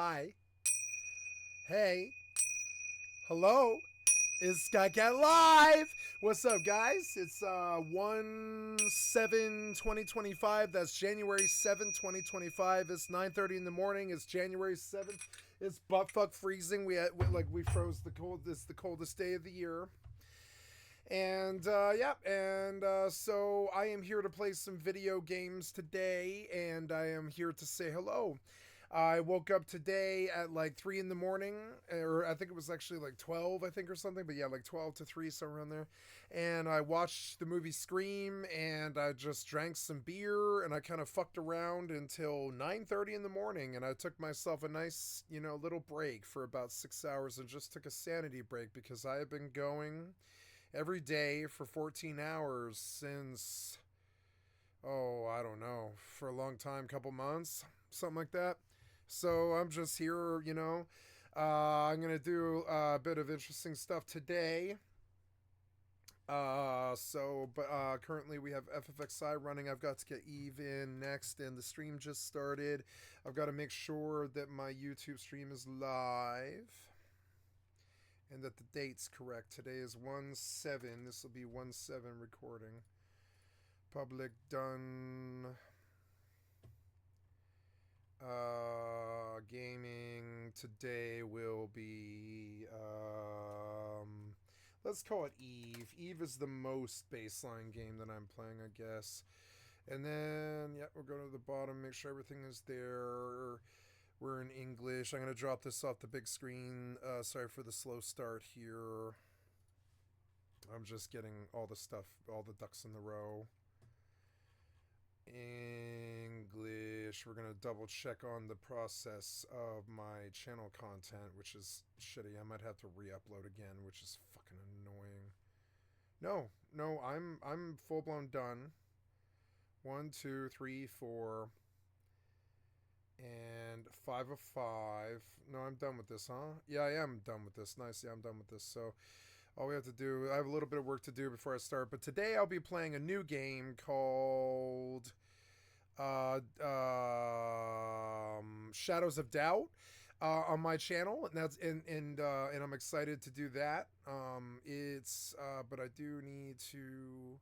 Hi. Hey. Hello. It's Skycatlive. What's up, guys? It's 1/7/2025. That's January 7th, 2025. It's 9:30 in the morning. It's January 7th. It's buttfuck freezing. We froze the cold. It's the coldest day of the year. And so I am here to play some video games today, and I am here to say hello. I woke up today at like 3 in the morning, or I think it was actually like 12, I think, or something, but yeah, like 12 to 3, somewhere around there. And I watched the movie Scream, and I just drank some beer, and I kind of fucked around until 9:30 in the morning, and I took myself a nice, little break for about 6 hours and just took a sanity break because I have been going every day for 14 hours since, I don't know, for a long time, couple months, something like that. So I'm just here, I'm going to do a bit of interesting stuff today. Currently we have FFXI running. I've got to get Eve in next, and the stream just started. I've got to make sure that my YouTube stream is live and that the date's correct. Today is 1/7. This will be 1/7 recording. Public done. Gaming today will be, let's call it Eve. Eve is the most baseline game that I'm playing, I guess. And then, we'll go to the bottom, make sure everything is there. We're in English. I'm going to drop this off the big screen. Sorry for the slow start here. I'm just getting all the stuff, all the ducks in the row. English. We're going to double check on the process of my channel content, which is shitty. I might have to re-upload again, which is fucking annoying. No, I'm full-blown done. 1, 2, 3, 4... and 5 of 5. No, I'm done with this, huh? Yeah, I am done with this. Nice. Yeah, I'm done with this. So all we have to do, I have a little bit of work to do before I start. But today I'll be playing a new game called Shadows of Doubt on my channel, and and I'm excited to do that. But I do need to.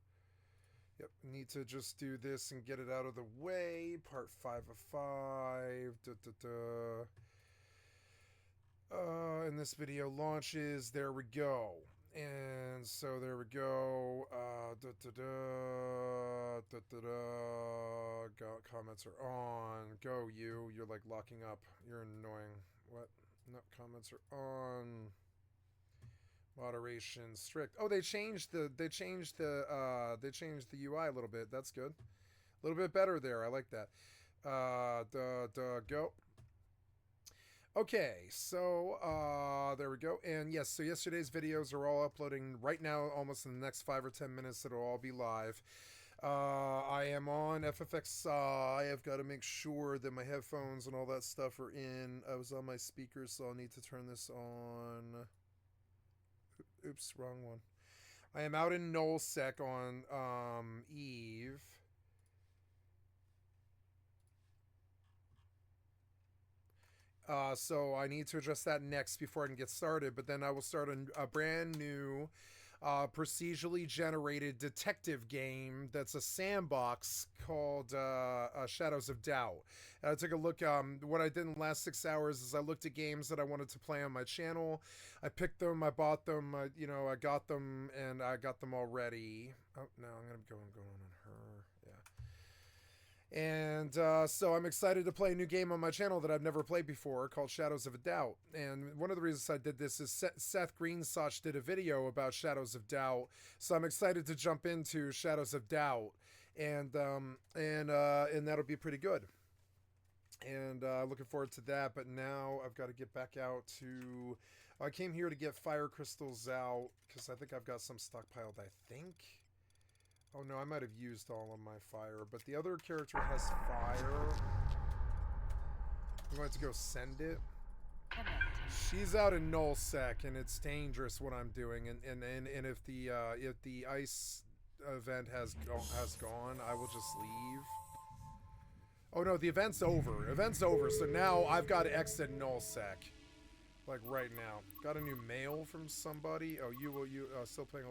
Yep, need to just do this and get it out of the way. Part 5 of 5. And this video launches. There we go. And so there we go. Comments are on. Go, you. You're like locking up. You're annoying. What? No, comments are on. Moderation strict. Oh, they changed the UI a little bit. That's good. A little bit better there. I like that. Go. Okay, so there we go. And yes, so yesterday's videos are all uploading right now, almost in the next 5 or 10 minutes. It'll all be live. I am on FFXI. I've got to make sure that my headphones and all that stuff are in. I was on my speakers, so I'll need to turn this on. Oops, wrong one. I am out in nullsec on Eve. So I need to address that next before I can get started. But then I will start a brand new procedurally generated detective game that's a sandbox called Shadows of Doubt. And I took a look. What I did in the last 6 hours is I looked at games that I wanted to play on my channel. I picked them, I bought them, I got them, and I got them already. Oh no, I'm gonna go on her. Yeah. And so I'm excited to play a new game on my channel that I've never played before called Shadows of a Doubt. And one of the reasons I did this is Seth Greensoch did a video about Shadows of Doubt. So I'm excited to jump into Shadows of Doubt. And that'll be pretty good. And looking forward to that. But now I've got to get back out to... I came here to get fire crystals out because I think I've got some stockpiled, I think. Oh no, I might have used all of my fire, but the other character has fire. I'm going to go send it. She's out in nullsec, and it's dangerous what I'm doing. And if the ice event has gone, I will just leave. Oh no, the event's over. Event's over, so now I've got to exit nullsec. Like right now. Got a new mail from somebody. Oh, still playing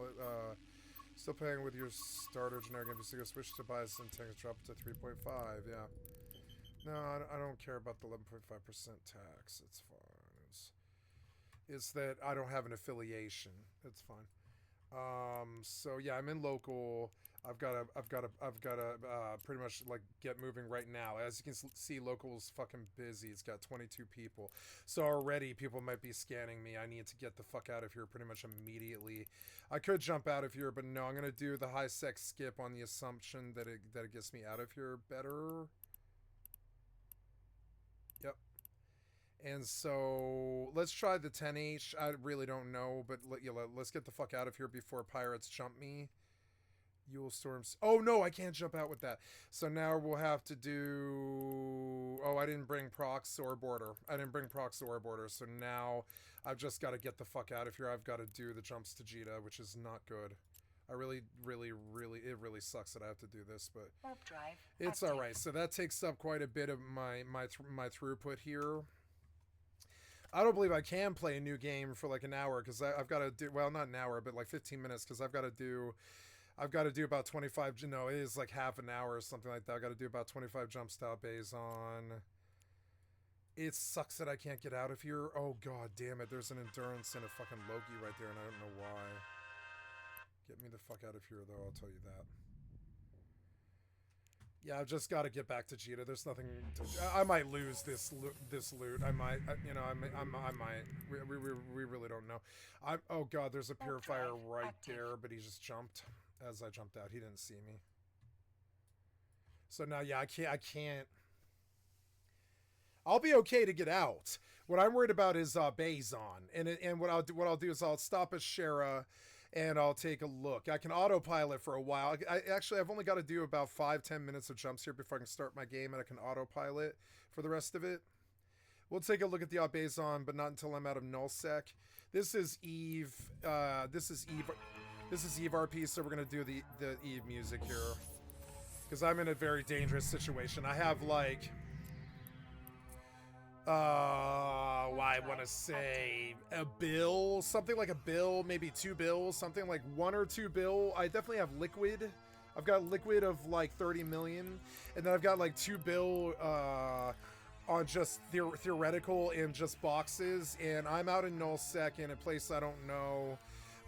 with your starter generic NPC. Switch to buy some tanks, drop it to 3.5. Yeah. No, I don't care about the 11.5% tax. It's fine. It's that I don't have an affiliation. It's fine. So yeah, I'm in local. I've got to pretty much like get moving right now. As you can see, local's fucking busy. It's got 22 people. So already people might be scanning me. I need to get the fuck out of here pretty much immediately. I could jump out of here, but no, I'm going to do the high sec skip on the assumption that it gets me out of here better. Yep. And so let's try the 10H. I really don't know, but let's get the fuck out of here before pirates jump me. Yule Storms. Oh no, I can't jump out with that. So now we'll have to do... Oh, I didn't bring procs or border. So now I've just got to get the fuck out of here. I've got to do the jumps to Jita, which is not good. I really, it really sucks that I have to do this, but it's all right. So that takes up quite a bit of my throughput here. I don't believe I can play a new game for like an hour because I've got to do, well, not an hour, but like 15 minutes because I've got to do about 25, no, it is like half an hour or something like that. I got to do about 25 jumps to Alldayerrydaybaby. It sucks that I can't get out of here. Oh, god damn it. There's an endurance and a fucking Loki right there, and I don't know why. Get me the fuck out of here, though, I'll tell you that. Yeah, I've just got to get back to Jita. There's nothing I might lose this loot. I might, I might. We really don't know. Oh god, there's a purifier right there, but he just jumped. As I jumped out, he didn't see me. So now, yeah, I can't. I'll be okay to get out. What I'm worried about is Bazon, and what I'll do is I'll stop at Shara, and I'll take a look. I can autopilot for a while. I've only got to do about 5-10 minutes of jumps here before I can start my game, and I can autopilot for the rest of it. We'll take a look at the Bazon, but not until I'm out of nullsec. This is Eve. This is Eve RP, so we're gonna do the Eve music here because I'm in a very dangerous situation. I have like I want to say a bill, something like a bill, maybe 2 bills, something like 1 or 2 bill. I definitely have liquid. I've got liquid of like 30 million, and then I've got like 2 bill on just theoretical and just boxes, and I'm out in nullsec in a place I don't know.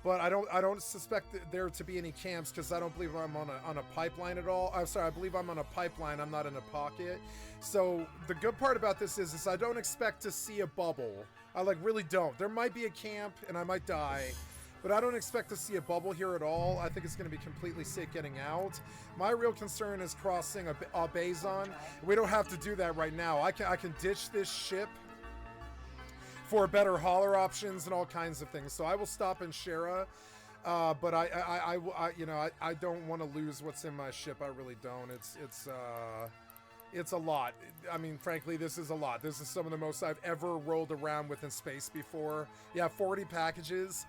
But I don't suspect there to be any camps because I don't believe I'm on a pipeline at all. I'm sorry, I believe I'm on a pipeline. I'm not in a pocket. So the good part about this is I don't expect to see a bubble. I like really don't. There might be a camp and I might die, but I don't expect to see a bubble here at all. I think it's going to be completely safe getting out. My real concern is crossing a Bazon. We don't have to do that right now. I can ditch this ship for better hauler options and all kinds of things. So I will stop in Shara, but I don't want to lose what's in my ship. I really don't. It's a lot. I mean, frankly, this is a lot. This is some of the most I've ever rolled around with in space before. Yeah, 40 packages.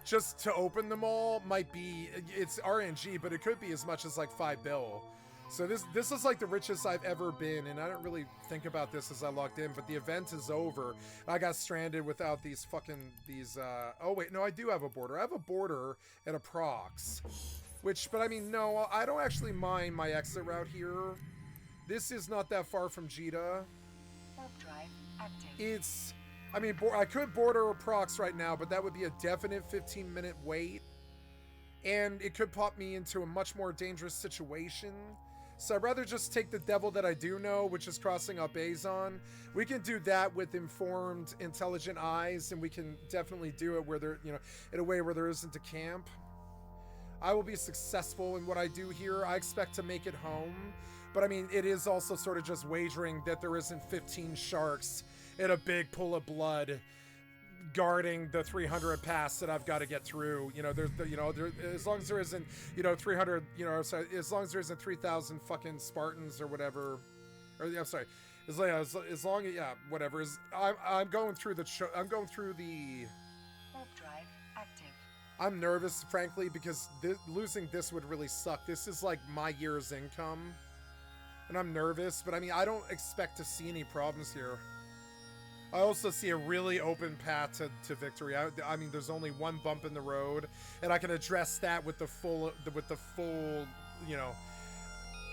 Just to open them all might be, it's RNG, but it could be as much as like 5 bill. So this is like the richest I've ever been, and I don't really think about this as I logged in, but the event is over. I got stranded without these oh wait, no, I do have a border. I have a border and a prox, but I mean, no, I don't actually mind my exit route here. This is not that far from Jita. I mean, I could border a prox right now, but that would be a definite 15-minute wait, and it could pop me into a much more dangerous situation. So I'd rather just take the devil that I do know, which is crossing up Bazon. We can do that with informed, intelligent eyes, and we can definitely do it where there, in a way where there isn't a camp. I will be successful in what I do here. I expect to make it home, but I mean, it is also sort of just wagering that there isn't 15 sharks in a big pool of blood guarding the 300 pass that I've got to get through. As long as there isn't, 300, as long as there isn't 3,000 fucking Spartans or whatever, or I'm sorry, as long as, yeah, whatever. I'm going through I'm going through the warp drive active. I'm nervous, frankly, because losing this would really suck. This is like my year's income. And I'm nervous, but I mean, I don't expect to see any problems here. I also see a really open path to victory. I mean, there's only one bump in the road, and I can address that with the full, you know,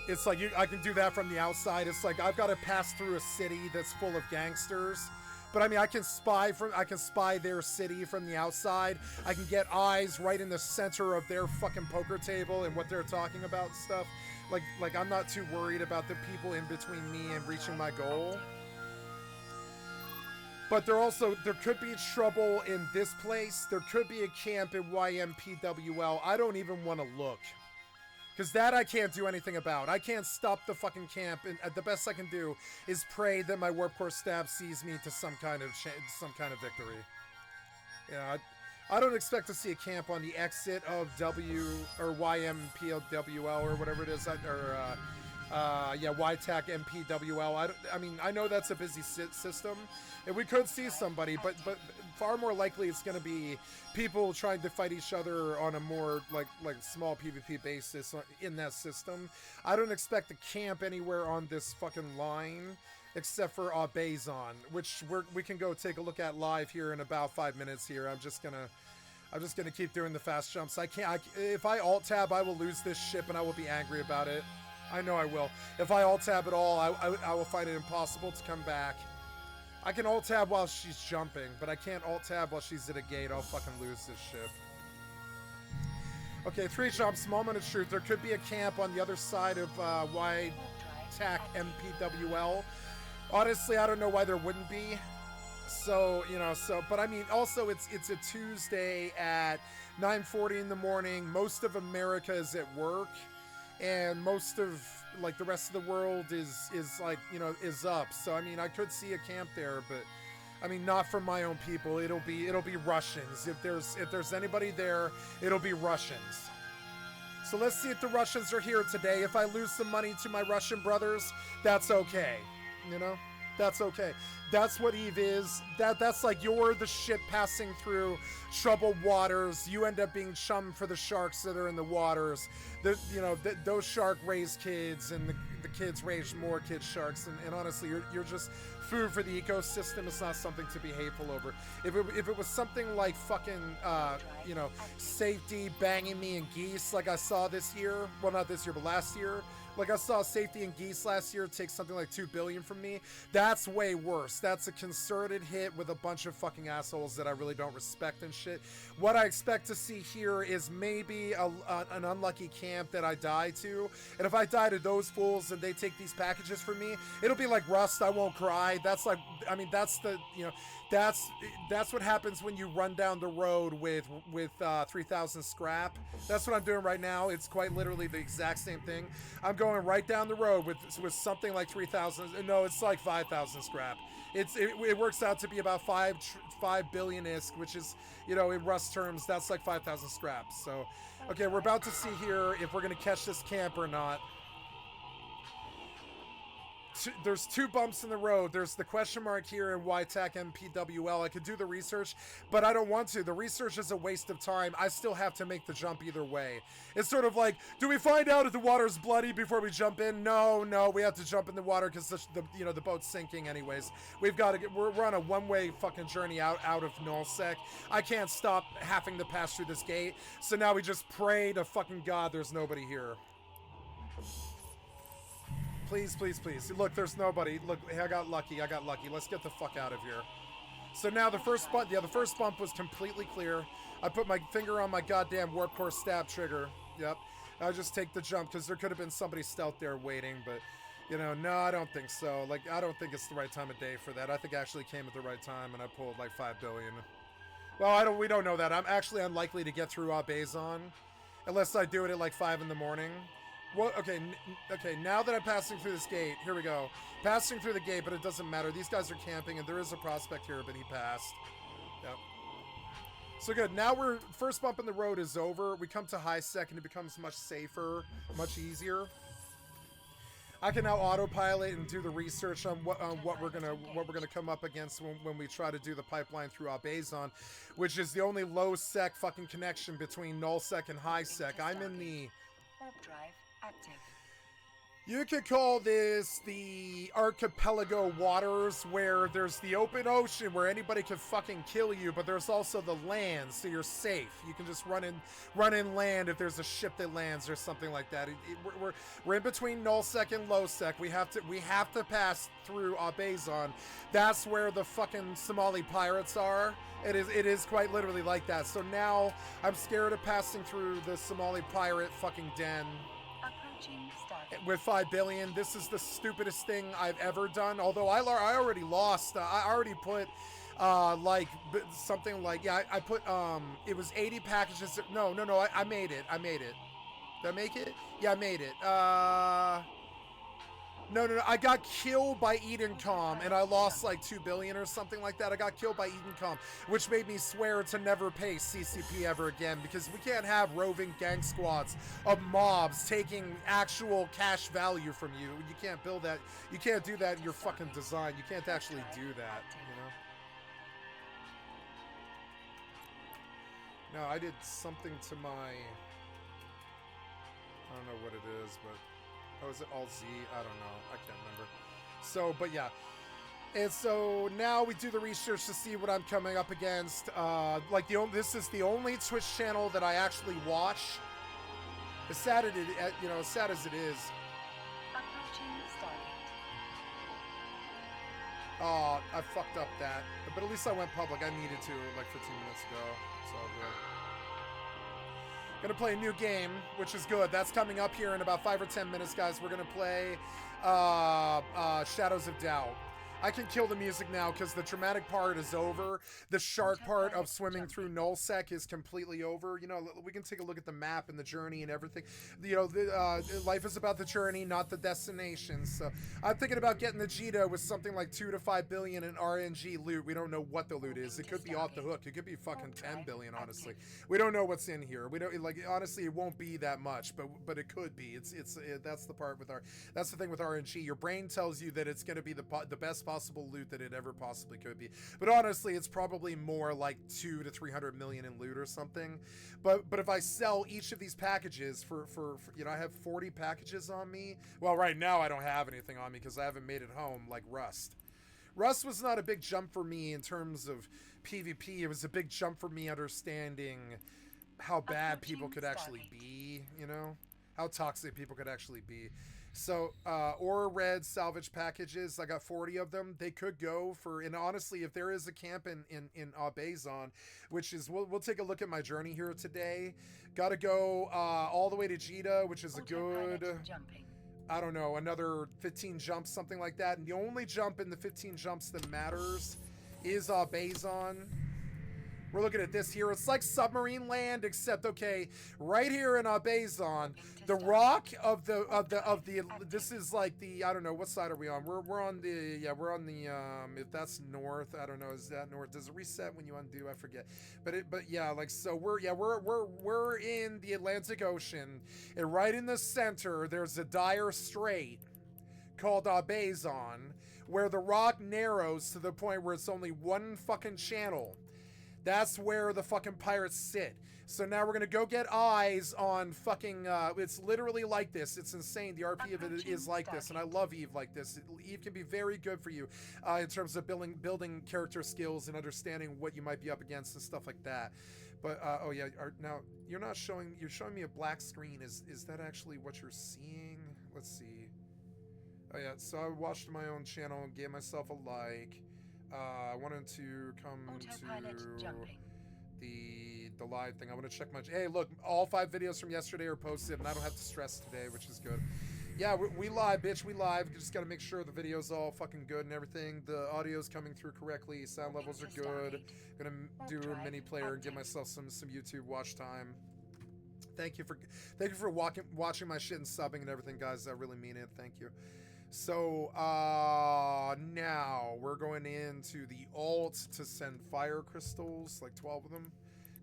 it's like I can do that from the outside. It's like I've got to pass through a city that's full of gangsters. But I mean, I can spy their city from the outside. I can get eyes right in the center of their fucking poker table and what they're talking about and stuff. Like I'm not too worried about the people in between me and reaching my goal. But there could be trouble in this place. There could be a camp in YMPWL. I don't even want to look. Because that I can't do anything about. I can't stop the fucking camp, and the best I can do is pray that my Warp Core stab sees me to some kind of victory. Yeah, I don't expect to see a camp on the exit of W or YMPWL or whatever it is, YTAC MPWL. I mean, I know that's a busy system, and we could see somebody, but far more likely it's going to be people trying to fight each other on a more like small PvP basis in that system. I don't expect to camp anywhere on this fucking line except for Alldayerrydaybaby, which we can go take a look at live here in about 5 minutes here. I'm just gonna keep doing the fast jumps. If I alt tab, I will lose this ship and I will be angry about it. I know I will. If I alt tab at all, I will find it impossible to come back. I can alt tab while she's jumping, but I can't alt tab while she's at a gate. I'll fucking lose this ship. Okay, 3 jumps, moment of truth. There could be a camp on the other side of YTAC MPWL. Honestly, I don't know why there wouldn't be. So, you know, but I mean, also it's a Tuesday at 9:40 in the morning. Most of America is at work, and most of like the rest of the world is like, you know, is up. So I mean, I could see a camp there, but I mean, not for my own people. It'll be Russians. If there's anybody there, it'll be Russians. So let's see if the Russians are here today. If I lose some money to my Russian brothers, that's okay. You know, that's okay. That's what Eve is. That's like you're the ship passing through troubled waters. You end up being chum for the sharks that are in the waters. Those shark raise kids, and the kids raise more kid sharks. And honestly, you're just food for the ecosystem. It's not something to be hateful over. If it was something like fucking safety banging me and geese like I saw this year, well, not this year but last year. Like I saw safety and geese last year take something like $2 billion from me. That's way worse. That's a concerted hit with a bunch of fucking assholes that I really don't respect and shit. What I expect to see here is maybe an unlucky camp that I die to. And if I die to those fools and they take these packages from me, it'll be like Rust. I won't cry. That's like, I mean, that's the, you know, that's what happens when you run down the road with 3,000 scrap. That's what I'm doing right now. It's quite literally the exact same thing. I'm going right down the road with something like 3,000. No, it's like 5,000 scrap. It works out to be about 5 billion ISK, which is, you know, in Rust terms, that's like 5,000 scrap. So, okay, we're about to see here if we're gonna catch this camp or not. There's 2 bumps in the road. There's the question mark here in YTAC MPWL. I could do the research, but I don't want to. The research is a waste of time. I still have to make the jump either way. It's sort of like, do we find out if the water's bloody before we jump in? No, we have to jump in the water because the boat's sinking anyways. We've got to we're on a one-way fucking journey out of nullsec. I can't stop having to pass through this gate. So now we just pray to fucking God there's nobody here. Please, please, please. Look, there's nobody. Look, I got lucky. Let's get the fuck out of here. So now the first bump was completely clear. I put my finger on my goddamn Warp Core stab trigger. Yep. I'll just take the jump because there could have been somebody stealth there waiting, but, you know, no, I don't think so. Like, I don't think it's the right time of day for that. I think I actually came at the right time and I pulled like 5 billion. Well, we don't know that. I'm actually unlikely to get through Alldayerrydaybaby unless I do it at like 5 in the morning. Well, okay, now that I'm passing through this gate, here we go. Passing through the gate, but it doesn't matter. These guys are camping, and there is a prospect here, but he passed. Yep. So good. Now first bump in the road is over. We come to high sec, and it becomes much safer, much easier. I can now autopilot and do the research on what we're gonna come up against when we try to do the pipeline through Alldayerrydaybaby, which is the only low sec fucking connection between null sec and high sec. I'm in the warp drive active. You could call this the archipelago waters, where there's the open ocean where anybody can fucking kill you, but there's also the land, so you're safe. You can just run inland if there's a ship that lands or something like that. We're in between nullsec and lowsec. We have to pass through Abazon. That's where the fucking Somali pirates are. It is quite literally like that. So now I'm scared of passing through the Somali pirate fucking den. With 5 billion, this is the stupidest thing I've ever done. Although I already lost. I already put like something like, yeah, I put it was 80 packages. No, I made it. Did I make it? Yeah, I made it. No, I got killed by Edencom, and I lost like 2 billion or something like that. I got killed by Edencom, which made me swear to never pay CCP ever again, because we can't have roving gang squads of mobs taking actual cash value from you. You can't build that. You can't do that in your fucking design. You can't actually do that, you know? No, I did something to my... I don't know what it is, but... Oh, is it Alt Z? I don't know. I can't remember. So, but yeah. And so now we do the research to see what I'm coming up against. Like this is the only Twitch channel that I actually watch. As sad as it is. Oh, I fucked up that. But at least I went public. I needed to like 15 minutes ago. It's all good. Gonna play a new game, which is good. That's coming up here in about 5 or 10 minutes, guys. We're gonna play Shadows of Doubt. I can kill the music now because the dramatic part is over. The shark part of swimming through nullsec is completely over. You know, we can take a look at the map and the journey and everything. You know, life is about the journey, not the destination. So I'm thinking about getting the Jita with something like 2 to 5 billion in RNG loot. We don't know what the loot is. It could be off the hook. It could be fucking 10 billion, honestly. We don't know what's in here. We don't, like, honestly, it won't be that much, but it could be. That's the part with that's the thing with RNG. Your brain tells you that it's going to be the best possible loot that it ever possibly could be, but honestly it's probably more like 2 to 300 million in loot or something. But if I sell each of these packages for you know, I have 40 packages on me. Well, right now I don't have anything on me because I haven't made it home, like Rust was not a big jump for me in terms of PvP. It was a big jump for me understanding how bad people could actually be, you know, how toxic people could actually be. So, Aura Red salvage packages, I got 40 of them. They could go for, and honestly, if there is a camp in Bazon, which is, we'll take a look at my journey here today. Gotta go all the way to Jita, which is a good, I don't know, another 15 jumps, something like that. And the only jump in the 15 jumps that matters is Bazon. We're looking at this here. It's like submarine land, except, okay, right here in Bazon, the rock of the this is like the, I don't know, what side are we on? We're on the, yeah, we're on the if that's north, I don't know, is that north? Does it reset when you undo? I forget. But yeah, like, so we're in the Atlantic Ocean, and right in the center there's a dire strait called Bazon, where the rock narrows to the point where it's only one fucking channel. That's where the fucking pirates sit. So now we're gonna go get eyes on fucking, it's literally like this. It's insane. The RP of it is like this, and I love Eve like this. Eve can be very good for you in terms of building character skills and understanding what you might be up against and stuff like that. But, oh yeah, now, you're showing me a black screen. Is that actually what you're seeing? Let's see. Oh yeah, so I watched my own channel and gave myself a like. I wanted to come to the live thing. I want to check my... Hey, look, all 5 videos from yesterday are posted, and I don't have to stress today, which is good. Yeah, we live, bitch. We live. You just got to make sure the video's all fucking good and everything. The audio's coming through correctly. Sound levels are good. Gonna do a mini player and give myself some YouTube watch time. Thank you for watching my shit and subbing and everything, guys. I really mean it. Thank you. So, now we're going into the alt to send fire crystals, like 12 of them,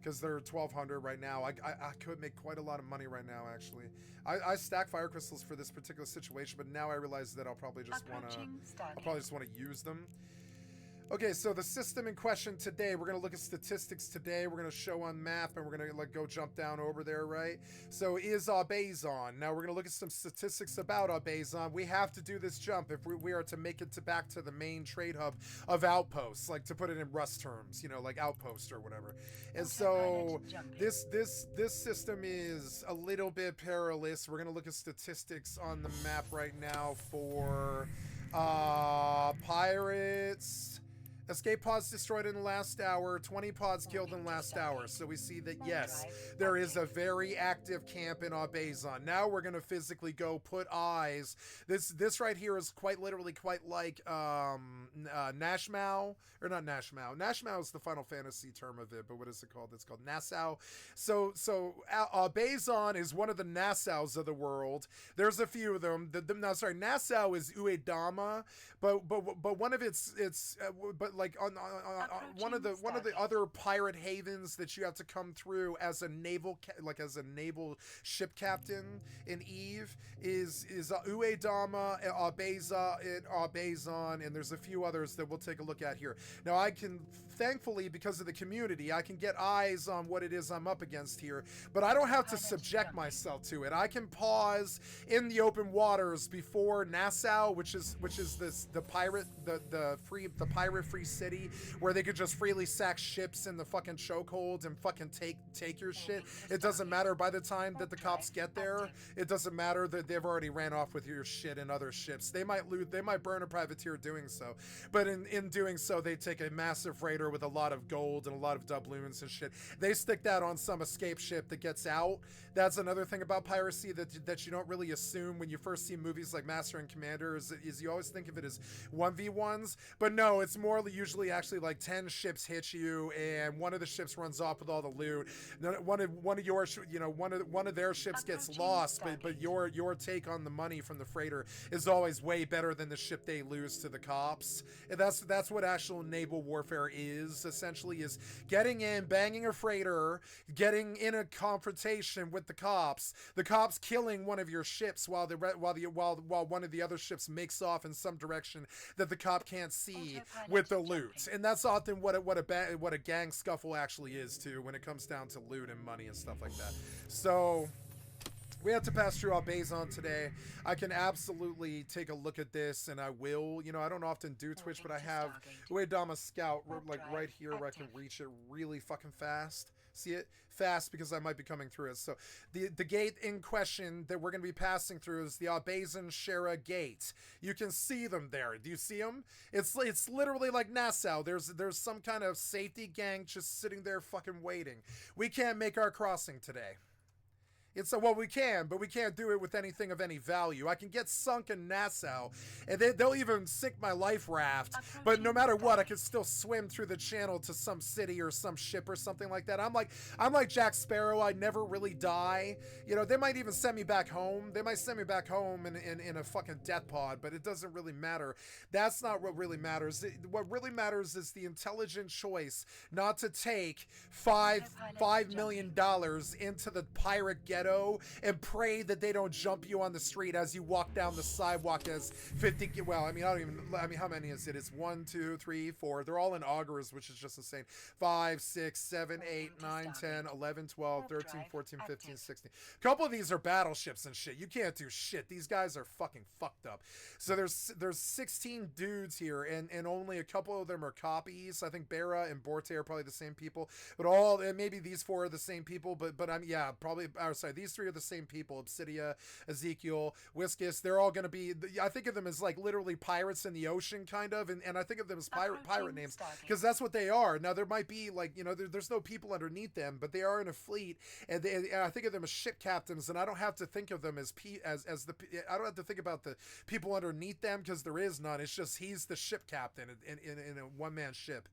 because they're 1,200 right now. I could make quite a lot of money right now, actually. I stack fire crystals for this particular situation, but now I realize that I'll probably just want to use them. Okay, so the system in question today, we're going to look at statistics today. We're going to show on map, and we're going to like go jump down over there, right? So is Alldayerrydaybaby. Now we're going to look at some statistics about Alldayerrydaybaby. We have to do this jump if we are to make it to back to the main trade hub of outposts, like to put it in Rust terms, you know, like outpost or whatever. And so this system is a little bit perilous. We're going to look at statistics on the map right now for pirates. Escape pods destroyed in the last hour, 20 pods killed in the last hour. So we see that, yes, there is a very active camp in Alldayerrydaybaby. Now we're going to physically go put eyes. This right here is quite literally quite like Nashmau, or not Nashmau. Nashmau is the Final Fantasy term of it, but what is it called? It's called Nassau. So Alldayerrydaybaby is one of the Nassaus of the world. There's a few of them. Nassau is Uedama, but one of its but like on one of the other pirate havens that you have to come through as a naval ship captain in Eve is Uedama, Alldayerrydaybaby, and there's a few others that we'll take a look at here. Now I can, thankfully, because of the community, I can get eyes on what it is I'm up against here, but I don't have to subject myself to it. I can pause in the open waters before Nassau, which is the pirate free city where they could just freely sack ships in the fucking chokehold and fucking take your shit. It doesn't matter by the time that the cops get there. It doesn't matter that they've already ran off with your shit in other ships. They might loot, they might burn a privateer doing so, but in doing so they take a massive freighter with a lot of gold and a lot of doubloons and shit. They stick that on some escape ship that gets out. That's another thing about piracy that you don't really assume when you first see movies like Master and Commander is you always think of it as 1v1s, but no, it's more usually actually like 10 ships hit you and one of the ships runs off with all the loot. One of your, you know, one of their ships gets lost, but your take on the money from the freighter is always way better than the ship they lose to the cops. And that's what actual naval warfare is, essentially, is getting in, banging a freighter, getting in a confrontation with the cops killing one of your ships while one of the other ships makes off in some direction that the cop can't see with the loot. And that's often what a gang scuffle actually is too, when it comes down to loot and money and stuff like that. So we have to pass through Alldayerrydaybaby today. I can absolutely take a look at this, and I will. You know, I don't often do Twitch, but I have Uedama Scout like right here where I can reach it really fucking fast. See it? Fast, because I might be coming through it. So the gate in question that we're going to be passing through is the Alldayerrydaybaby gate. You can see them there. Do you see them? It's literally like Nassau. There's some kind of safety gang just sitting there fucking waiting. We can't make our crossing today. It's well, we can, but we can't do it with anything of any value. I can get sunk in Nassau, and they'll even sink my life raft, but no matter what, I can still swim through the channel to some city or some ship or something like that. I'm like Jack Sparrow. I never really die. You know, they might even send me back home. They might send me back home in a fucking death pod, but it doesn't really matter. That's not what really matters. What really matters is the intelligent choice not to take $5 million into the pirate ghetto and pray that they don't jump you on the street as you walk down the sidewalk as 50, well, I mean, how many is it? It's 1, 2, 3, 4. They're all in augurs, which is just insane. 5, 6, 7, 8, 9, 10, 11, 12, 13, 14, 15, 16. A couple of these are battleships and shit. You can't do shit. These guys are fucking fucked up. So there's 16 dudes here, and only a couple of them are copies. I think Bera and Borte are probably the same people, but and maybe these 4 are the same people, but I'm, yeah, probably, sorry, these 3 are the same people. Obsidia, Ezekiel, Whiskus, they're all going to be, I think of them as like literally pirates in the ocean, kind of, and I think of them as pirate names, because that's what they are. Now, there might be, like, you know, there's no people underneath them, but they are in a fleet, and I think of them as ship captains, and I don't have to think of them as I don't have to think about the people underneath them, because there is none. It's just he's the ship captain in a one-man ship.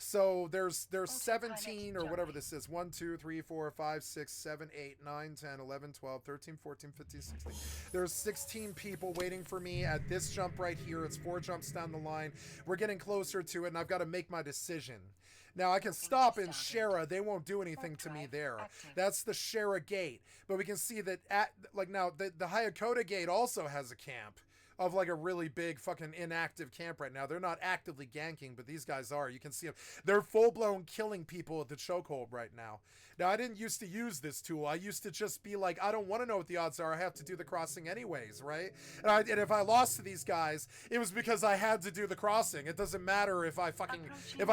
So there's 17 or whatever this is. 1, 2, 3, 4, 5, 6, 7, 8, 9, 10, 11, 12, 13, 14, 15, 16. There's 16 people waiting for me at this jump right here. It's 4 jumps down the line. We're getting closer to it, and I've got to make my decision. Now, I can stop in Shera. They won't do anything to me there. That's the Shera gate. But we can see that, the Hayakota gate also has a camp. of like a really big fucking inactive camp right now. They're not actively ganking, but these guys are. You can see them. They're full-blown killing people at the chokehold right now. Now, I didn't used to use this tool. I used to just be like, I don't want to know what the odds are. I have to do the crossing anyways, right? And if I lost to these guys, it was because I had to do the crossing. It doesn't matter if I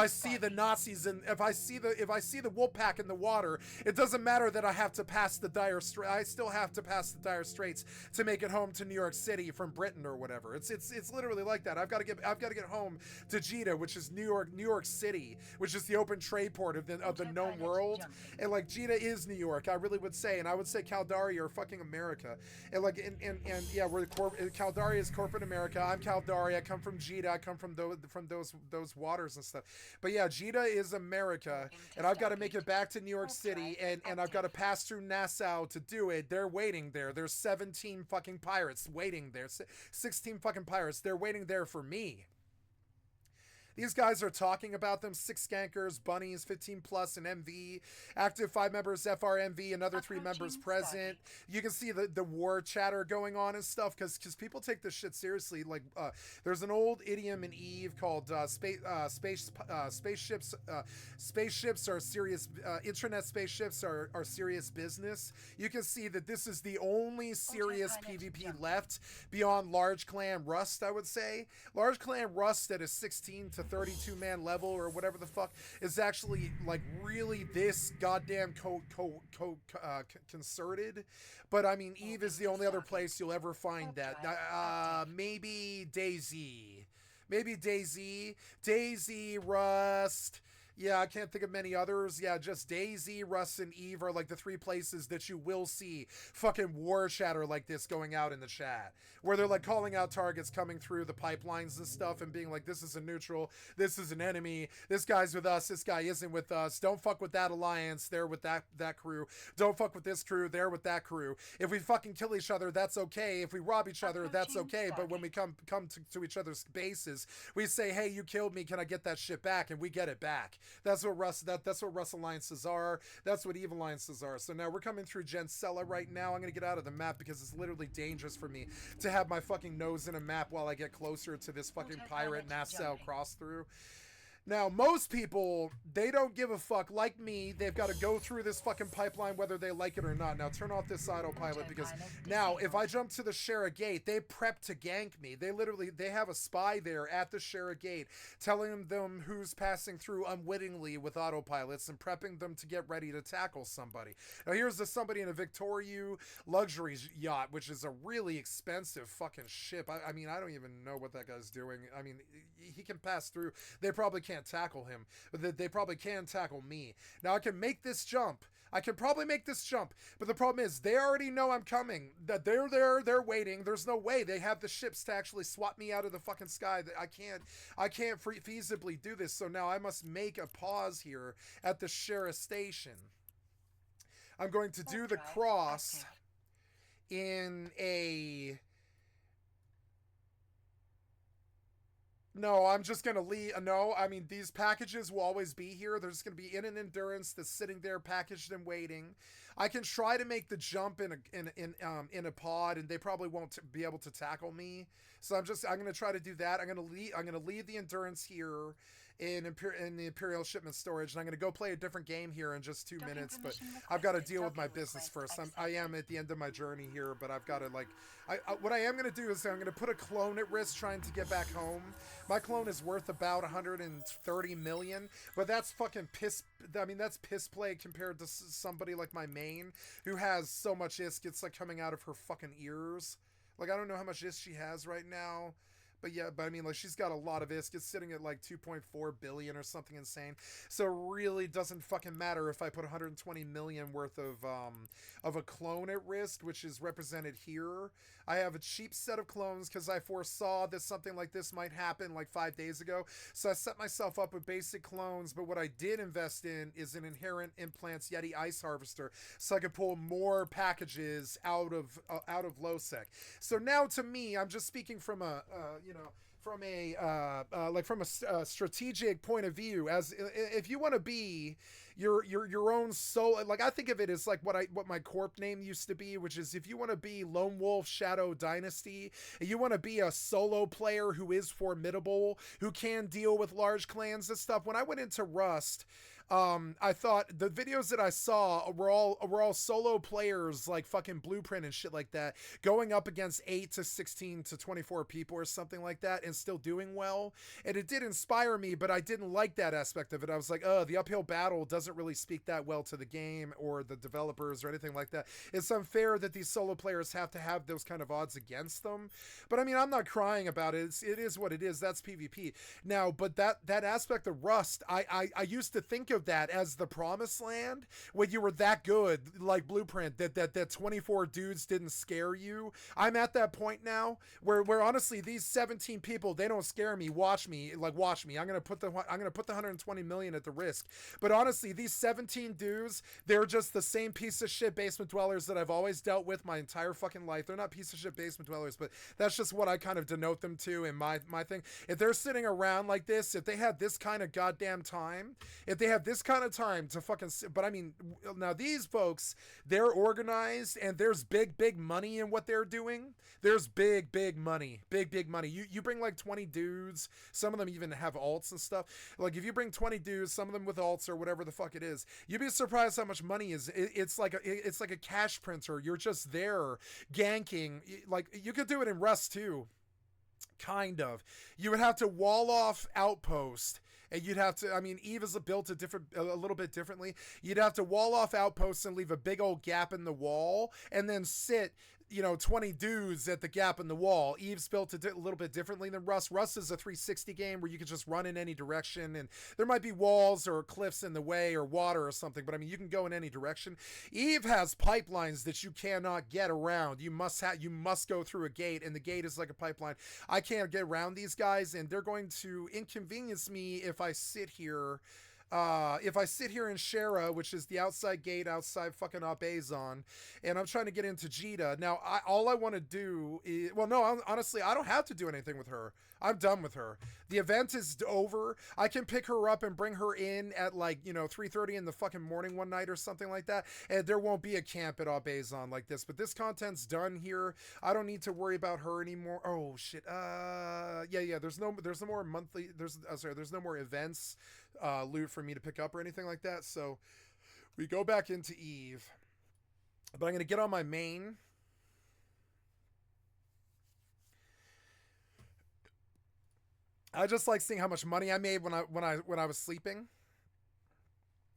see the Nazis and if I see the wolf pack in the water. It doesn't matter that I have to pass the Dire Straits. I still have to pass the Dire Straits to make it home to New York City from Britain or whatever. It's literally like that. I've got to get home to Jeddah, which is New York City, which is the open trade port of the known world. And like Jeddah is New York, I really would say, and I would say Caldari or fucking America. And like and yeah, Caldari is corporate America. I'm Caldari. I come from Jeddah. I come from those waters and stuff. But yeah, Jeddah is America, and I've got to make it back to New York City, and I've got to pass through Nassau to do it. They're waiting there. There's 17 fucking pirates waiting there. 16 fucking pirates. They're waiting there for me. These guys are talking about them. 6 skankers, bunnies, 15 plus, and MV. Active 5 members, FRMV, another 3 members present. You can see the war chatter going on and stuff because people take this shit seriously. Like, there's an old idiom in EVE called spaceships are serious, intranet spaceships are serious business. You can see that this is the only serious PvP left beyond Large Clan Rust, I would say. Large Clan Rust at a 16 to 32 man level or whatever the fuck is actually like really this goddamn concerted. But I mean, EVE is the only other place you'll ever find that. Maybe DayZ, Rust. Yeah, I can't think of many others. Yeah, just DayZ, Rust, and EVE are like the 3 places that you will see fucking war chatter like this going out in the chat. Where they're like calling out targets coming through the pipelines and stuff and being like, this is a neutral, this is an enemy, this guy's with us, this guy isn't with us. Don't fuck with that alliance, they're with that crew. Don't fuck with this crew, they're with that crew. If we fucking kill each other, that's okay. If we rob each other, that's okay. But when we come to each other's bases, we say, hey, you killed me, can I get that shit back? And we get it back. That's what Rust alliances are. That's what EVE alliances are. So now we're coming through Gensella right now. I'm gonna get out of the map because it's literally dangerous for me to have my fucking nose in a map while I get closer to this fucking pirate Nassau cross through. Now, most people, they don't give a fuck. Like me, they've got to go through this fucking pipeline whether they like it or not. Now, turn off this autopilot because now, if I jump to the Shara Gate, they prep to gank me. They have a spy there at the Shara Gate telling them who's passing through unwittingly with autopilots and prepping them to get ready to tackle somebody. Now, here's somebody in a Victoria luxury yacht, which is a really expensive fucking ship. I mean, I don't even know what that guy's doing. I mean, he can pass through. They probably can't tackle him, but they probably can tackle me. Now I can make this jump. I can probably make this jump, but the problem is they already know I'm coming. That they're there, they're waiting. There's no way they have the ships to actually swat me out of the fucking sky. I can't feasibly do this. So now I must make a pause here at the Shara station. I'm going to do the cross in a... No, I'm just going to leave. No, I mean, these packages will always be here. They're just going to be in an endurance that's sitting there packaged and waiting. I can try to make the jump in a pod, and they probably won't be able to tackle me. So I'm going to try to do that. I'm going to leave the endurance here in the Imperial shipment storage, and I'm going to go play a different game here in just 2 minutes, but I've got to deal with my business first. I am at the end of my journey here, but I've got to, like, what I am going to do is I'm going to put a clone at risk trying to get back home. My clone is worth about 130 million, but that's fucking piss. I mean, that's piss play compared to somebody like my main, who has so much ISK, it's like coming out of her fucking ears. Like, I don't know how much ISK she has right now. But yeah, I mean, like, she's got a lot of ISK. It's sitting at like 2.4 billion or something insane. So it really doesn't fucking matter if I put 120 million worth of a clone at risk, which is represented here. I have a cheap set of clones because I foresaw that something like this might happen like 5 days ago. So I set myself up with basic clones, but what I did invest in is an Inherent Implants Yeti Ice Harvester, so I could pull more packages out of LowSec. So now, to me, I'm just speaking from a strategic point of view, as if you want to be your own soul. Like, I think of it as like what my corp name used to be, which is, if you want to be Lone Wolf Shadow Dynasty, and you want to be a solo player who is formidable, who can deal with large clans and stuff. When I went into Rust, I thought the videos that I saw were all solo players, like fucking Blueprint and shit like that, going up against 8 to 16 to 24 people or something like that, and still doing well. And it did inspire me, but I didn't like that aspect of it. I was like, oh, the uphill battle doesn't really speak that well to the game or the developers or anything like that. It's unfair that these solo players have to have those kind of odds against them. But I mean, I'm not crying about it. It is what it is. That's PvP. Now, but that aspect of Rust, I used to think of that as the promised land, when you were that good, like Blueprint, that 24 dudes didn't scare you. I'm at that point now where honestly, these 17 people, they don't scare me. Watch me. I'm gonna put the 120 million at the risk. But honestly, these 17 dudes, they're just the same piece of shit basement dwellers that I've always dealt with my entire fucking life. They're not piece of shit basement dwellers, but that's just what I kind of denote them to in my thing. If they're sitting around like this, if they had this kind of goddamn time, if they have this kind of time to fucking, but I mean, now these folks, they're organized, and there's big money in what they're doing. There's big money. You bring like 20 dudes, some of them even have alts and stuff. Like, if you bring 20 dudes, some of them with alts or whatever the fuck it is, you'd be surprised how much money is. It's like a cash printer. You're just there ganking. Like, you could do it in Rust too. Kind of. You would have to wall off outpost, and you'd have to, I mean, Eve is built a little bit differently. You'd have to wall off outposts and leave a big old gap in the wall, and then sit 20 dudes at the gap in the wall. Eve's built a little bit differently than Rust. Rust is a 360 game where you can just run in any direction, and there might be walls or cliffs in the way or water or something, but I mean, you can go in any direction. Eve has pipelines that you cannot get around. You must go through a gate, and the gate is like a pipeline. I can't get around these guys, and they're going to inconvenience me if I sit here. If I sit here in Shara, which is the outside gate outside fucking Abazon, and I'm trying to get into Jita. Now, all I want to do is, well, no, honestly, I don't have to do anything with her. I'm done with her. The event is over. I can pick her up and bring her in at 3:30 in the fucking morning one night or something like that, and there won't be a camp at Abazon like this. But this content's done here. I don't need to worry about her anymore. Oh shit. Yeah. There's no more monthly. There's no more events, loot for me to pick up or anything like that. So we go back into Eve, but I'm gonna get on my main. I just like seeing how much money I made when I was sleeping.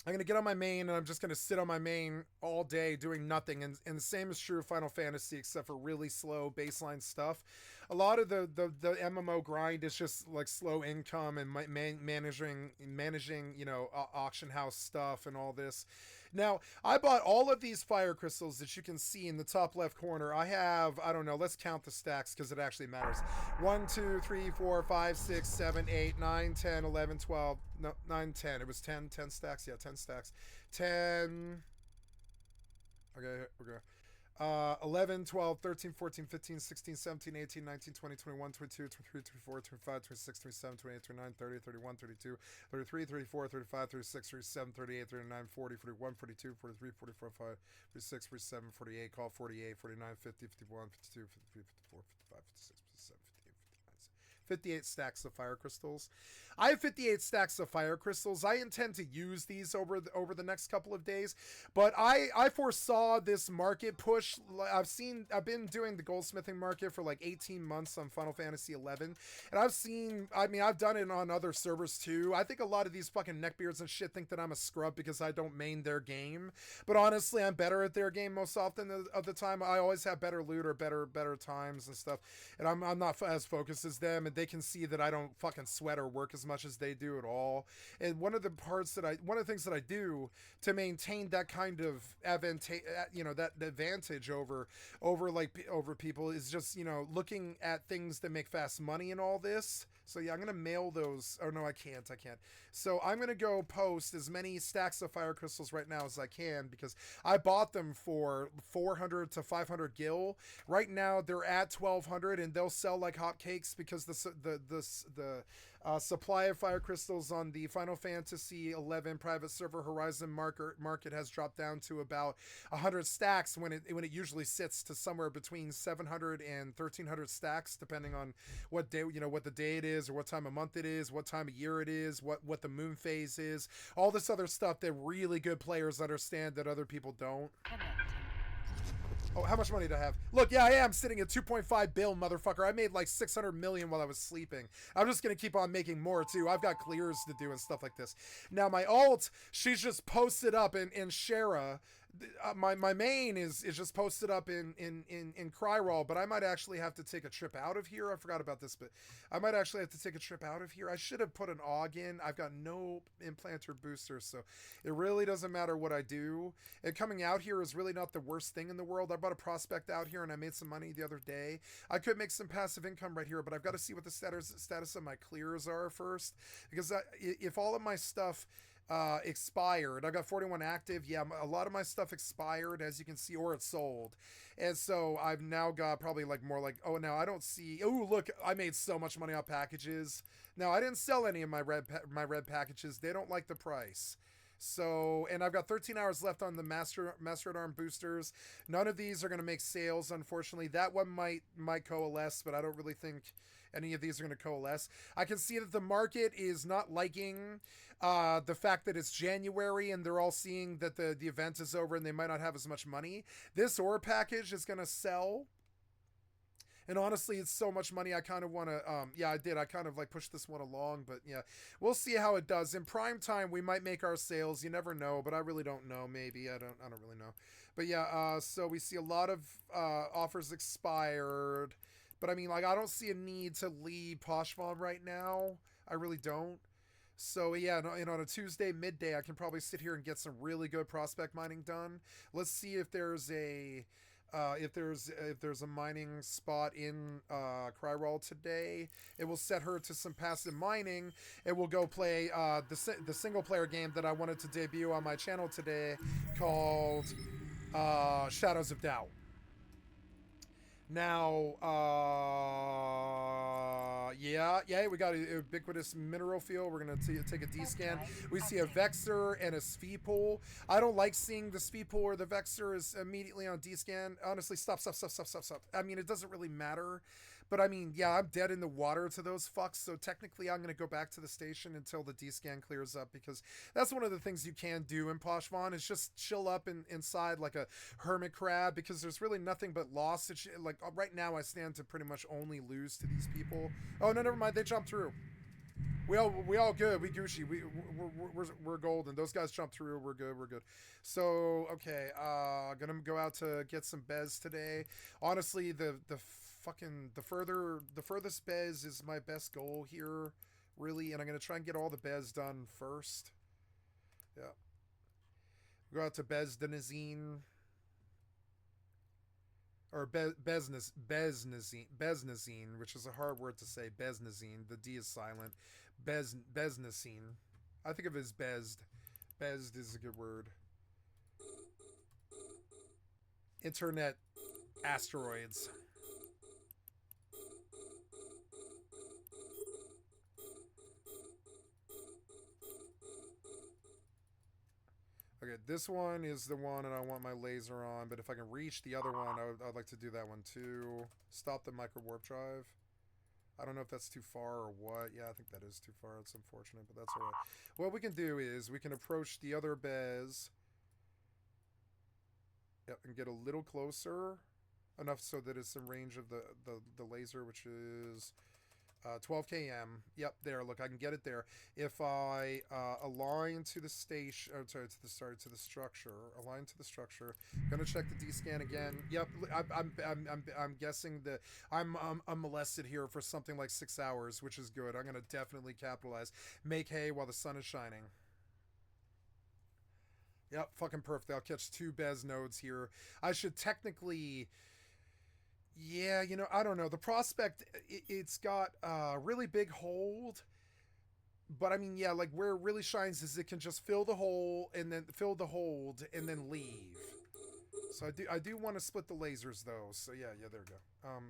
I'm going to get on my main, and I'm just going to sit on my main all day doing nothing. And the same is true of Final Fantasy, except for really slow baseline stuff. A lot of the MMO grind is just like slow income and managing auction house stuff and all this. Now, I bought all of these fire crystals that you can see in the top left corner. I have, I don't know, let's count the stacks because it actually matters. 1, 2, 3, 4, 5, 6, 7, 8, 9, 10, 11, 12, no, 9, 10. It was 10 stacks? Yeah, 10 stacks. 10. Okay, we're going. 11, 12, 13, 14, 15, 16, 17, 18, 19, 20, 21, 22, 23, 24, 25, 26, 27, 28, 29, 30, 31, 32, 33, 34, 35, 36, 37, 38, 39, 40, 41, 42, 43, 44, 45, 46, 47, 48, call 48, 49, 50, 51, 52, 53, 54, 55, 56, 57, 58 stacks of fire crystals. I have 58 stacks of fire crystals. I intend to use these over the next couple of days, but I foresaw this market push. I've been doing the goldsmithing market for like 18 months on Final Fantasy 11, and I've done it on other servers too. I think a lot of these fucking neckbeards and shit think that I'm a scrub because I don't main their game, but honestly, I'm better at their game most often of the time. I always have better loot or better times and stuff, and I'm not as focused as them, and they can see that I don't fucking sweat or work as much as they do at all. And one of the things that I do to maintain that kind of that advantage over people is just, looking at things that make fast money and all this. So yeah, I'm going to mail those. Oh no, I can't. So I'm going to go post as many stacks of fire crystals right now as I can, because I bought them for 400 to 500 gil. Right now they're at 1200, and they'll sell like hotcakes because the supply of fire crystals on the Final Fantasy 11 private server Horizon market has dropped down to about 100 stacks when it usually sits to somewhere between 700 and 1300 stacks, depending on what day, what the day it is, or what time of month it is, what time of year it is, what the moon phase is, all this other stuff that really good players understand that other people don't. Oh, how much money do I have? Look, yeah, I am sitting at 2.5 bill, motherfucker. I made like 600 million while I was sleeping. I'm just going to keep on making more, too. I've got clears to do and stuff like this. Now, my alt, she's just posted up in Shara. My main is just posted up in Cryroll, but I might actually have to take a trip out of here. I forgot about this, but I might actually have to take a trip out of here. I should have put an AUG in. I've got no implanter booster, so it really doesn't matter what I do. And coming out here is really not the worst thing in the world. I bought a prospect out here and I made some money the other day. I could make some passive income right here, but I've got to see what the status of my clears are first, because if all of my stuff expired, I got 41 active. Yeah, a lot of my stuff expired, as you can see, or it's sold. And so I've now got probably like more like, oh, now I don't see, oh, look, I made so much money off packages. Now, I didn't sell any of my red packages. They don't like the price. So, and I've got 13 hours left on the Master at Arm boosters. None of these are going to make sales, unfortunately. That one might coalesce, but I don't really think any of these are going to coalesce. I can see that the market is not liking the fact that it's January and they're all seeing that the event is over and they might not have as much money. This ore package is going to sell. And honestly, it's so much money. I kind of want to, yeah, I did. I kind of like pushed this one along, but yeah, we'll see how it does. In prime time, we might make our sales. You never know, but I really don't know. Maybe I don't really know. But yeah, so we see a lot of offers expired. But I mean, like, I don't see a need to leave Poshvon right now. I really don't. So yeah, on a Tuesday midday, I can probably sit here and get some really good prospect mining done. Let's see if there's a if there's a mining spot in Cryroll today. It will set her to some passive mining. It will go play the single player game that I wanted to debut on my channel today, called Shadows of Doubt. Now, yeah, we got a ubiquitous mineral field. We're going to take a D-scan. We see a Vexor and a Sveepool. I don't like seeing the Sveepool or the Vexor is immediately on D-scan. Honestly, stop. I mean, it doesn't really matter. But I mean, yeah, I'm dead in the water to those fucks, so technically I'm going to go back to the station until the D-scan clears up, because that's one of the things you can do in Poshvon, is just chill up inside like a hermit crab, because there's really nothing but loss. Like, right now I stand to pretty much only lose to these people. Oh, no, never mind, they jumped through. We all good. We Gucci. We're golden. Those guys jumped through. We're good. So, okay, gonna go out to get some Bez today. Honestly, the furthest Bez is my best goal here, really, and I'm gonna try and get all the Bez done first. Yeah. Go out to Beznazine. Or Beznazine, which is a hard word to say. Beznazine. The D is silent. Beznazine. I think of it as Bezd. Bezd is a good word. Internet asteroids. Okay, this one is the one and I want my laser on, but if I can reach the other one, I'd like to do that one too. Stop the micro warp drive. I don't know if that's too far or what. Yeah, I think that is too far. It's unfortunate, but that's alright. What we can do is we can approach the other Bez. Yep, and get a little closer. Enough so that it's in range of the laser, which is 12 km. Yep, there. Look, I can get it there. If I align to the station, oh, sorry, to the structure. Align to the structure. Gonna check the D-scan again. Yep, I'm guessing that I'm molested here for something like 6 hours, which is good. I'm gonna definitely capitalize. Make hay while the sun is shining. Yep, fucking perfect. I'll catch 2 Bez nodes here. I should technically... Yeah, I don't know. The prospect, it's got a really big hold. But I mean, yeah, like where it really shines is it can just fill the hole and then fill the hold and then leave. So I do want to split the lasers though. So yeah, there we go.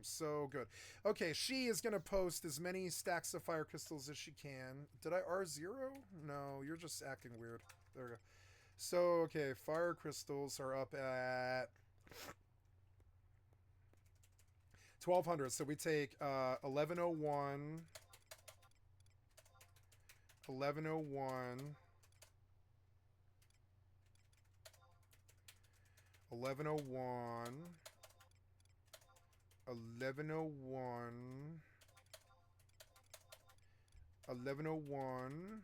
So good. Okay, she is gonna post as many stacks of fire crystals as she can. Did I R0? No, you're just acting weird. There we go. So okay, fire crystals are up at 1200. So we take 1101, 1101. 1101, 1101, 1101,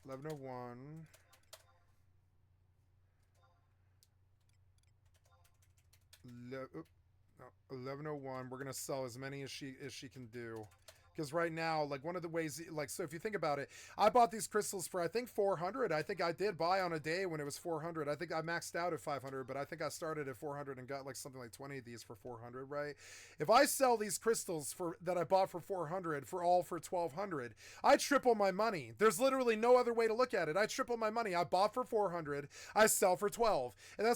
1101, 1101. We're gonna sell as many as she can do. Because right now, like, one of the ways, like, so if you think about it, I bought these crystals for, I think, 400. I think I did buy on a day when it was 400. I think I maxed out at 500, but I think I started at 400 and got, like, something like 20 of these for 400, right? If I sell these crystals that I bought for 400 for 1200, I triple my money. There's literally no other way to look at it. I triple my money. I bought for 400. I sell for 12. And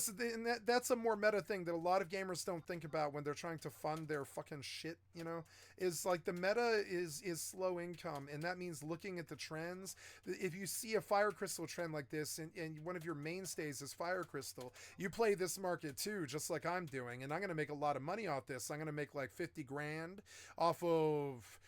that's a more meta thing that a lot of gamers don't think about when they're trying to fund their fucking shit, you know? Is, like, the meta is slow income, and that means looking at the trends. If you see a fire crystal trend like this, and one of your mainstays is fire crystal, you play this market too, just like I'm doing, and I'm going to make a lot of money off this. I'm going to make like 50 grand off of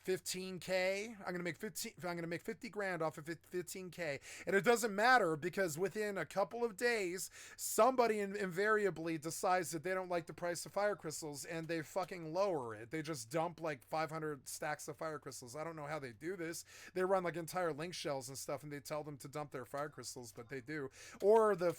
15K. I'm gonna make 50 grand off of 15K, and it doesn't matter because within a couple of days, somebody invariably decides that they don't like the price of fire crystals and they fucking lower it. They just dump like 500 stacks of fire crystals. I don't know how they do this. They run like entire link shells and stuff, and they tell them to dump their fire crystals, but they do. Or the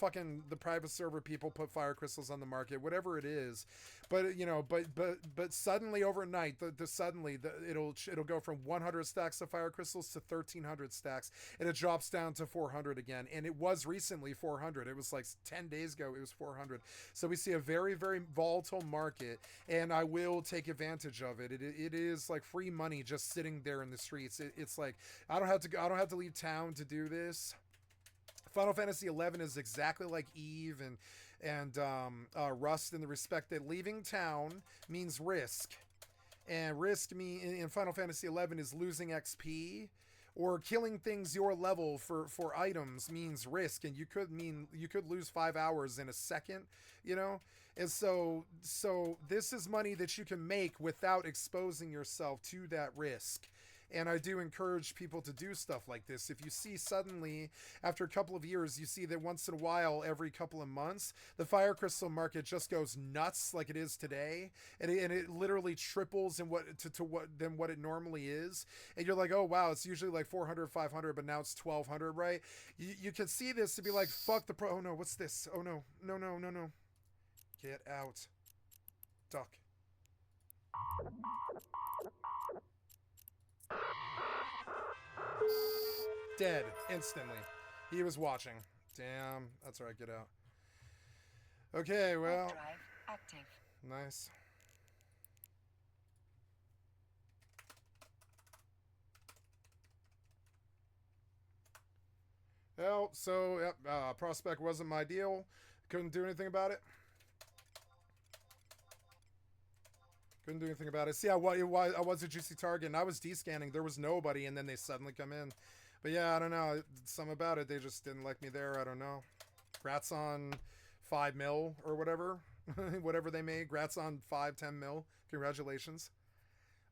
private server people put fire crystals on the market, whatever it is. But you know, but suddenly overnight, it'll go from 100 stacks of fire crystals to 1300 stacks, and it drops down to 400 again. And it was recently 400. It was like 10 days ago it was 400. So we see a very, very volatile market, and I will take advantage of it. It is like free money just sitting there in the streets. It's like I don't have to leave town to do this. Final Fantasy XI is exactly like Eve and Rust in the respect that leaving town means risk. And risk in Final Fantasy XI is losing XP, or killing things your level for items means risk, and you could lose 5 hours in a second, you know. And so this is money that you can make without exposing yourself to that risk. And I do encourage people to do stuff like this. If you see suddenly, after a couple of years, you see that once in a while, every couple of months, the fire crystal market just goes nuts like it is today. And it literally triples in what it normally is. And you're like, oh, wow, it's usually like 400, 500, but now it's 1200, right? You can see this to be like, fuck the pro. Oh, no, what's this? Oh, no. No. Get out. Duck. Dead instantly. He was watching. Damn, that's right. Get out. Okay, well. Drive active. Nice. Well, so yep, prospect wasn't my deal. Couldn't do anything about it. Couldn't do anything about it. See, I was a juicy target, and I was descanning. There was nobody, and then they suddenly come in. But yeah, I don't know. Something about it. They just didn't like me there. I don't know. Grats on 5 mil or whatever. Whatever they made. Grats on 5-10 mil. Congratulations.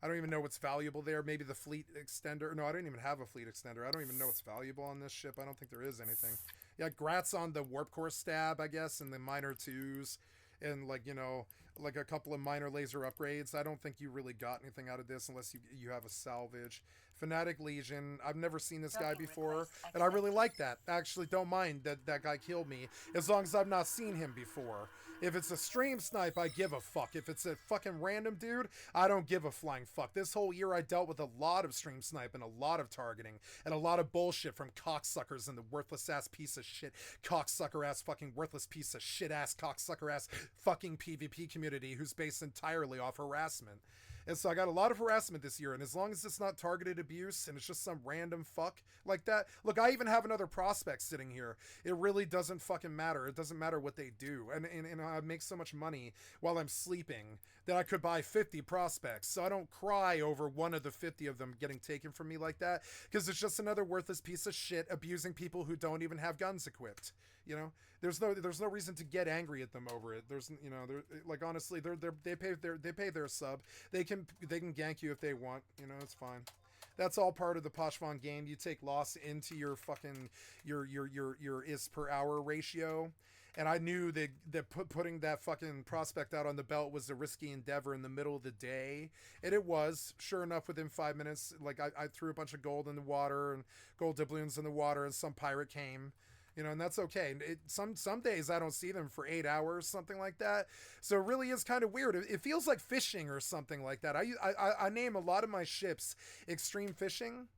I don't even know what's valuable there. Maybe the fleet extender. No, I don't even have a fleet extender. I don't even know what's valuable on this ship. I don't think there is anything. Yeah, grats on the warp core stab, I guess, and the minor 2s. And like, you know, like a couple of minor laser upgrades. I don't think you really got anything out of this unless you have a salvage. Fanatic Legion. I've never seen this guy before, and I really like that. I actually don't mind that guy killed me as long as I've not seen him before. If it's a stream snipe, I give a fuck. If it's a fucking random dude, I don't give a flying fuck. This whole year I dealt with a lot of stream snipe and a lot of targeting and a lot of bullshit from cocksuckers and the worthless ass piece of shit, cocksucker ass fucking worthless piece of shit ass cocksucker ass fucking PvP community who's based entirely off harassment. And so I got a lot of harassment this year. And as long as it's not targeted abuse and it's just some random fuck like that, look, I even have another prospect sitting here. It really doesn't fucking matter. It doesn't matter what they do. And I make so much money while I'm sleeping that I could buy 50 prospects. So I don't cry over one of the 50 of them getting taken from me like that, because it's just another worthless piece of shit abusing people who don't even have guns equipped. You know, there's no reason to get angry at them over it. There's, you know, they're like, honestly, they pay their sub. They can gank you if they want. You know, it's fine. That's all part of the Poshvon game. You take loss into your fucking your is per hour ratio. And I knew that putting that fucking prospect out on the belt was a risky endeavor in the middle of the day. And it was. Sure enough, within 5 minutes, like I threw a bunch of gold in the water and gold doubloons in the water, and some pirate came. You know, and that's okay. Some days I don't see them for 8 hours, something like that. So it really is kind of weird. It feels like fishing or something like that. I name a lot of my ships extreme fishing,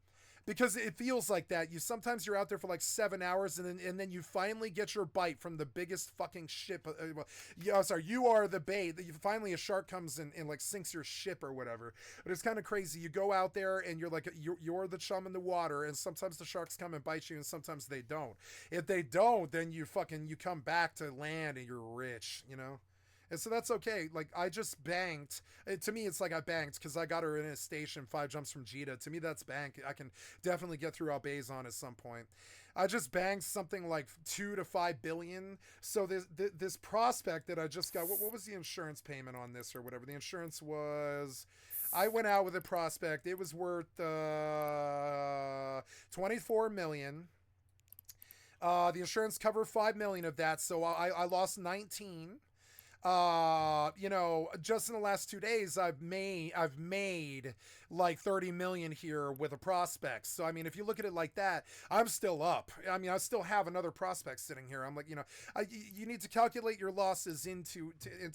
because it feels like that. Sometimes you're out there for like 7 hours, and then you finally get your bite from the biggest fucking ship. You are the bait. Finally a shark comes and like sinks your ship or whatever. But it's kind of crazy. You go out there and you're like you're the chum in the water, and sometimes the sharks come and bite you, and sometimes they don't. If they don't, then you come back to land and you're rich, you know. And so that's okay. Like, I just banked. To me, it's like I banked because I got her in a station 5 jumps from Jita. To me, that's bank. I can definitely get through Alldayerrydaybaby at some point. I just banked something like 2 to 5 billion. So this prospect that I just got, what was the insurance payment on this or whatever? The insurance was, I went out with a prospect. It was worth 24 million. The insurance covered 5 million of that. So I lost 19. You know, just in the last 2 days, I've made like 30 million here with a prospect. So, I mean, if you look at it like that, I'm still up. I mean, I still have another prospect sitting here. I'm like, you know, you need to calculate your losses into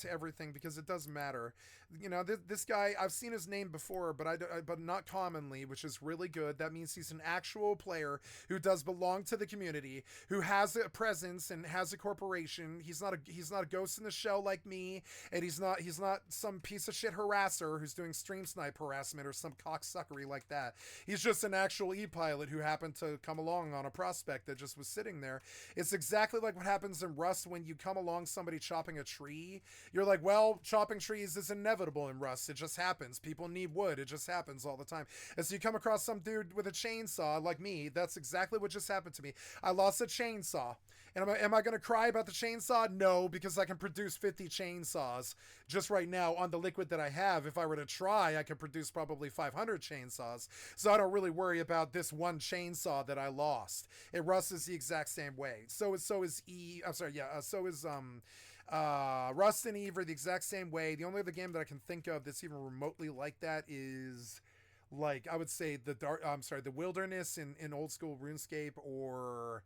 everything, because it doesn't matter. You know, this guy, I've seen his name before, but not commonly, which is really good. That means he's an actual player who does belong to the community, who has a presence and has a corporation. He's not a ghost in the shell like me, and he's not some piece of shit harasser who's doing stream snipe harassment or some cocksuckery like that. He's just an actual e-pilot who happened to come along on a prospect that just was sitting there. It's exactly like what happens in Rust when you come along somebody chopping a tree. You're like, well, chopping trees is inevitable in Rust. It just happens. People need wood. It just happens all the time. And so you come across some dude with a chainsaw like me. That's exactly what just happened to me. I lost a chainsaw. And am I going to cry about the chainsaw? No, because I can produce 50 chainsaws just right now on the liquid that I have. If I were to try, I could produce probably 500 chainsaws. So I don't really worry about this one chainsaw that I lost. It Rust is the exact same way. So is Rust and Eve are the exact same way. The only other game that I can think of that's even remotely like that is, like, I would say the Wilderness in old school RuneScape, or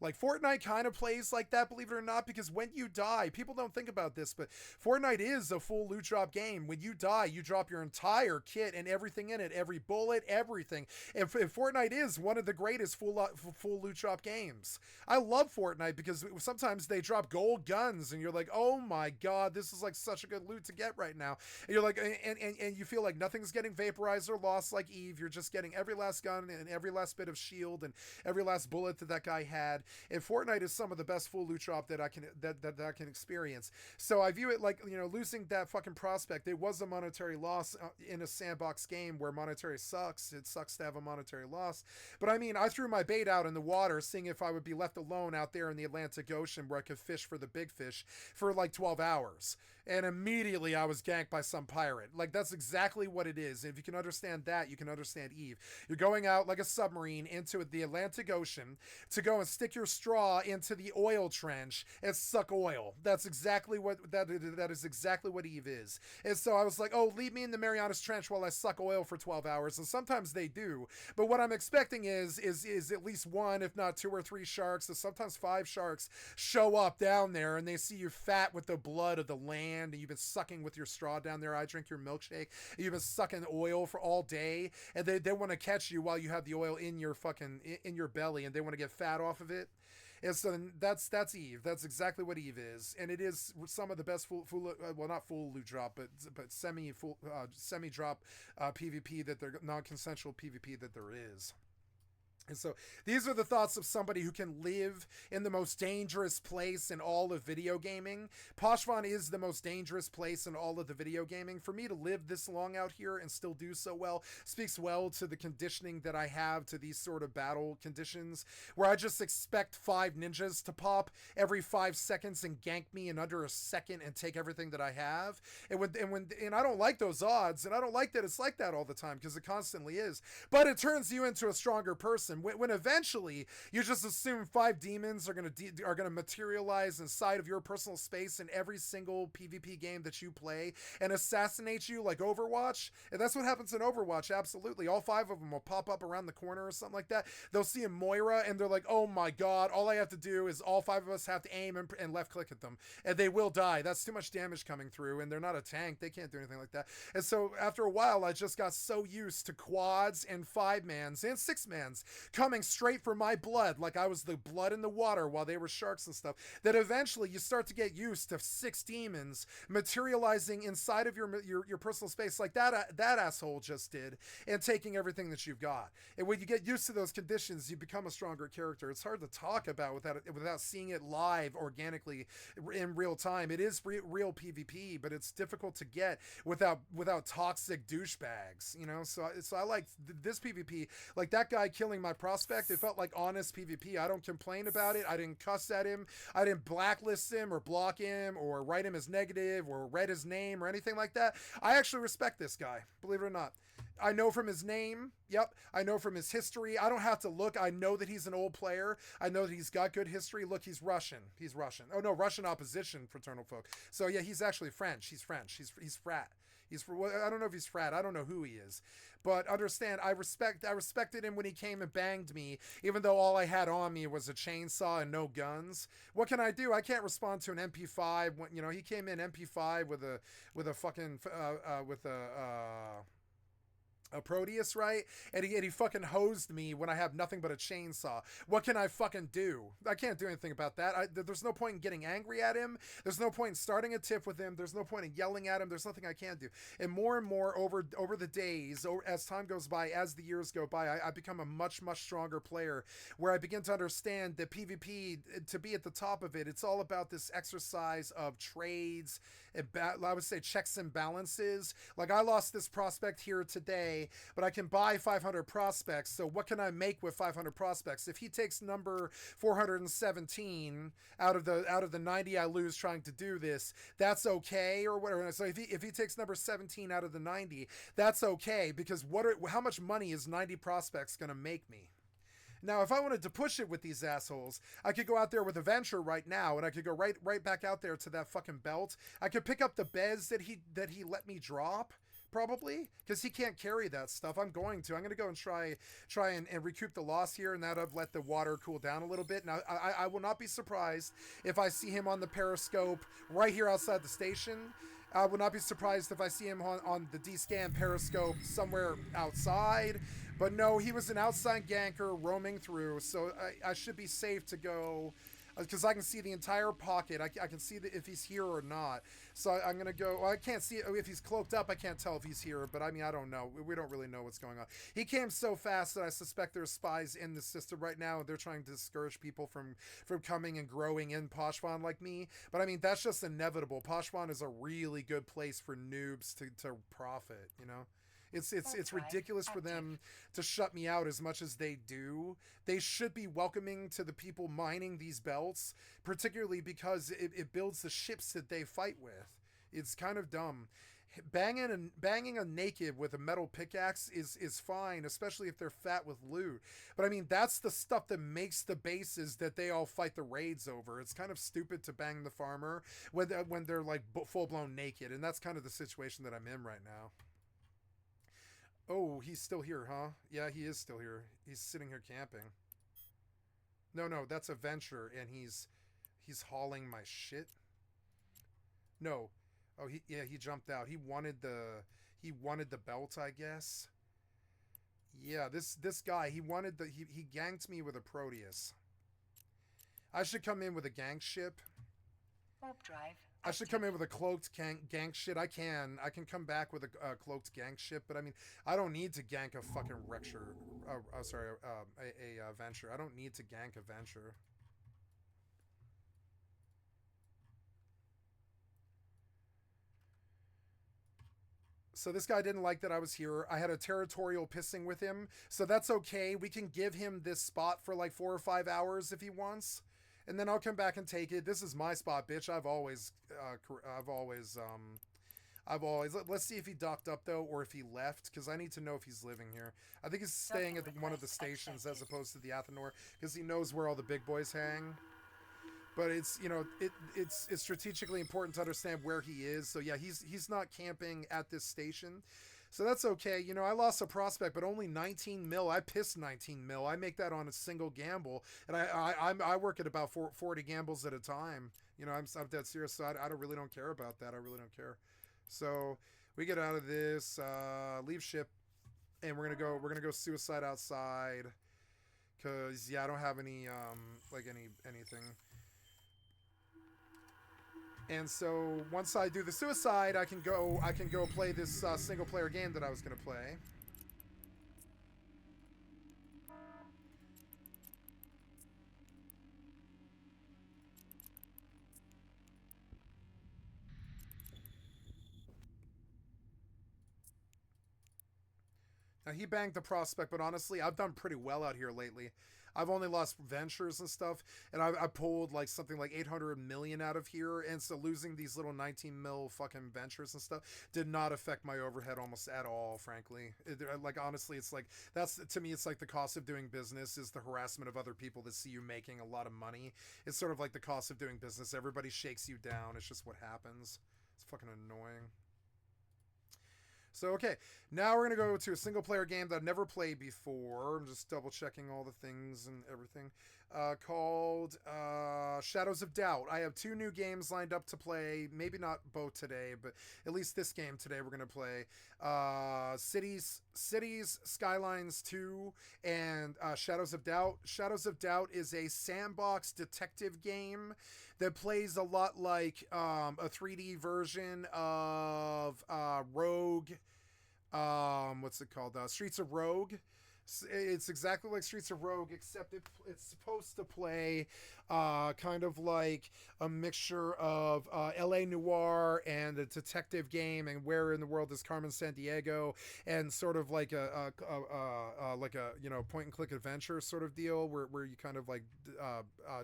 like Fortnite kind of plays like that, believe it or not, because when you die, people don't think about this, but Fortnite is a full loot drop game. When you die, you drop your entire kit and everything in it, every bullet, everything. If Fortnite is one of the greatest full loot drop games. I love Fortnite because sometimes they drop gold guns and you're like, oh my god, this is like such a good loot to get right now. And you're like, and you feel like nothing's getting vaporized or lost like Eve. You're just getting every last gun and every last bit of shield and every last bullet that guy had. And Fortnite is some of the best full loot drop that I can experience. So I view it like, you know, losing that fucking prospect, it was a monetary loss in a sandbox game where monetary sucks. It sucks to have a monetary loss. But I mean, I threw my bait out in the water, seeing if I would be left alone out there in the Atlantic Ocean where I could fish for the big fish for like 12 hours. And immediately I was ganked by some pirate. Like, that's exactly what it is. And if you can understand that, you can understand Eve. You're going out like a submarine into the Atlantic Ocean to go and stick your straw into the oil trench and suck oil. That's exactly what that is exactly what Eve is. And so I was like, oh, leave me in the Marianas Trench while I suck oil for 12 hours. And sometimes they do. But what I'm expecting is at least one, if not 2 or 3 sharks, and sometimes 5 sharks show up down there, and they see you fat with the blood of the land, and you've been sucking with your straw down there. I drink your milkshake. You've been sucking oil for all day, and they want to catch you while you have the oil in your fucking in your belly, and they want to get fat off of it. it. And so that's Eve. That's exactly what Eve is, and it is some of the best not full loot drop, but semi drop PvP that they're non-consensual PvP that there is. And so these are the thoughts of somebody who can live in the most dangerous place in all of video gaming. Poshvon is the most dangerous place in all of the video gaming. For me to live this long out here and still do so well speaks well to the conditioning that I have to these sort of battle conditions, where I just expect 5 ninjas to pop every 5 seconds and gank me in under a second and take everything that I have. And I don't like those odds, and I don't like that it's like that all the time, because it constantly is. But it turns you into a stronger person. When eventually you just assume 5 demons are gonna materialize inside of your personal space in every single PvP game that you play and assassinate you like Overwatch, and that's what happens in Overwatch. Absolutely, all 5 of them will pop up around the corner or something like that. They'll see a Moira and they're like, "Oh my god! All I have to do is all 5 of us have to aim and left click at them, and they will die. That's too much damage coming through, and they're not a tank. They can't do anything like that." And so after a while, I just got so used to quads and 5-mans and 6-mans coming straight for my blood, like I was the blood in the water while they were sharks and stuff, that eventually you start to get used to 6 demons materializing inside of your personal space like that asshole just did, and taking everything that you've got. And when you get used to those conditions, you become a stronger character. It's hard to talk about without seeing it live organically in real time. It is real PvP, but it's difficult to get without toxic douchebags, you know. So I like this PvP. Like that guy killing my prospect, it felt like honest PvP. I don't complain about it. I didn't cuss at him. I didn't blacklist him or block him or write him as negative or read his name or anything like that. I actually respect this guy, believe it or not. I know from his name. Yep. I know from his history. I don't have to look. I know that he's an old player. I know that he's got good history. Look, he's Russian. He's Russian. Oh no, Russian opposition fraternal folk. So yeah, he's actually French. He's French. He's frat. I don't know if he's frat. I don't know who he is. But understand, I respected him when he came and banged me, even though all I had on me was a chainsaw and no guns. What can I do? I can't respond to an MP5 when, you know, he came in MP5 with a fucking a Proteus, right? And he fucking hosed me when I have nothing but a chainsaw. What can I fucking do? I can't do anything about that. There's no point in getting angry at him. There's no point in starting a tiff with him. There's no point in yelling at him. There's nothing I can do. And more over the days, as time goes by, as the years go by, I become a much stronger player, where I begin to understand that PvP, to be at the top of it, it's all about this exercise of trades, I would say checks and balances. Like, I lost this prospect here today, but I can buy 500 prospects. So what can I make with 500 prospects? If he takes number 417 out of the 90 I lose trying to do this, that's okay, or whatever. So if he takes number 17 out of the 90, that's okay, because how much money is 90 prospects going to make me? Now, if I wanted to push it with these assholes, I could go out there with a venture right now, and I could go right back out there to that fucking belt. I could pick up the bez that he let me drop, probably, because he can't carry that stuff. I'm going to go and try and recoup the loss here, and that I've let the water cool down a little bit. Now, I will not be surprised if I see him on the periscope right here outside the station. I would not be surprised if I see him on the D-Scan periscope somewhere outside. But no, he was an outside ganker roaming through, so I should be safe to go, because I can see the entire pocket. I can see if he's here or not. So I'm going to go. Well, I can't see if he's cloaked up. I can't tell if he's here, but I mean, I don't know. We don't really know what's going on. He came so fast that I suspect there's spies in the system right now, and they're trying to discourage people from coming and growing in Poshvon like me. But I mean, that's just inevitable. Poshvon is a really good place for noobs to profit, you know? It's ridiculous for them to shut me out as much as they do. They should be welcoming to the people mining these belts, particularly because it builds the ships that they fight with. It's kind of dumb. Banging a naked with a metal pickaxe is fine, especially if they're fat with loot. But I mean, that's the stuff that makes the bases that they all fight the raids over. It's kind of stupid to bang the farmer when they're like full-blown naked, and that's kind of the situation that I'm in right now. Oh, he's still here, huh? Yeah, he is still here. He's sitting here camping. No, that's a venture, and he's hauling my shit. No. Oh, he jumped out. He wanted the belt, I guess. Yeah, this guy, he ganked me with a Proteus. I should come in with a gang ship. Warp drive. I should come in with a cloaked gang shit. I can come back with a cloaked gang ship, but I mean, I don't need to gank a fucking Rexure. A Venture. I don't need to gank a Venture. So this guy didn't like that I was here. I had a territorial pissing with him, so that's okay. We can give him this spot for like 4 or 5 hours if he wants, and then I'll come back and take it. This is my spot, bitch. I've always. Let's see if he docked up though, or if he left, because I need to know if he's living here. I think he's staying at one of the stations as opposed to the Athenor, because he knows where all the big boys hang. But it's, you know, it's strategically important to understand where he is. So yeah, he's not camping at this station. So that's okay. You know, I lost a prospect, but only 19 mil. I pissed 19 mil. I make that on a single gamble. And I work at about 40 gambles at a time. You know, I'm dead serious. So I really don't care about that. I really don't care. So we get out of this, leave ship, and we're gonna go suicide outside. Cause yeah, I don't have any, anything. And so once I do the suicide, I can go play this single player game that I was gonna play. Now he banged the prospect, but honestly, I've done pretty well out here lately. I've only lost ventures and stuff, and I pulled like something like 800 million out of here, and so losing these little 19 mil fucking ventures and stuff did not affect my overhead almost at all, frankly. Like, honestly, it's like, that's, to me, it's like the cost of doing business is the harassment of other people that see you making a lot of money. It's sort of like the cost of doing business. Everybody shakes you down. It's just what happens. It's fucking annoying. So, okay, now we're going to go to a single-player game that I've never played before. I'm just double-checking all the things and everything. Called Shadows of Doubt. I have 2 new games lined up to play. Maybe not both today, but at least this game today we're going to play. Cities Skylines 2 and Shadows of Doubt. Shadows of Doubt is a sandbox detective game that plays a lot like a 3D version of Rogue. What's it called? Streets of Rogue. It's exactly like Streets of Rogue, except it's supposed to play kind of like a mixture of L.A. Noire and a detective game, and where in the world is Carmen Sandiego, and sort of like a you know, point and click adventure sort of deal where you kind of like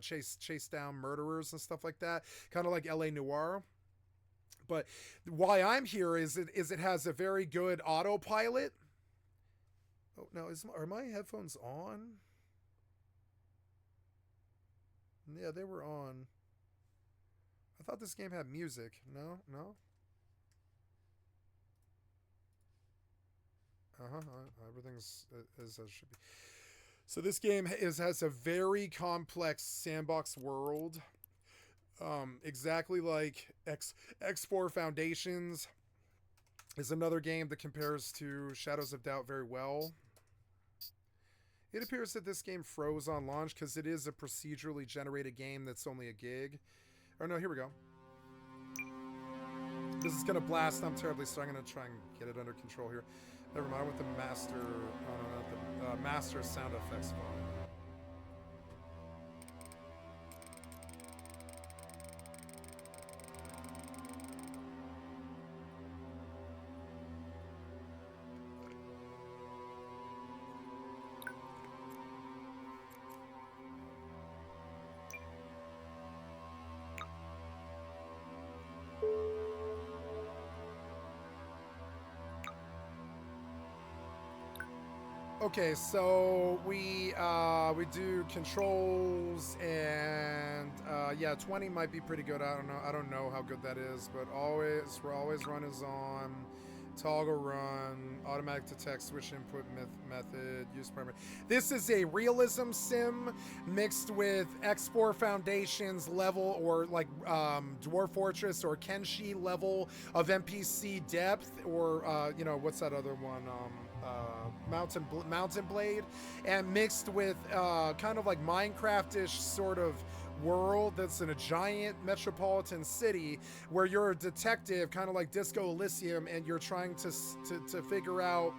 chase down murderers and stuff like that, kind of like L.A. Noire. But why I'm here is it has a very good autopilot. Oh, now are my headphones on? Yeah, they were on. I thought this game had music. No? Everything's as it should be. So this game has a very complex sandbox world. Exactly like X4 Foundations is another game that compares to Shadows of Doubt very well. It appears that this game froze on launch because it is a procedurally generated game that's only a gig. Oh no, here we go. This is going to blast. I'm terribly sorry. I'm going to try and get it under control here. Never mind, with the master, not the master sound effects file. Okay, so we do controls, and yeah, 20 might be pretty good. I don't know how good that is, but always run is on. Toggle run, automatic detect, switch input method, use primary. This is a realism sim mixed with X4 Foundations level, or like Dwarf Fortress or Kenshi level of NPC depth, or you know, what's that other one? Mountain Blade, and mixed with kind of like Minecraft-ish sort of world that's in a giant metropolitan city where you're a detective, kind of like Disco Elysium, and you're trying to figure out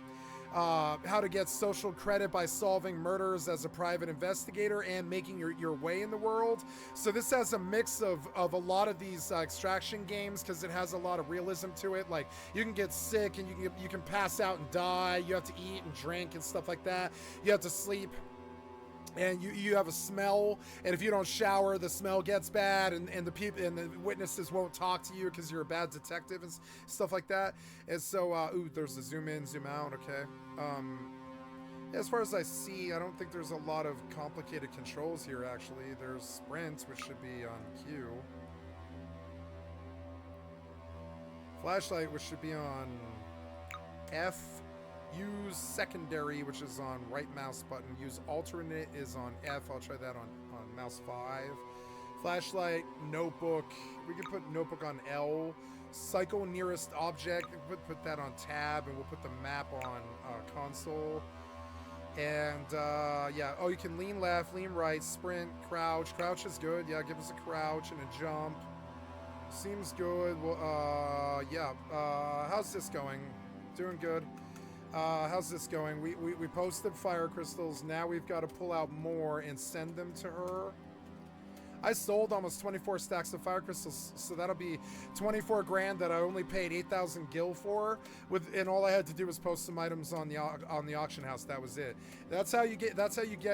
how to get social credit by solving murders as a private investigator and making your way in the world. So this has a mix of a lot of these extraction games because it has a lot of realism to it. Like you can get sick and you can pass out and die. You have to eat and drink and stuff like that. You have to sleep. And you have a smell, and if you don't shower, the smell gets bad, and the people and the witnesses won't talk to you because you're a bad detective and stuff like that. And so, ooh, there's a zoom in, zoom out. Okay. As far as I see, I don't think there's a lot of complicated controls here. Actually, there's sprint, which should be on Q. Flashlight, which should be on F. Use secondary, which is on right mouse button. Use alternate is on F. I'll try that on mouse 5. Flashlight, notebook. We could put notebook on L. Cycle nearest object. Put that on tab, and we'll put the map on console. And yeah. Oh, you can lean left, lean right, sprint, crouch. Crouch is good. Yeah, give us a crouch and a jump. Seems good. Well, yeah. How's this going? Doing good. How's this going? We posted fire crystals. Now we've got to pull out more and send them to her. I sold almost 24 stacks of fire crystals, so that'll be 24 grand that I only paid 8,000 gil for. And all I had to do was post some items on the auction house. That was it. That's how you get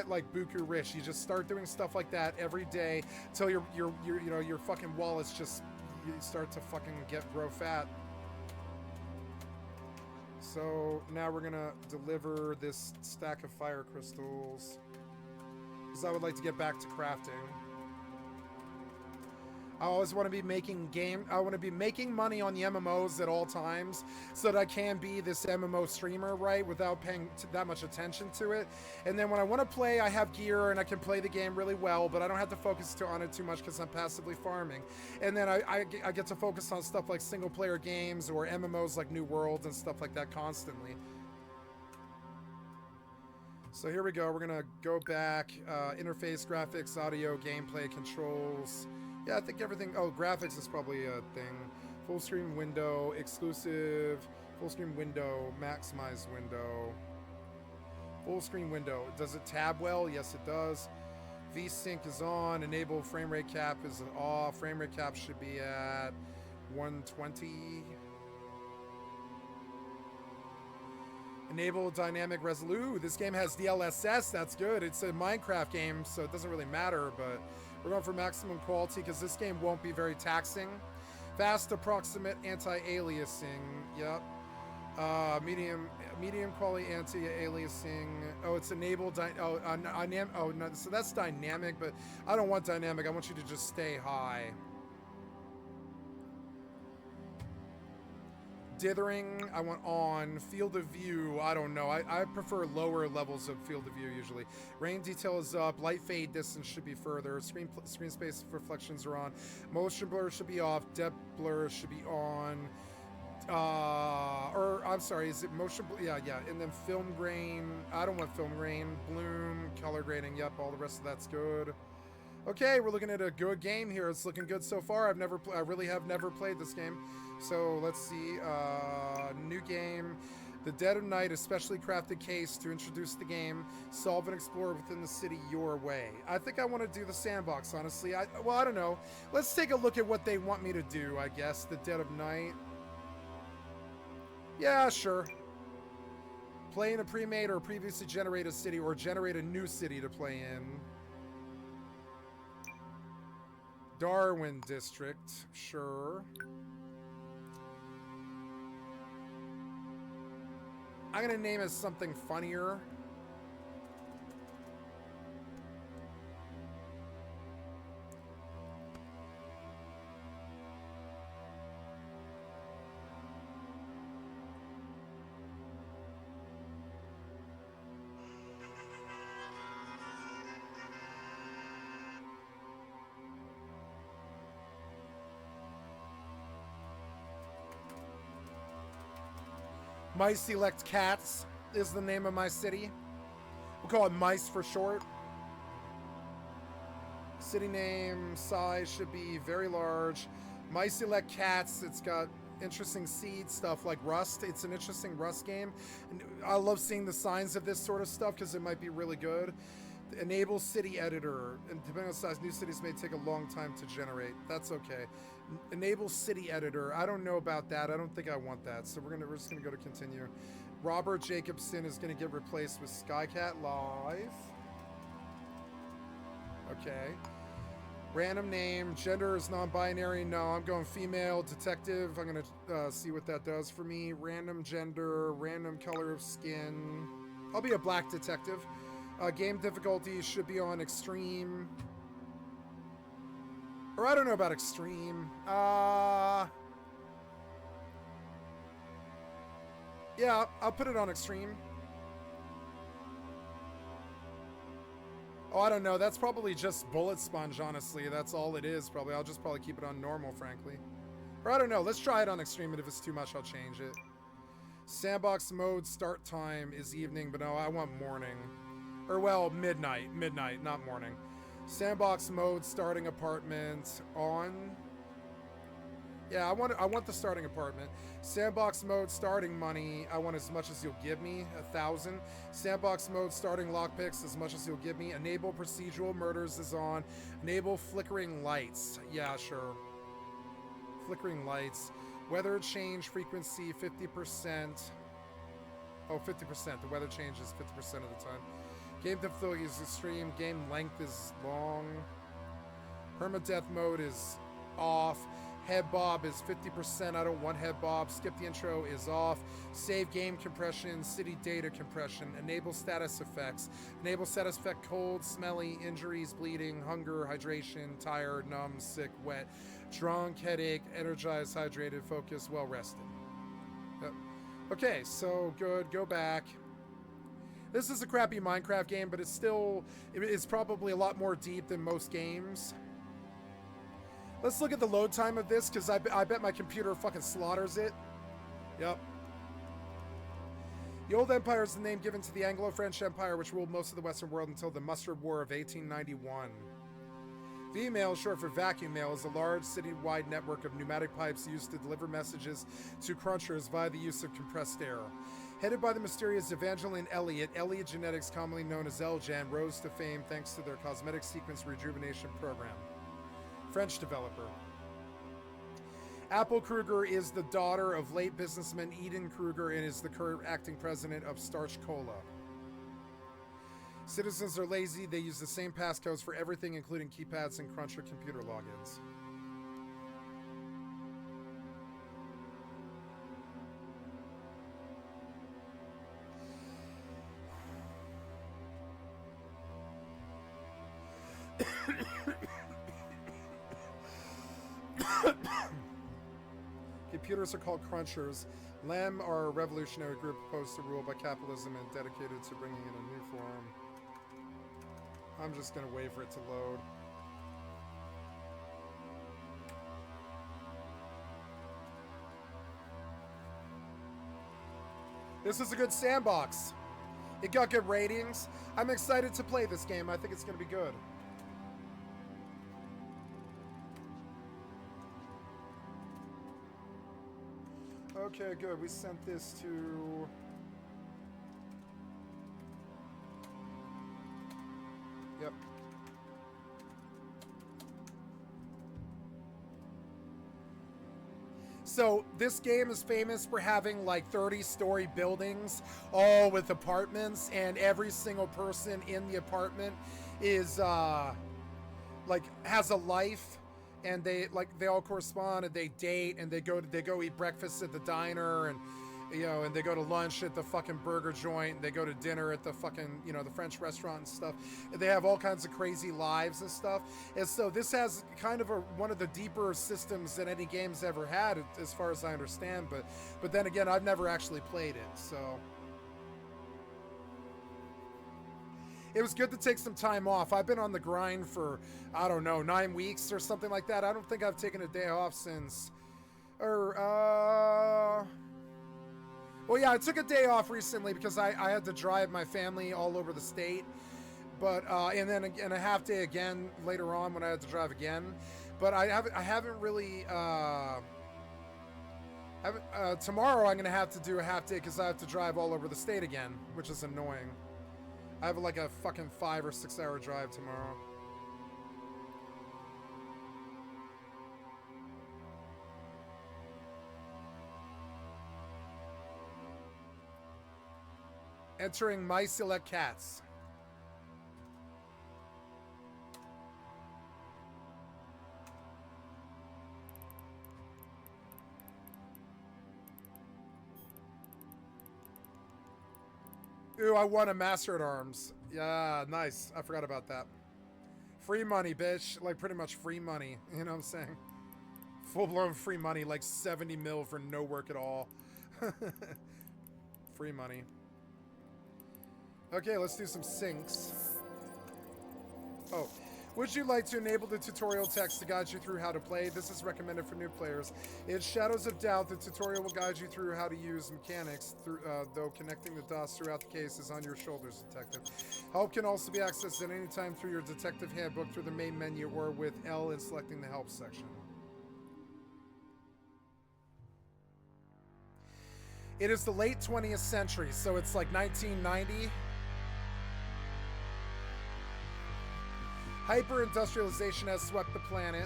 like buku rich. You just start doing stuff like that every day till your fucking wallets just you start to fucking grow fat. So now we're gonna deliver this stack of fire crystals because I would like to get back to crafting. I always want to be making money on the MMOs at all times so that I can be this MMO streamer, right, without paying that much attention to it. And then when I want to play, I have gear and I can play the game really well, but I don't have to focus on it too much because I'm passively farming. And then I get to focus on stuff like single player games or MMOs like New Worlds and stuff like that constantly. So here we go. We're gonna go back. Interface, graphics, audio, gameplay, controls. Yeah, I think everything. Oh, graphics is probably a thing. Full screen window, exclusive. Full screen window, maximize window. Full screen window. Does it tab well? Yes, it does. VSync is on. Enable frame rate cap is off. Frame rate cap should be at 120. Enable dynamic resolution. This game has DLSS. That's good. It's a Minecraft game, so it doesn't really matter, but we're going for maximum quality because this game won't be very taxing. Fast approximate anti-aliasing. Yep. Medium quality anti-aliasing. Oh, it's enabled. No, so that's dynamic, but I don't want dynamic. I want you to just stay high. Dithering, I want on. Field of view, I don't know. I prefer lower levels of field of view usually. Rain detail is up. Light fade distance should be further. Screen space reflections are on. Motion blur should be off. Depth blur should be on. Or I'm sorry, is it motion? Yeah. And then film grain. I don't want film grain. Bloom, color grading. Yep, all the rest of that's good. Okay, we're looking at a good game here. It's looking good so far. I really have never played this game. So let's see, new game, The Dead of Night, a specially crafted case to introduce the game, solve and explore within the city your way. I think I want to do the sandbox, honestly. Well, I don't know. Let's take a look at what they want me to do, I guess. The Dead of Night. Yeah, sure. Play in a pre-made or previously generated city or generate a new city to play in. Darwin District, sure. I'm gonna name it something funnier. Might select cats. is the name of my city. We'll call it Mice for short. City name, size should be very large. Mice elect cats. It's got interesting seed stuff like Rust. It's an interesting Rust game. And I love seeing the signs of this sort of stuff because it might be really good. Enable city editor. And depending on size, new cities may take a long time to generate. That's okay. Enable city editor. I don't know about that. I don't think I want that. So we're just gonna go to continue. Robert Jacobson is gonna get replaced with Skycatlive. Okay. Random name. Gender is non-binary. No, I'm going female. Detective. I'm going to see what that does for me. Random gender. Random color of skin. I'll be a black detective. Game difficulty should be on extreme. Or I don't know about extreme. Yeah, I'll put it on extreme. Oh, I don't know. That's probably just bullet sponge, honestly. That's all it is, probably. I'll just probably keep it on normal, frankly. Or I don't know. Let's try it on extreme, and if it's too much, I'll change it. Sandbox mode start time is evening, but no, I want morning. Or, well, midnight. Midnight, not morning. Sandbox mode starting apartment on... Yeah, I want the starting apartment. Sandbox mode starting money. I want as much as you'll give me, 1,000. Sandbox mode starting lockpicks, as much as you'll give me. Enable procedural murders is on. Enable flickering lights. Yeah, sure. Flickering lights. Weather change frequency 50%. Oh, 50%. The weather change is 50% of the time. Game difficulty is extreme. Game length is long. Permadeath mode is off. Head bob is 50%. I don't want head bob. Skip the intro is off. Save game compression. City data compression. Enable status effects. Enable status effect cold, smelly, injuries, bleeding, hunger, hydration, tired, numb, sick, wet, drunk, headache, energized, hydrated, focused, well rested. Yep. Okay, so good. Go back. This is a crappy Minecraft game, but it's probably a lot more deep than most games. Let's look at the load time of this, because I bet my computer fucking slaughters it. Yep. The Old Empire is the name given to the Anglo-French Empire, which ruled most of the Western world until the Mustard War of 1891. V-mail, short for vacuum mail, is a large citywide network of pneumatic pipes used to deliver messages to crunchers via the use of compressed air. Headed by the mysterious Evangeline Elliott, Elliott Genetics, commonly known as Eljan, rose to fame thanks to their cosmetic sequence rejuvenation program. French developer. Apple Kruger is the daughter of late businessman Eden Kruger and is the current acting president of Starch Cola. Citizens are lazy. They use the same passcodes for everything, including keypads and Cruncher computer logins. Computers are called crunchers. LEM are a revolutionary group opposed to rule by capitalism and dedicated to bringing in a new form. I'm just going to wait for it to load. This is a good sandbox. It got good ratings. I'm excited to play this game. I think it's going to be good. Okay, good. We sent this to... Yep. So, this game is famous for having like 30-story buildings, all with apartments, and every single person in the apartment is, like, has a life. And they all correspond, and they date, and they go eat breakfast at the diner, and and they go to lunch at the fucking burger joint, and they go to dinner at the fucking the French restaurant and stuff. And they have all kinds of crazy lives and stuff. And so this has kind of one of the deeper systems that any game's ever had, as far as I understand. But then again, I've never actually played it, so. It was good to take some time off. I've been on the grind for, I don't know, 9 weeks or something like that. I don't think I've taken a day off since, Well, yeah, I took a day off recently because I had to drive my family all over the state. But and then again, a half day again later on when I had to drive again. But I haven't really tomorrow I'm gonna have to do a half day because I have to drive all over the state again, which is annoying. I have like a fucking 5 or 6 hour drive tomorrow. Entering My Select Cats. Ooh, I won a Master at Arms. Yeah, nice. I forgot about that. Free money, bitch. Like, pretty much free money. You know what I'm saying? Full-blown free money. Like, 70 mil for no work at all. Free money. Okay, let's do some syncs. Oh. Would you like to enable the tutorial text to guide you through how to play? This is recommended for new players. In Shadows of Doubt, the tutorial will guide you through how to use mechanics, though connecting the dots throughout the case is on your shoulders, detective. Help can also be accessed at any time through your detective handbook through the main menu or with L and selecting the help section. It is the late 20th century, so it's like 1990. Hyper-industrialization has swept the planet.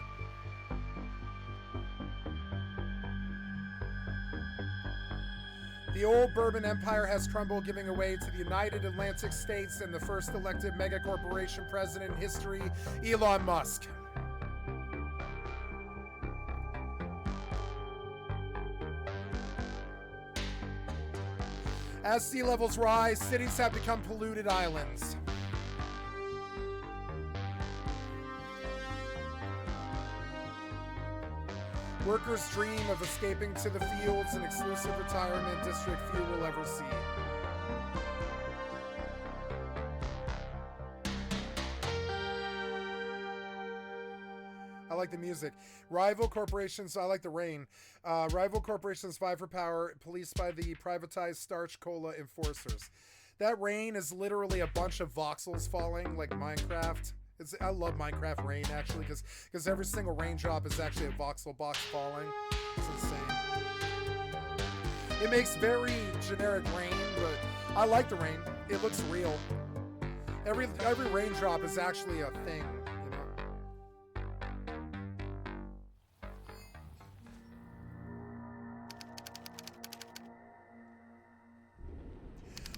The old Bourbon Empire has crumbled, giving away to the United Atlantic States and the first elected megacorporation president in history, Elon Musk. As sea levels rise, cities have become polluted islands. Workers dream of escaping to the fields, an exclusive retirement district few will ever see. I like the music. Rival corporations, I like the rain. Rival corporations vie for power, policed by the privatized starch cola enforcers. That rain is literally a bunch of voxels falling, like Minecraft. I love Minecraft rain, actually, because every single raindrop is actually a voxel box falling. It's insane. It makes very generic rain, but I like the rain. It looks real. Every raindrop is actually a thing, you know?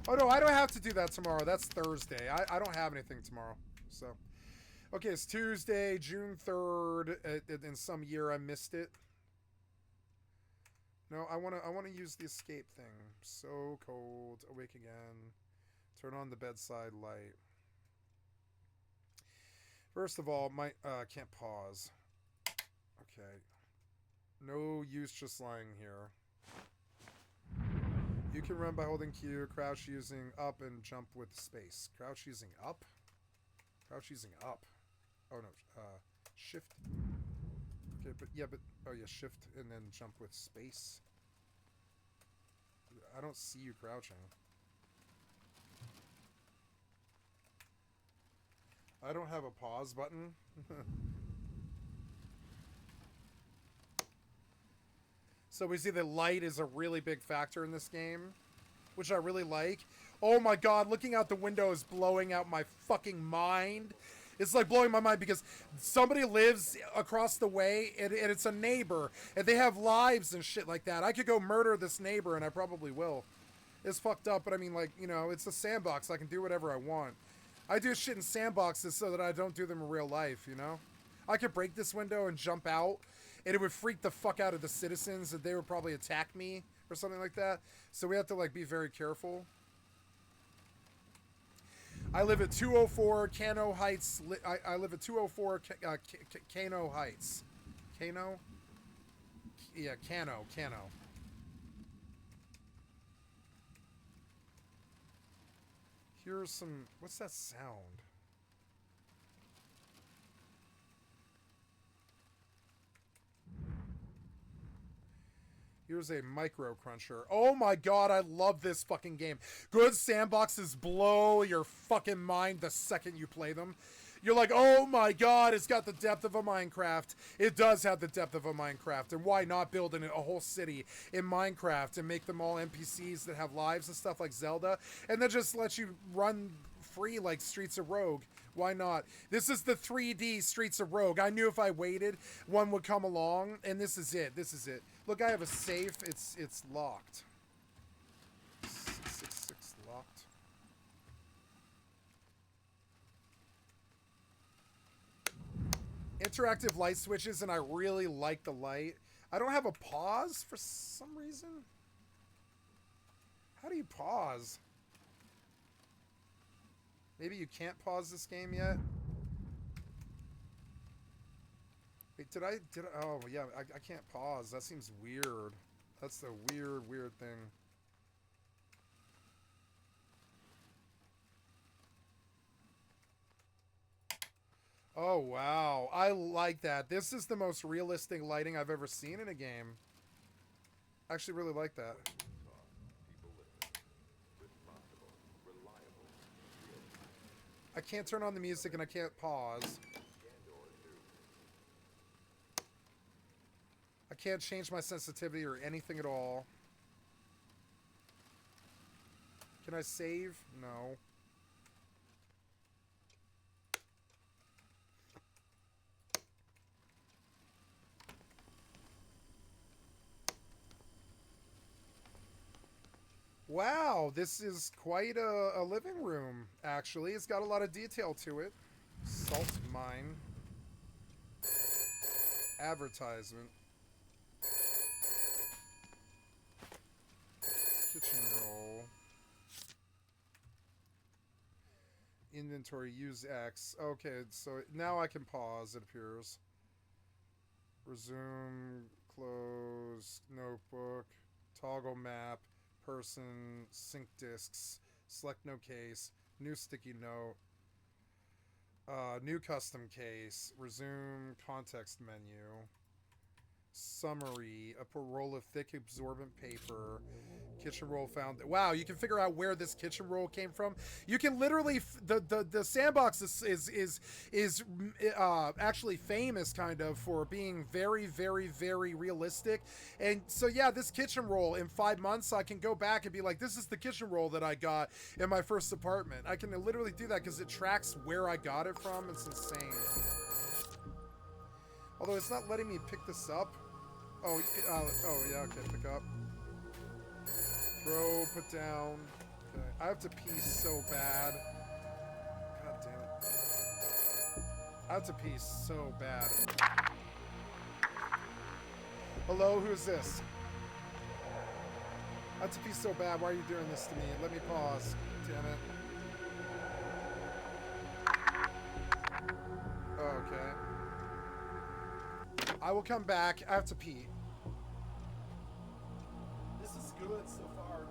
Oh, no, I don't have to do that tomorrow. That's Thursday. I don't have anything tomorrow, so... Okay, it's Tuesday, June 3rd. In some year, I missed it. No, I wanna use the escape thing. So cold. Awake again. Turn on the bedside light. First of all, can't pause. Okay. No use just lying here. You can run by holding Q, crouch using up, and jump with space. Crouch using up? Crouch using up. Oh no, shift. Okay, oh yeah, shift and then jump with space. I don't see you crouching. I don't have a pause button. So we see that light is a really big factor in this game, which I really like. Oh my god, looking out the window is blowing out my fucking mind. It's like blowing my mind because somebody lives across the way and it's a neighbor and they have lives and shit like that. I could go murder this neighbor and I probably will. It's fucked up, but I mean, like, you know, it's a sandbox. I can do whatever I want. I do shit in sandboxes so that I don't do them in real life, you know? I could break this window and jump out and it would freak the fuck out of the citizens and they would probably attack me or something like that. So we have to, like, be very careful. I live at 204 Cano Heights. I live at 204 Cano Heights. Cano? Yeah, Cano. Here's some... What's that sound? Here's a micro cruncher. Oh my god, I love this fucking game. Good sandboxes blow your fucking mind the second you play them. You're like, oh my god, it's got the depth of a Minecraft. It does have the depth of a Minecraft. And why not build a whole city in Minecraft and make them all NPCs that have lives and stuff like Zelda? And then just let you run free like Streets of Rogue. Why not? This is the 3D Streets of Rogue. I knew if I waited, one would come along. And this is it. This is it. Look, I have a safe. It's locked. 666 locked. Interactive light switches, and I really like the light. I don't have a pause for some reason. How do you pause? Maybe you can't pause this game yet? Wait, did I oh, yeah, I can't pause. That seems weird. That's a weird thing. Oh, wow. I like that. This is the most realistic lighting I've ever seen in a game. I actually really like that. I can't turn on the music and I can't pause. I can't change my sensitivity or anything at all. Can I save? No. Wow, this is quite a living room, actually. It's got a lot of detail to it. Salt mine. Advertisement. Kitchen roll. Inventory, use X. Okay, so now I can pause, it appears. Resume, close, notebook, toggle map, person, sync disks, select no case, new sticky note, new custom case, resume context menu, summary, a roll of thick absorbent paper, kitchen roll found. Wow, you can figure out where this kitchen roll came from. You can literally the sandbox is actually famous kind of for being very realistic. And so yeah, this kitchen roll in 5 months I can go back and be like, this is the kitchen roll that I got in my first apartment. I can literally do that because it tracks where I got it from. It's insane. Although it's not letting me pick this up. Oh, oh yeah, okay, pick up. Throw, put down. Okay. I have to pee so bad. God damn it. I have to pee so bad. Hello, who's this? I have to pee so bad. Why are you doing this to me? Let me pause. Damn it. Okay. I will come back. I have to pee. This is good so far.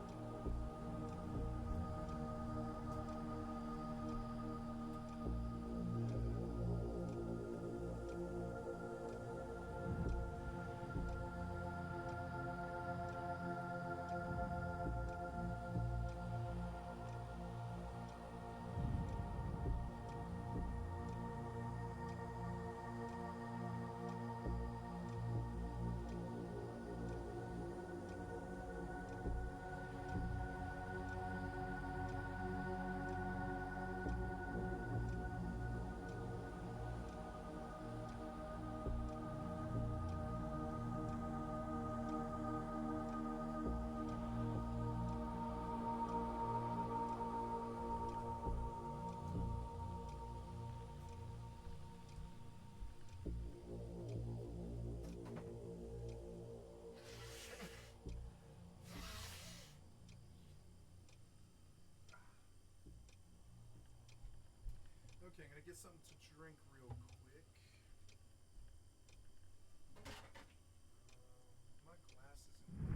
Okay, I'm gonna get something to drink real quick. My glass isn't.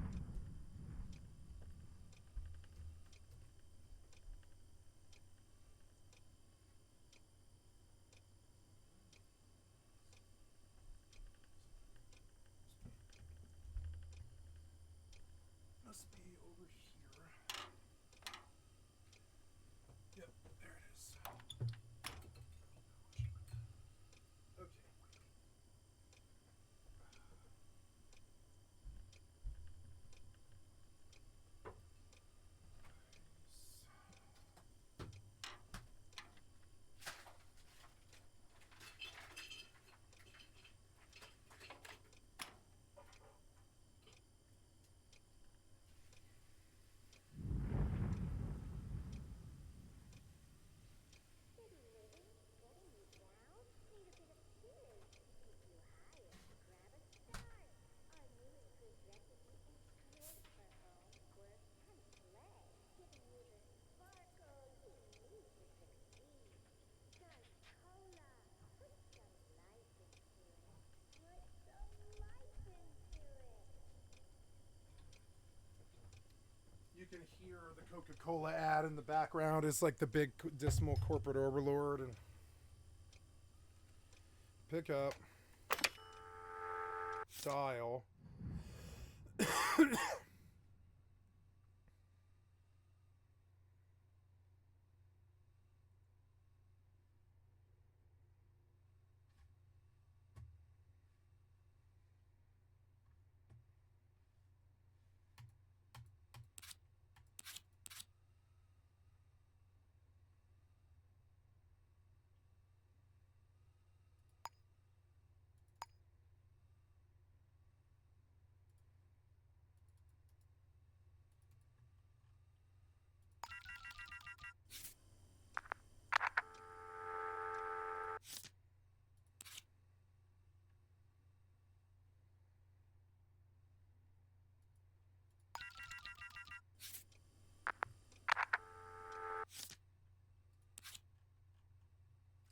Coca-Cola ad in the background is like the big dismal corporate overlord. And pick up. Dial.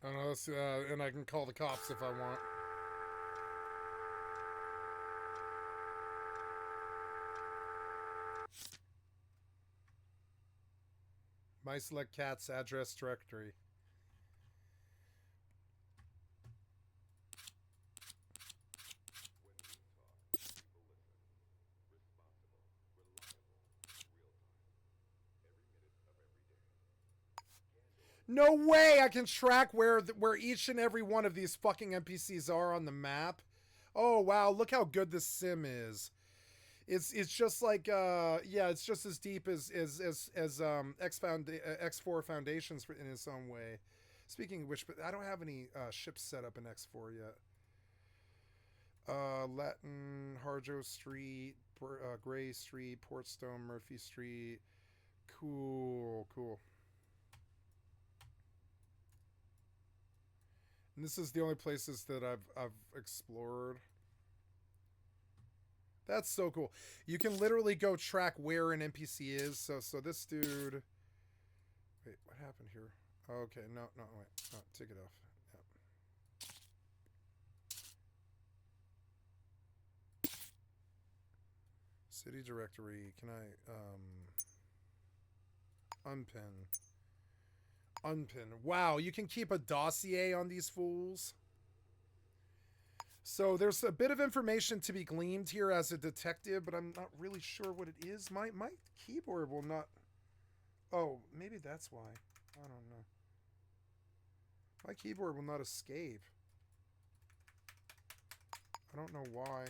I don't know, and I can call the cops if I want. My select cat's address directory. No way I can track where each and every one of these fucking NPCs are on the map. Oh wow, look how good this sim is. It's just like yeah, it's just as deep as X4 Foundations in its own way. Speaking of which, but I don't have any ships set up in X4 yet. Latin, Harjo Street, Gray Street, Portstone, Murphy Street. Cool. And this is the only places that I've explored. That's so cool. You can literally go track where an NPC is. So this dude. Wait, what happened here? Okay, no, wait. No, take it off. Yep. City directory. Can I unpin? Wow, you can keep a dossier on these fools. So there's a bit of information to be gleaned here as a detective, but I'm not really sure what it is. My keyboard will not... Oh, maybe that's why. I don't know. My keyboard will not escape. I don't know why.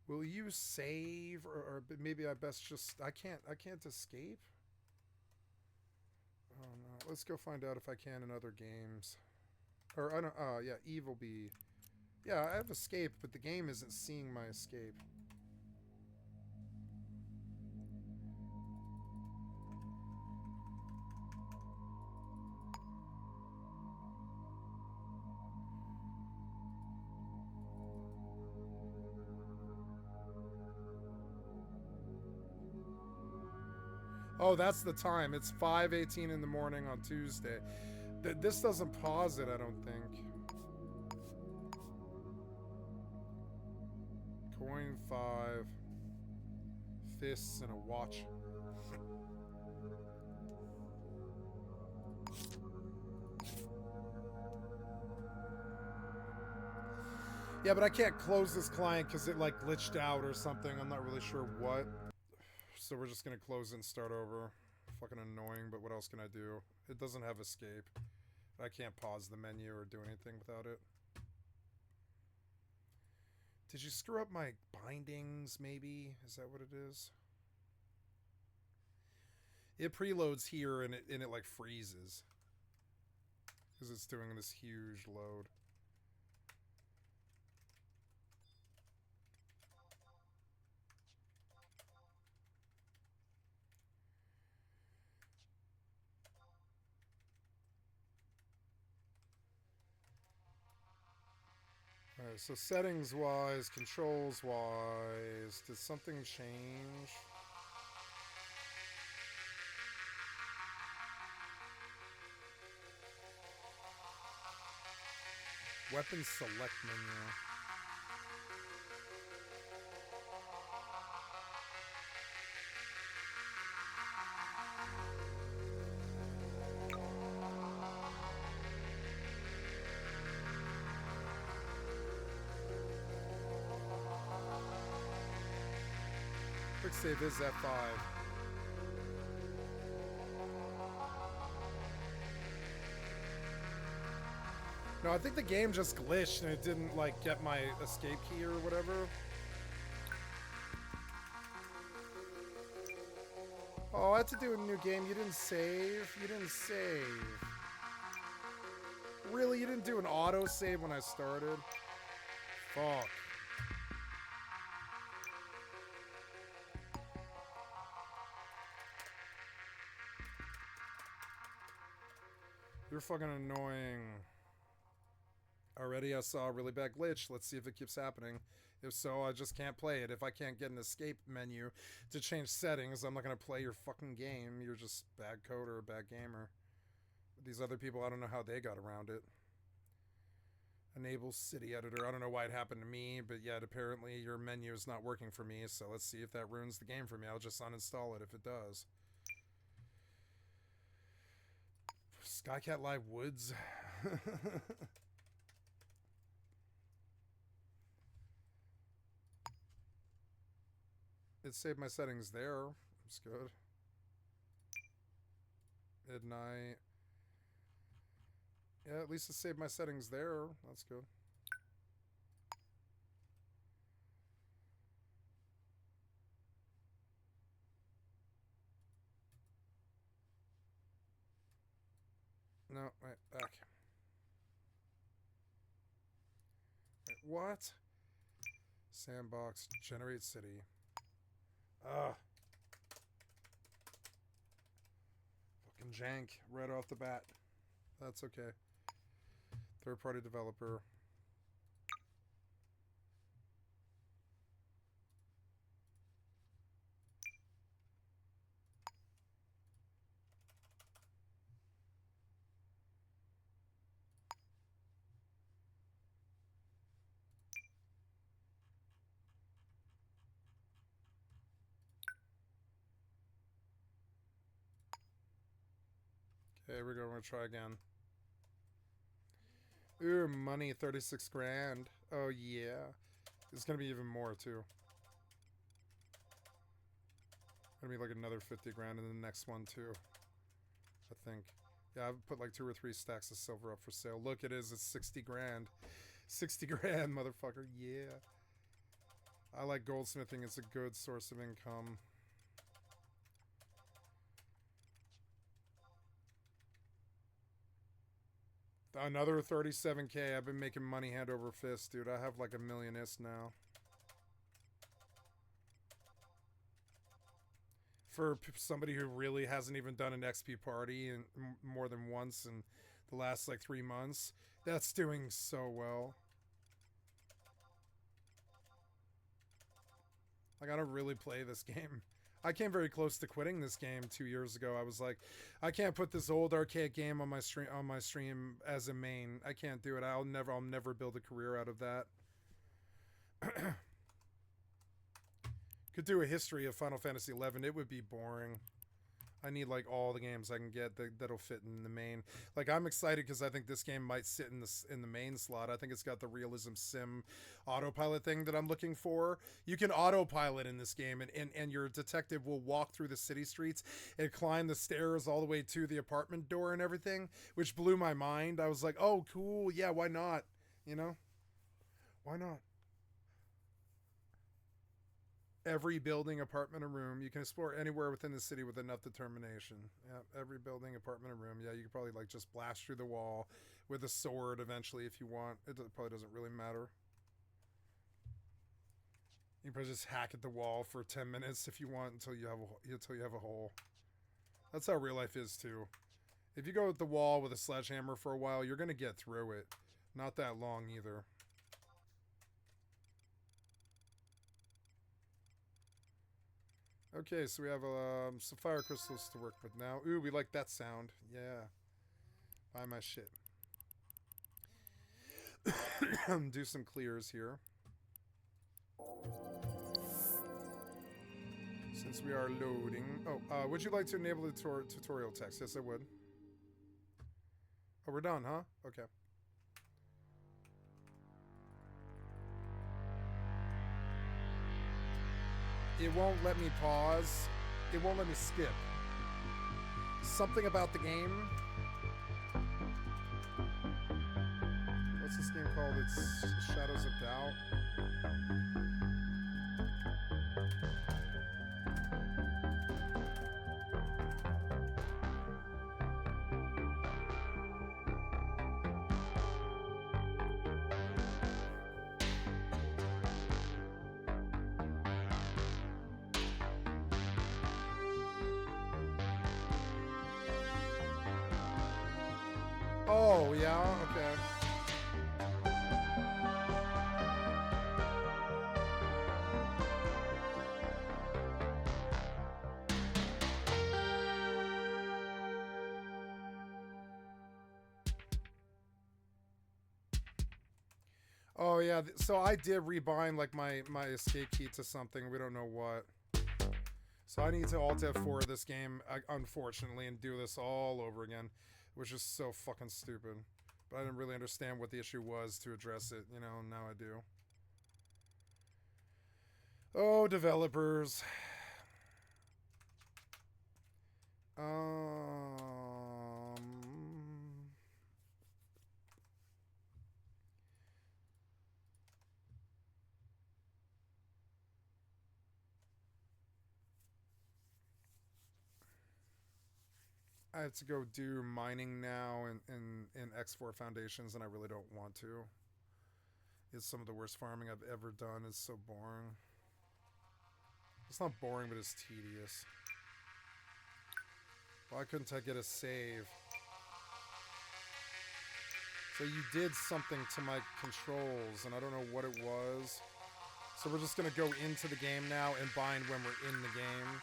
Will you save, or maybe I best just... I can't escape? Oh no. Let's go find out if I can in other games. Or, I don't, yeah, Eve will be... Yeah, I have escape, but the game isn't seeing my escape. Oh, that's the time. It's 5:18 in the morning on Tuesday. This doesn't pause it, I don't think. Coin 5. Fists and a watch. Yeah, but I can't close this client because it like glitched out or something. I'm not really sure what. So we're just gonna close it and start over. Fucking annoying, but what else can I do? It doesn't have escape. I can't pause the menu or do anything without it. Did you screw up my bindings, maybe? Is that what it is? It preloads here and it like freezes. Because it's doing this huge load. Alright, so settings-wise, controls-wise, did something change? Weapons select menu. quick save is F5. No, I think the game just glitched and it didn't like get my escape key or whatever. Oh, I had to do a new game. You didn't save? You didn't save. Really? You didn't do an auto save when I started? Fuck. You're fucking annoying. Already I saw a really bad glitch. Let's see if it keeps happening. If so, I just can't play it. If I can't get an escape menu to change settings, I'm not going to play your fucking game. You're just bad coder or bad gamer. These other people, I don't know how they got around it. Enable city editor. I don't know why it happened to me, but yet apparently your menu is not working for me, so let's see if that ruins the game for me. I'll just uninstall it if it does. Skycatlive Woods. It saved my settings there. That's good. Midnight. Yeah, at least it saved my settings there. That's good. No, wait, back. Wait, what? Sandbox, generate city. Ugh. Fucking jank right off the bat. That's okay. Third-party developer. Okay, we're going to try again. Ooh, money, 36 grand. Oh, yeah. It's going to be even more, too. Going to be like another 50 grand in the next one, too. I think. Yeah, I've put like 2 or 3 stacks of silver up for sale. Look, it is. It's 60 grand. 60 grand, motherfucker. Yeah. I like goldsmithing. It's a good source of income. Another 37K. I've been making money hand over fist, dude. I have like $1 million now. For somebody who really hasn't even done an XP party in more than once in the last like 3 months, that's doing so well. I gotta really play this game. I came very close to quitting this game 2 years ago. I was like, I can't put this old archaic game on my stream as a main. I can't do it. I'll never build a career out of that. Could do a history of Final Fantasy XI. It would be boring. I need like all the games I can get that'll fit in the main. Like I'm excited because I think this game might sit in the main slot. I think it's got the realism sim autopilot thing that I'm looking for. You can autopilot in this game, and your detective will walk through the city streets and climb the stairs all the way to the apartment door and everything, which blew my mind. I was like, oh, cool. Yeah, why not? You know? Why not? Every building, apartment, or room. You can explore anywhere within the city with enough determination. Yeah, every building, apartment, or room. Yeah, you could probably like just blast through the wall with a sword eventually if you want. It probably doesn't really matter. You can probably just hack at the wall for 10 minutes if you want until you have a hole. That's how real life is too. If you go at the wall with a sledgehammer for a while, you're gonna get through it. Not that long either. Okay, so we have sapphire crystals to work with now. Ooh, we like that sound. Yeah. Buy my shit. Do some clears here. Since we are loading. Oh, would you like to enable the tutorial text? Yes, I would. Oh, we're done, huh? Okay. It won't let me pause. It won't let me skip. Something about the game. What's this game called? It's Shadows of Doubt. Oh, yeah? Okay. Oh, yeah. So I did rebind, like, my escape key to something. We don't know what. So I need to Alt F4 this game, unfortunately, and do this all over again, which is so fucking stupid. But I didn't really understand what the issue was to address it, you know, and now I do. Oh, developers. I have to go do mining now in X4 Foundations, and I really don't want to. It's some of the worst farming I've ever done. It's so boring. It's not boring, but it's tedious. Why couldn't I get a save? So you did something to my controls, and I don't know what it was. So we're just going to go into the game now and bind when we're in the game.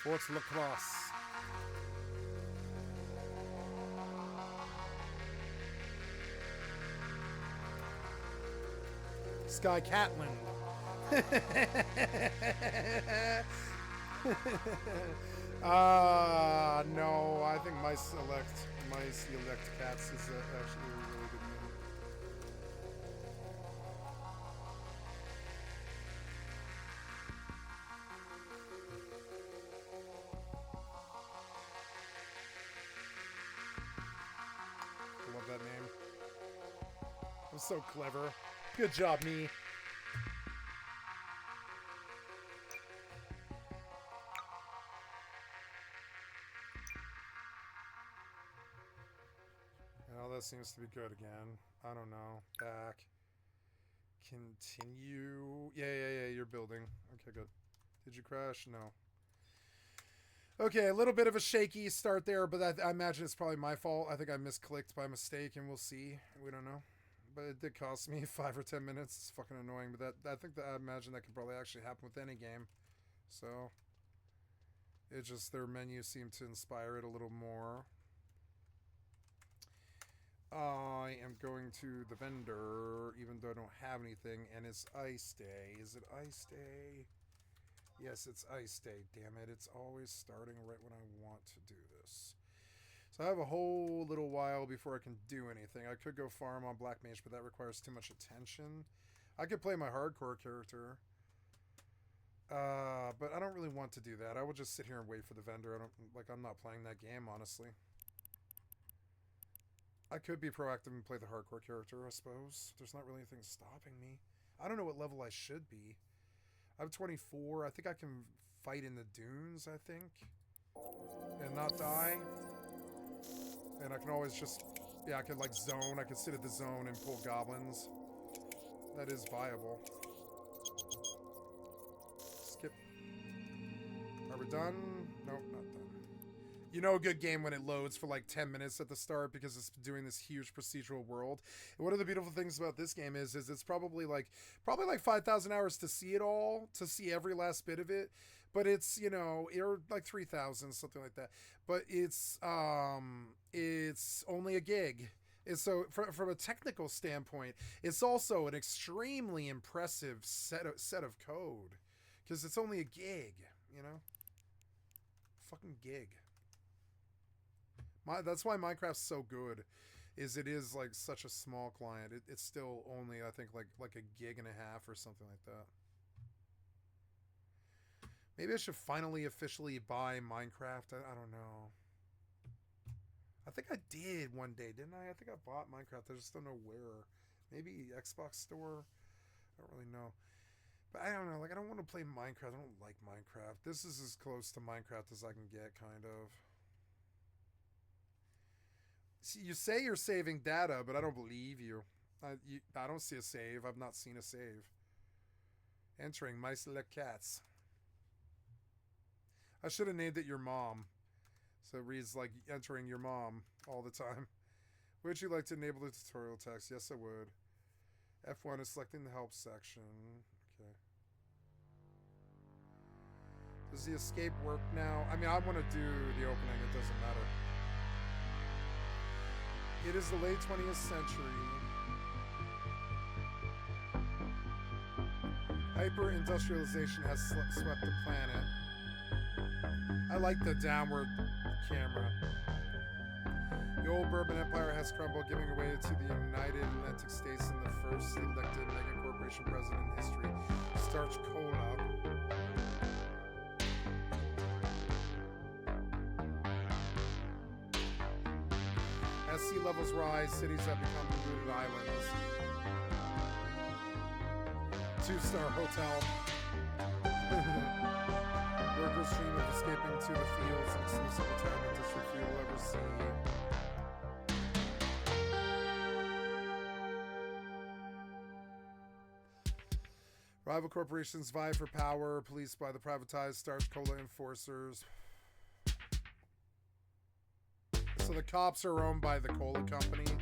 Force lacrosse. Skycatlive. No, I think my select cats is actually a really good name. I love that name. I'm so clever. Good job, me. Oh, that seems to be good again. I don't know. Back. Continue. Yeah, you're building. Okay, good. Did you crash? No. Okay, a little bit of a shaky start there, but I imagine it's probably my fault. I think I misclicked by mistake, and we'll see. We don't know. But it did cost me 5 or 10 minutes. It's fucking annoying, but I imagine that could probably actually happen with any game. So, it just, their menus seem to inspire it a little more. I am going to the vendor, even though I don't have anything, and it's ice day. Is it ice day? Yes, it's ice day, damn it. It's always starting right when I want to do this. So I have a whole little while before I can do anything. I could go farm on Black Mage, but that requires too much attention. I could play my hardcore character. But I don't really want to do that. I will just sit here and wait for the vendor. I'm not playing that game, honestly. I could be proactive and play the hardcore character, I suppose. There's not really anything stopping me. I don't know what level I should be. I'm 24. I think I can fight in the dunes, I think. And not die. And I can always just... Yeah, I could, like, zone. I could sit at the zone and pull goblins. That is viable. Skip. Are we done? Nope, not done. You know a good game when it loads for like 10 minutes at the start because it's doing this huge procedural world. And one of the beautiful things about this game is it's probably like 5,000 hours to see it all, to see every last bit of it. But it's, you know, or like 3,000, something like that. But it's only a gig. And so from a technical standpoint, it's also an extremely impressive set of code. Because it's only a gig, you know? Fucking gig. That's why Minecraft's so good, is it is like such a small client. It's still only, I think, like a gig and a half or something like that. Maybe I should finally officially buy Minecraft. I don't know. I think I did one day, didn't I? I think I bought Minecraft. I just don't know where. Maybe Xbox Store. I don't really know. But I don't know. Like, I don't want to play Minecraft. I don't like Minecraft. This is as close to Minecraft as I can get, kind of. See, you say you're saving data, but I don't believe you. I don't see a save. I've not seen a save. Entering my select cats. I should have named it your mom. So it reads like entering your mom all the time. Would you like to enable the tutorial text? Yes, I would. F1 is selecting the help section. Okay. Does the escape work now? I mean, I want to do the opening. It doesn't matter. It is the late 20th century. Hyper-industrialization has swept the planet. I like the downward camera. The old Bourbon Empire has crumbled, giving away to the United Atlantic States and the first elected mega corporation president in history, Starch Cola. As sea levels rise, cities have become polluted islands. 2-star hotel. Workers dream of escaping to the fields, an exclusive retirement district few will ever see. Rival corporations vie for power, policed by the privatized Starch Cola enforcers. So the cops are owned by the cola company.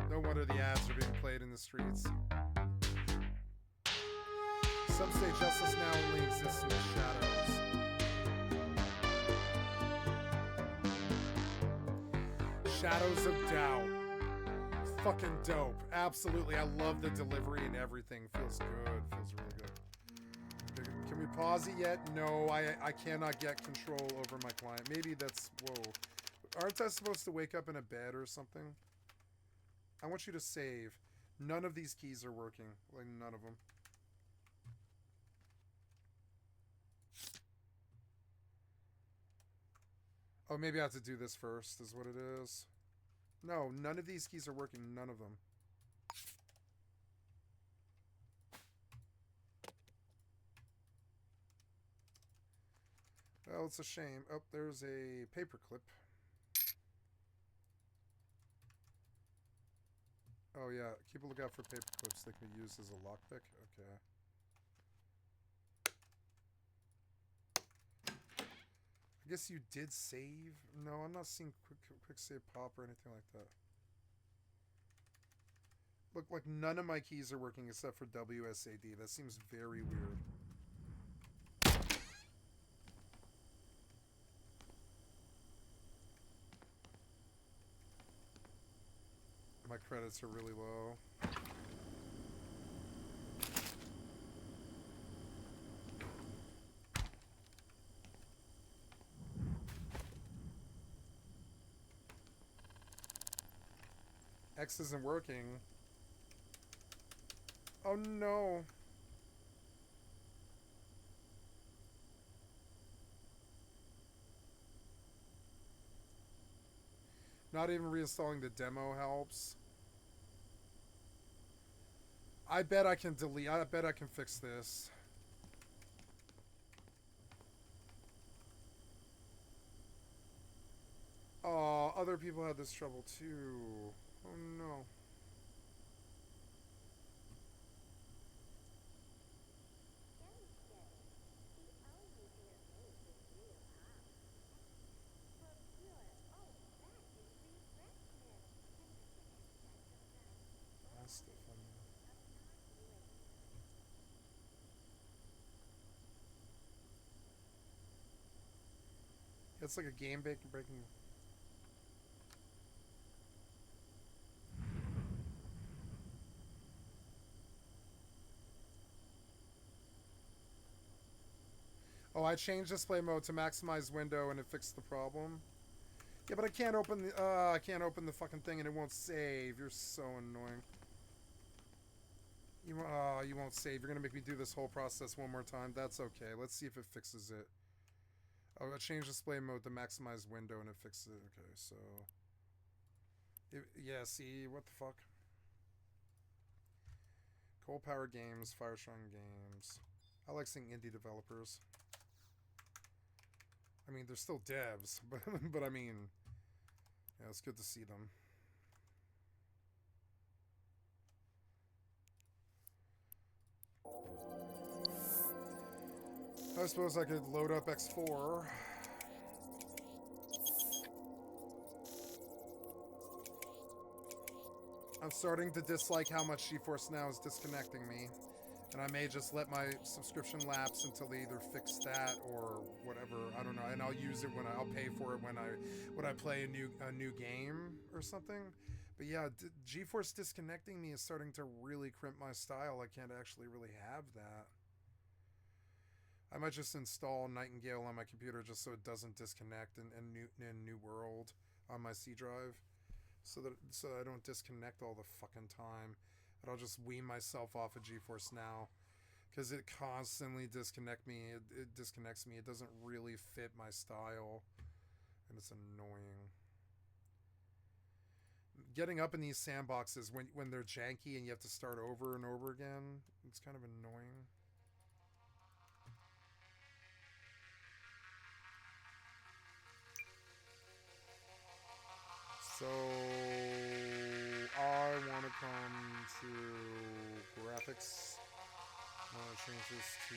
No wonder the ads are being played in the streets. Some say justice now only exists in the shadows. Shadows of Doubt. Fucking dope. Absolutely. I love the delivery and everything. Feels good. Feels really good. Can we pause it yet? No, I cannot get control over my client. Maybe that's... Whoa. Aren't I supposed to wake up in a bed or something? I want you to save. None of these keys are working. Like, none of them. Oh, maybe I have to do this first, is what it is. No, none of these keys are working. None of them. Well, it's a shame. Oh, there's a paperclip. Oh, yeah. Keep a lookout for paper clips that can be used as a lockpick. Okay. I guess you did save? No, I'm not seeing quick save pop or anything like that. Look, like none of my keys are working except for WSAD. That seems very weird. My credits are really low. X isn't working. Oh no. Not even reinstalling the demo helps. I bet I can delete. I bet I can fix this. Oh, other people had this trouble too. Oh no. That's still fun. It's like a game breaking. Oh, I changed display mode to maximize window and it fixed the problem. Yeah, but I can't open the fucking thing and it won't save. You're so annoying. You won't save. You're gonna make me do this whole process one more time. That's okay. Let's see if it fixes it. Oh, I change display mode to maximize window and it fixes it. Okay, so yeah. See what the fuck? Coal Power Games, Firestrong Games. I like seeing indie developers. I mean, they're still devs, but I mean, yeah, it's good to see them. I suppose I could load up X4. I'm starting to dislike how much GeForce Now is disconnecting me. And I may just let my subscription lapse until they either fix that or whatever. I don't know. And I'll use it when I'll pay for it when I play a new game or something. But yeah, GeForce disconnecting me is starting to really crimp my style. I can't actually really have that. I might just install Nightingale on my computer just so it doesn't disconnect in New World on my C drive, so I don't disconnect all the fucking time. And I'll just wean myself off of GeForce Now, because it constantly disconnects me. It disconnects me. It doesn't really fit my style, and it's annoying. Getting up in these sandboxes when they're janky and you have to start over and over again, it's kind of annoying. So I want to come to graphics. I want to change this to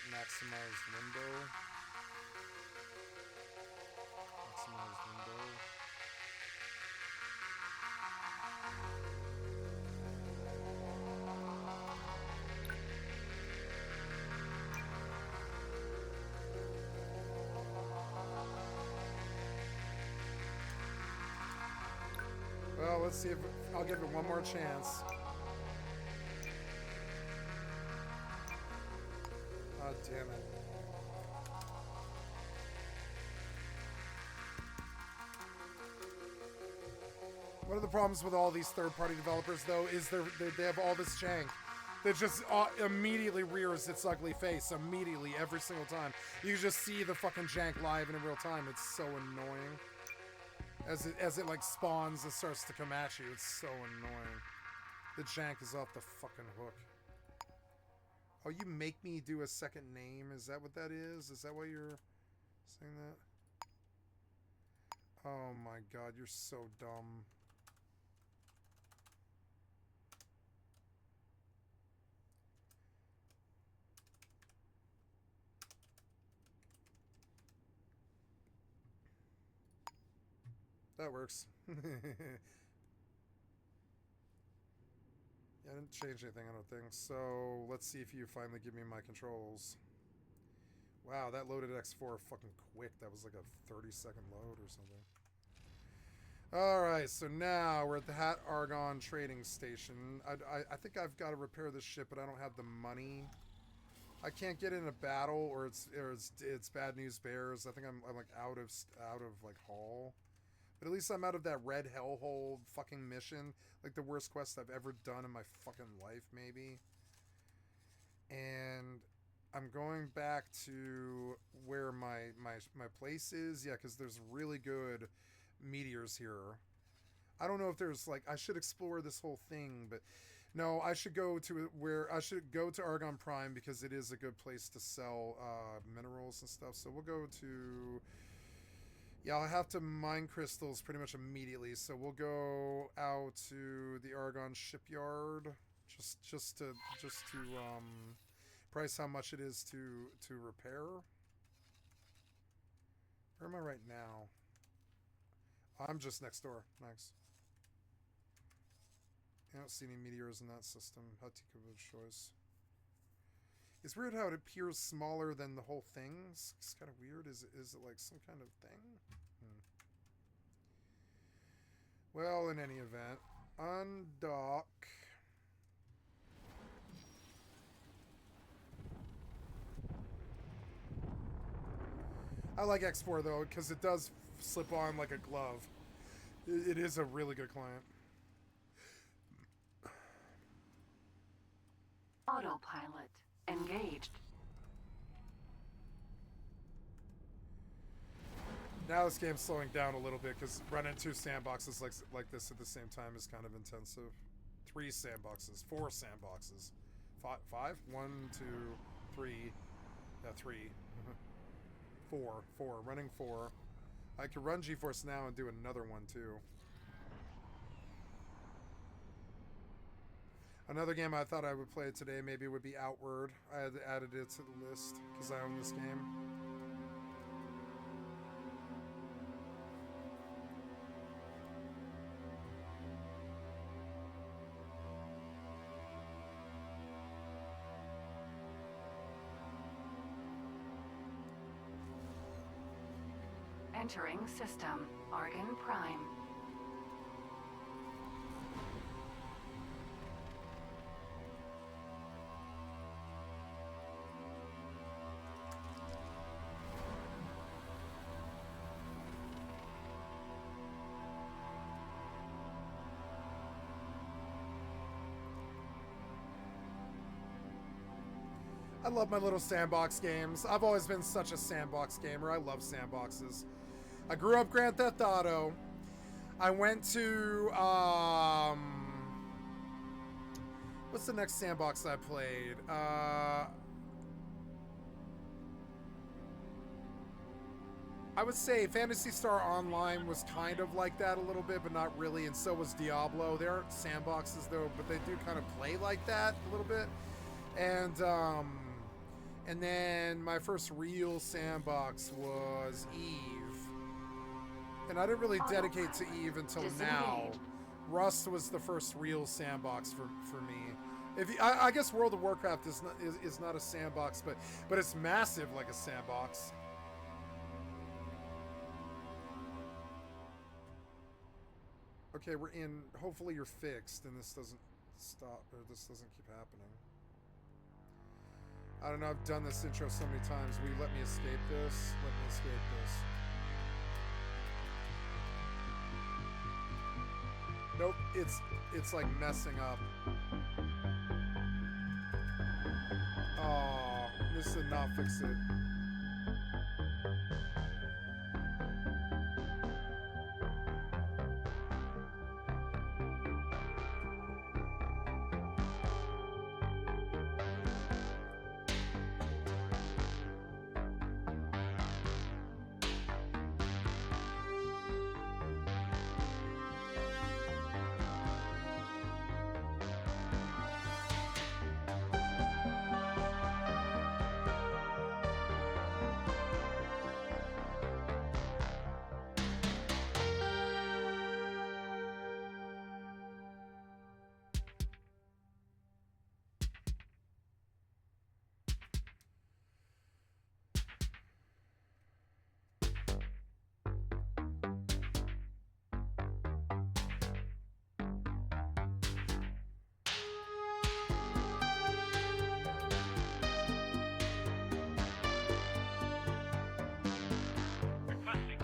maximize window. Maximize window. Well, let's see if I'll give it one more chance. Oh, damn it. One of the problems with all these third-party developers, though, is they have all this jank that just immediately rears its ugly face. Immediately, every single time. You just see the fucking jank live and in real time. It's so annoying. As it like spawns and starts to come at you, it's so annoying. The jank is off the fucking hook. Oh, you make me do a second name? Is that what that is? Is that why you're saying that? Oh my god, you're so dumb. That works. Yeah, I didn't change anything, I don't think. So, let's see if you finally give me my controls. Wow, that loaded X4 fucking quick. That was like a 30-second load or something. Alright, so now we're at the Hat Argon trading station. I think I've got to repair this ship, but I don't have the money. I can't get in a battle, or it's bad news bears. I think I'm like out of like haul. But at least I'm out of that red hellhole fucking mission. Like the worst quest I've ever done in my fucking life, maybe. And I'm going back to where my place is. Yeah, because there's really good meteors here. I don't know if there's like... I should explore this whole thing, but... No, I should go to Argon Prime because it is a good place to sell minerals and stuff. So we'll go to... Yeah, I'll have to mine crystals pretty much immediately. So we'll go out to the Argon shipyard, just to price how much it is to repair. Where am I right now? I'm just next door. Nice. I don't see any meteors in that system. Hatikova choice. It's weird how it appears smaller than the whole thing. It's kind of weird. Is it like some kind of thing? Well, in any event, undock. I like X4 though because it does slip on like a glove. It is a really good client. Autopilot engaged. Now this game's slowing down a little bit because running 2 sandboxes like this at the same time is kind of intensive. 3 sandboxes, 4 sandboxes, 5, 1, 2, 3, 3, 4, running 4. I could run GeForce Now and do another one too. Another game I thought I would play today maybe would be Outward. I had added it to the list because I own this game. Entering system. Argon Prime. I love my little sandbox games. I've always been such a sandbox gamer. I love sandboxes. I grew up Grand Theft Auto. I went to, what's the next sandbox I played? I would say Phantasy Star Online was kind of like that a little bit, but not really, and so was Diablo. They aren't sandboxes though, but they do kind of play like that a little bit. And then my first real sandbox was Eve. And I didn't really dedicate to Eve until now. Rust was the first real sandbox for me. I guess World of Warcraft is not a sandbox, but it's massive like a sandbox. Okay, we're in. Hopefully you're fixed and this doesn't stop, or this doesn't keep happening. I don't know, I've done this intro so many times. Will you let me escape this? Let me escape this. Nope, it's like messing up. Oh, this did not fix it.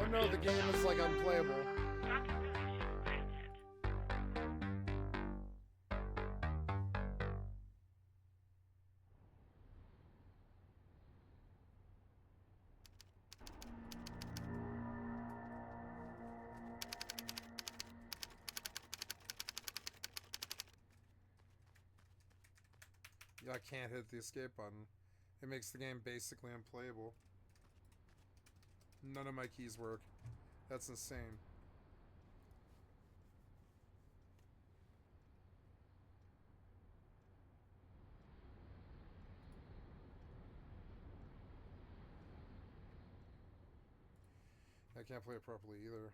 Oh no, the game is like unplayable. Yeah, I can't hit the escape button. It makes the game basically unplayable. None of my keys work. That's insane. I can't play it properly either.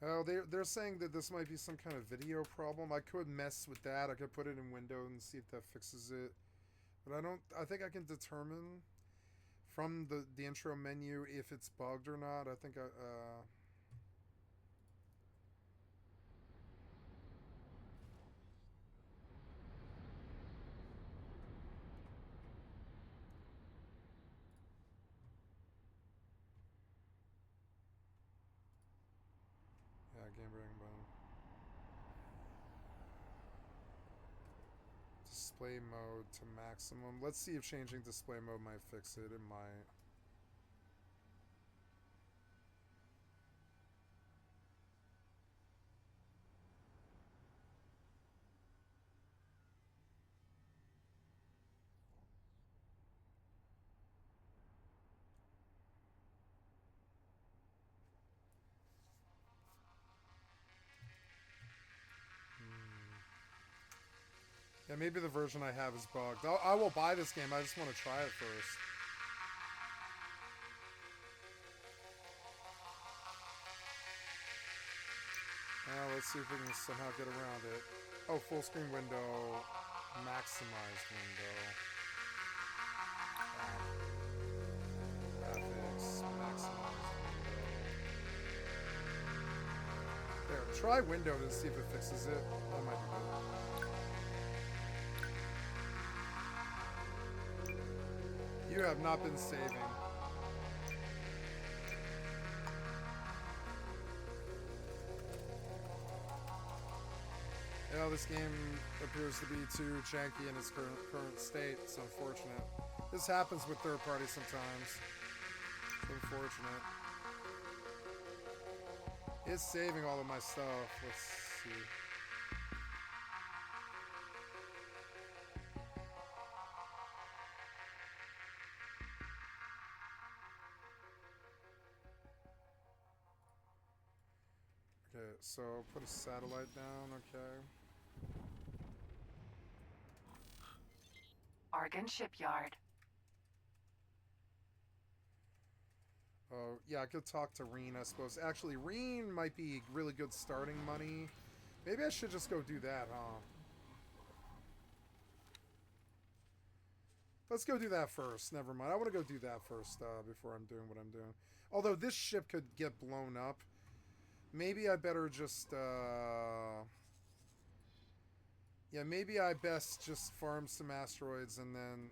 Oh, they're saying that this might be some kind of video problem. I could mess with that. I could put it in Windows and see if that fixes it. But I don't. I think I can determine from the intro menu if it's bugged or not. I think I. Yeah, game breaking button. Display mode to maximum. Let's see if changing display mode might fix it. It might. Yeah, maybe the version I have is bugged. I will buy this game. I just want to try it first. Now let's see if we can somehow get around it. Oh, full screen window, maximized window. Graphics, maximized window. There, try window to see if it fixes it. That might be good. You have not been saving. Yeah, this game appears to be too janky in its current state. It's unfortunate. This happens with third parties sometimes. It's unfortunate. It's saving all of my stuff. Let's see. Okay, so put a satellite down, okay. Argon Shipyard. Oh, yeah, I could talk to Reen, I suppose. Actually, Reen might be really good starting money. Maybe I should just go do that, huh? Let's go do that first. Never mind. I want to go do that first before I'm doing what I'm doing. Although this ship could get blown up. Maybe I better just... Yeah, maybe I best just farm some asteroids and then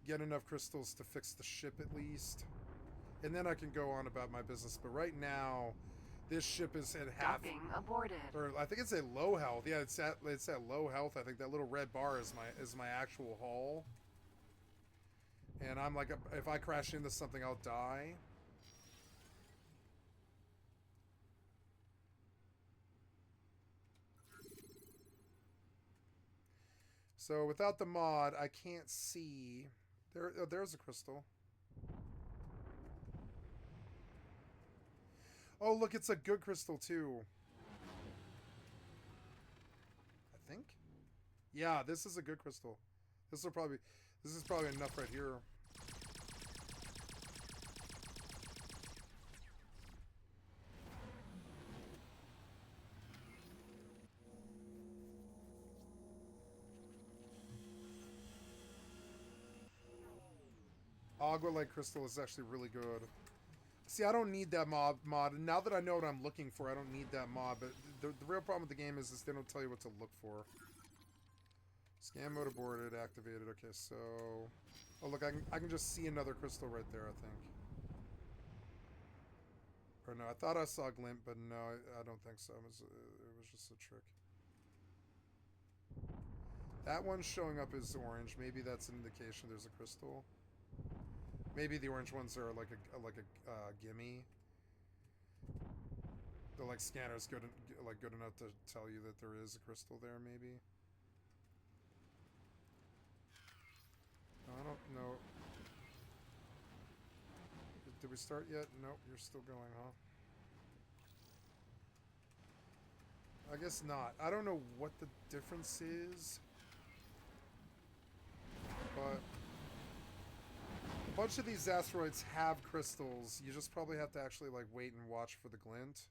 get enough crystals to fix the ship at least. And then I can go on about my business. But right now, this ship is at half... Docking aborted. Or I think it's at low health. Yeah, it's at low health. I think that little red bar is my actual hull. And I'm like, if I crash into something, I'll die. So without the mod, I can't see. There's a crystal. Oh, look, it's a good crystal too. I think. Yeah, this is a good crystal. This is probably enough right here. Agua Light Crystal is actually really good. See, I don't need that mod. Now that I know what I'm looking for, I don't need that mod. But the real problem with the game is they don't tell you what to look for. Scan mode aborted, activated. Okay, so... Oh, look, I can just see another crystal right there, I think. Or no, I thought I saw a glint, but no, I don't think so. It was just a trick. That one's showing up as orange. Maybe that's an indication there's a crystal. Maybe the orange ones are like a gimme. The like scanner's good enough to tell you that there is a crystal there. Maybe. I don't know. Did we start yet? Nope, you're still going, huh? I guess not. I don't know what the difference is, but bunch of these asteroids have crystals. You just probably have to actually like wait and watch for the glint.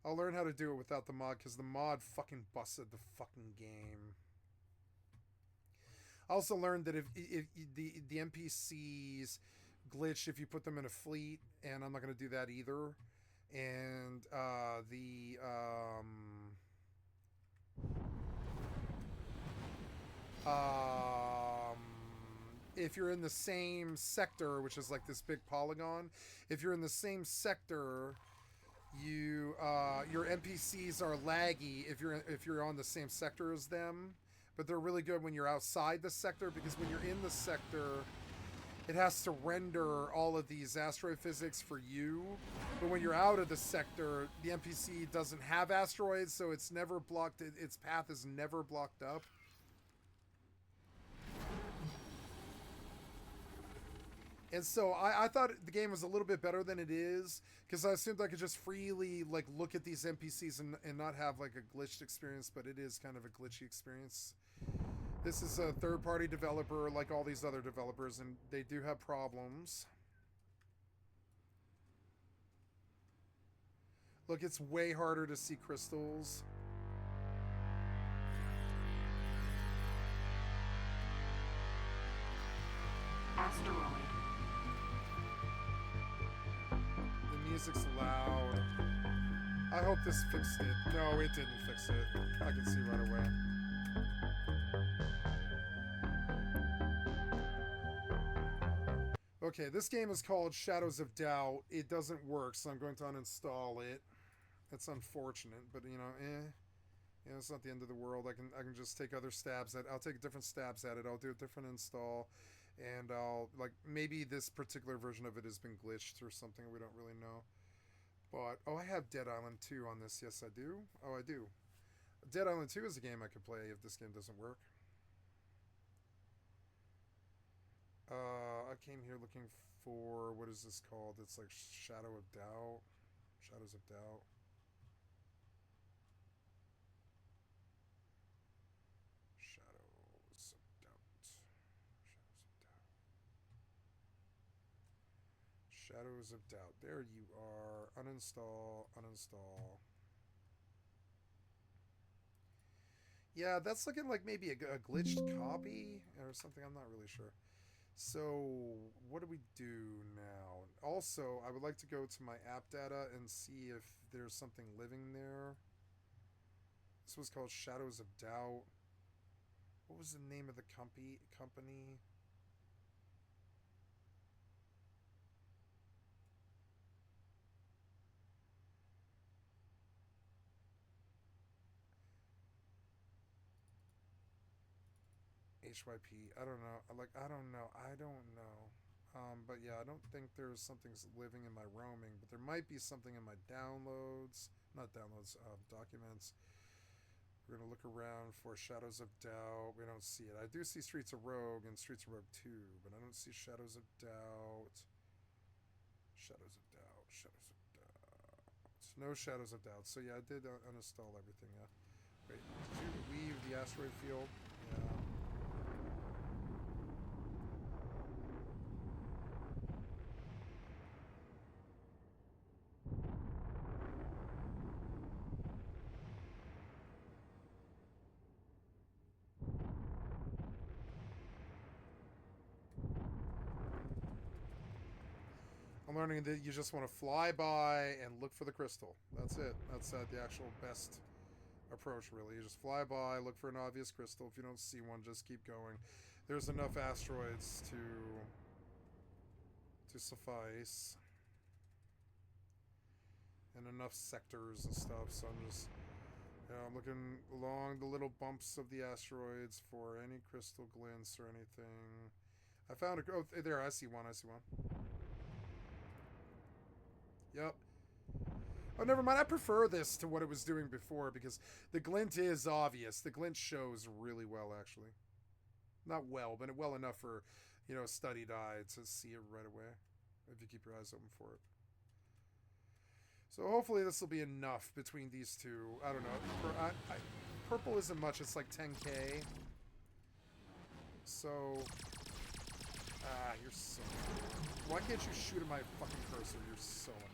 I'll learn how to do it without the mod because the mod fucking busted the fucking game. I also learned that if the NPCs glitch if you put them in a fleet, and I'm not going to do that either. And if you're in the same sector, which is like this big polygon, if you're in the same sector, you your NPCs are laggy if you're on the same sector as them, but they're really good when you're outside the sector, because when you're in the sector, it has to render all of these asteroid physics for you. But when you're out of the sector, the NPC doesn't have asteroids, so it's never blocked. Its path is never blocked up. And so I thought the game was a little bit better than it is, because I assumed I could just freely like look at these NPCs and not have like a glitched experience, but it is kind of a glitchy experience. This is a third-party developer like all these other developers, and they do have problems. Look, it's way harder to see crystals. Asteroid. The music's loud. I hope this fixed it. No, it didn't fix it. I can see right away. Okay, this game is called Shadows of Doubt. It doesn't work, so I'm going to uninstall it. That's unfortunate, but you know, it's not the end of the world. I can just take other stabs at. I'll take different stabs at it. I'll do a different install, and I'll like maybe this particular version of it has been glitched or something. We don't really know. But oh, I have Dead Island 2 on this. Yes, I do. Oh, I do. Dead Island 2 is a game I could play if this game doesn't work. I came here looking for, what is this called? It's like Shadow of Doubt. Shadows of Doubt. Shadows of Doubt. Shadows of Doubt. There you are. Uninstall. Uninstall. Yeah, that's looking like maybe a glitched copy or something. I'm not really sure. So, what do we do now? Also, I would like to go to my app data and see if there's something living there. This was called Shadows of Doubt. What was the name of the company? HYP. I don't know. I don't know. But yeah, I don't think there's something living in my roaming, but there might be something in my downloads. Not downloads, documents. We're going to look around for Shadows of Doubt. We don't see it. I do see Streets of Rogue and Streets of Rogue 2, but I don't see Shadows of Doubt. Shadows of Doubt. Shadows of Doubt. No Shadows of Doubt. So yeah, I did uninstall everything. Yeah. Wait, did you leave the asteroid field? Yeah. I'm learning that you just want to fly by and look for the crystal. That's it. That's the actual best approach, really. You just fly by, look for an obvious crystal. If you don't see one, just keep going. There's enough asteroids to suffice, and enough sectors and stuff. So I'm just, I'm looking along the little bumps of the asteroids for any crystal glints or anything. I found a. Oh, there. I see one. I see one. Yep. Oh, never mind. I prefer this to what it was doing before, because the glint is obvious. The glint shows really well, actually. Not well, but well enough for, a studied eye to see it right away, if you keep your eyes open for it. So hopefully this will be enough between these two. I don't know. Purple isn't much. It's like 10k. So, you're so... Why can't you shoot at my fucking cursor? You're so annoying.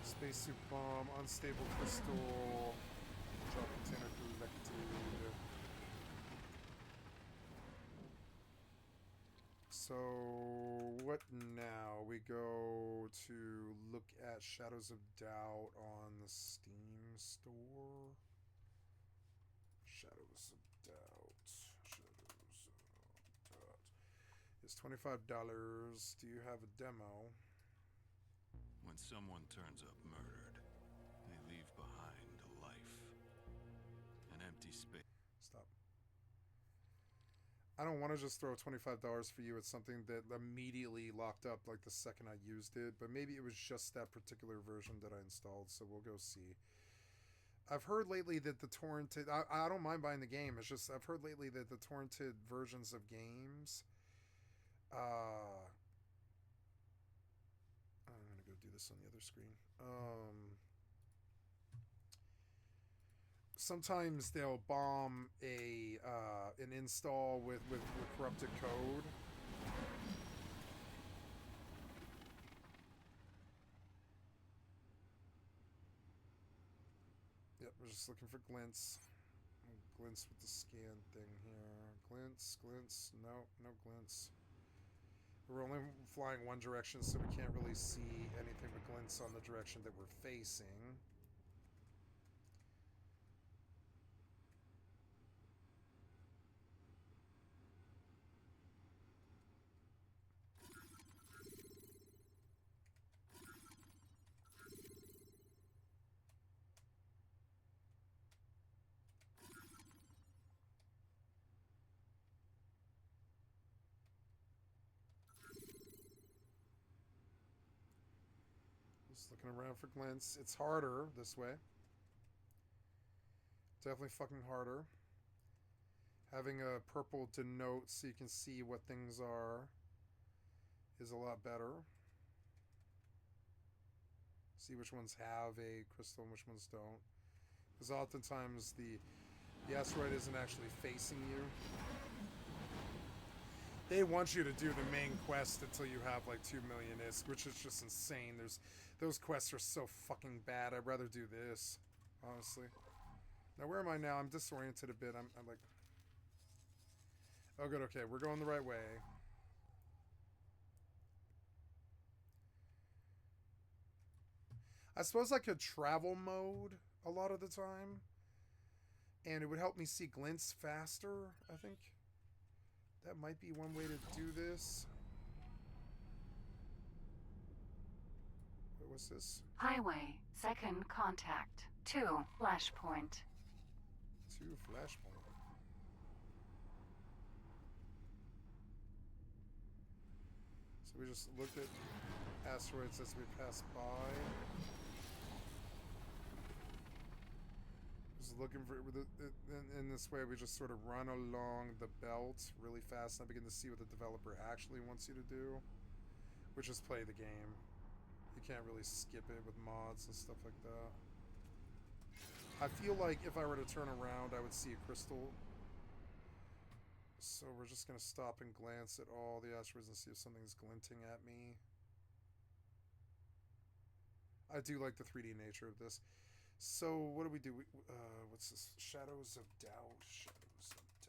Spacesuit bomb, unstable crystal, drop container collected. So, what now? We go to look at Shadows of Doubt on the Steam store. Shadows of Doubt. Shadows of Doubt. It's $25. Do you have a demo? When someone turns up murdered, they leave behind a life. An empty space. Stop. I don't want to just throw $25 for you at something that immediately locked up like the second I used it, but maybe it was just that particular version that I installed, so we'll go see. I've heard lately that the torrented... I don't mind buying the game, it's just I've heard lately that the torrented versions of games... I'm gonna go do this on the other screen. Sometimes they'll bomb an install with corrupted code. Yep, we're just looking for glints. Glints with the scan thing here. Glints, glints. No, no glints. We're only flying one direction, so we can't really see anything but glints on the direction that we're facing. Just looking around for glints. It's harder this way. Definitely fucking harder. Having a purple denote so you can see what things are is a lot better. See which ones have a crystal and which ones don't. Because oftentimes the asteroid isn't actually facing you. They want you to do the main quest until you have like 2 million ISK, which is just insane. Those quests are so fucking bad. I'd rather do this, honestly. Now where am I now? I'm disoriented a bit. I'm like... Oh good, okay, we're going the right way. I suppose I could travel mode a lot of the time, and it would help me see glints faster, I think. That might be one way to do this. Wait, what's this? Highway, second contact. 2, flashpoint. 2 flashpoint. So we just looked at asteroids as we passed by. Just looking for... In this way, we just sort of run along the belt really fast and I begin to see what the developer actually wants you to do, which is play the game. You can't really skip it with mods and stuff like that. I feel like if I were to turn around, I would see a crystal. So we're just going to stop and glance at all the asteroids and see if something's glinting at me. I do like the 3D nature of this. So what do we do? What's this? Shadows of Doubt. Shadows of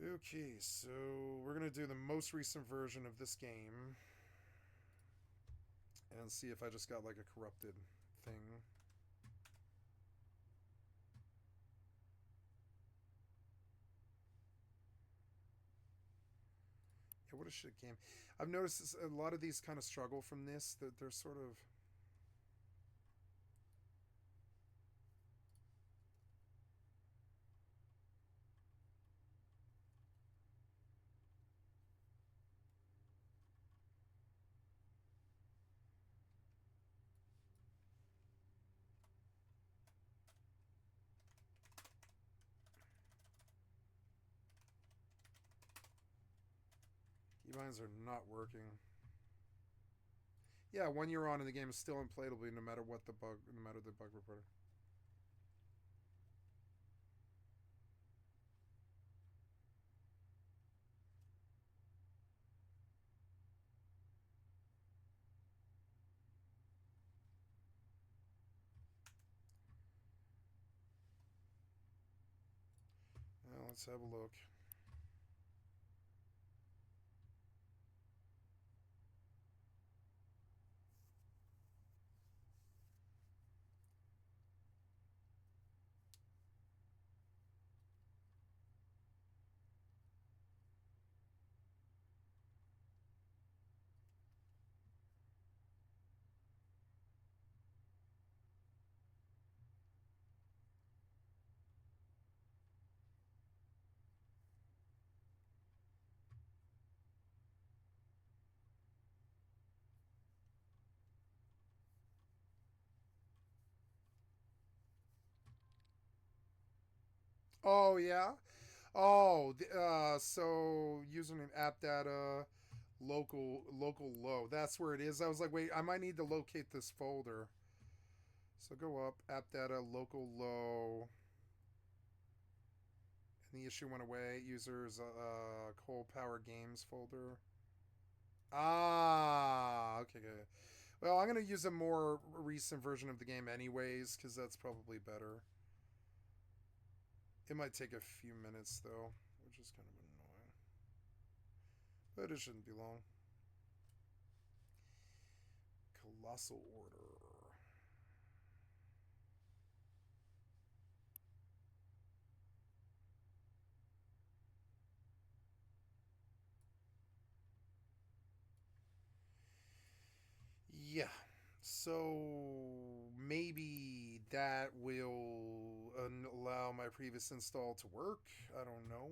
Doubt. Okay, so we're going to do the most recent version of this game. And see if I just got like a corrupted thing. Yeah, what a shit game. I've noticed this, a lot of these kind of struggle from this. That they're sort of... Keybinds are not working. Yeah, 1 year on and the game is still unplayable no matter what the bug, no matter the bug reporter. Well, let's have a look. Oh yeah. Oh, so username app data local low. That's where it is. I was like, wait, I might need to locate this folder. So go up, app data local low. And the issue went away. Users coal power games folder. Ah, okay, good. Well, I'm gonna use a more recent version of the game anyways, because that's probably better. It might take a few minutes though, which is kind of annoying. But it shouldn't be long. Colossal Order. Yeah. So maybe that will allow my previous install to work. I don't know.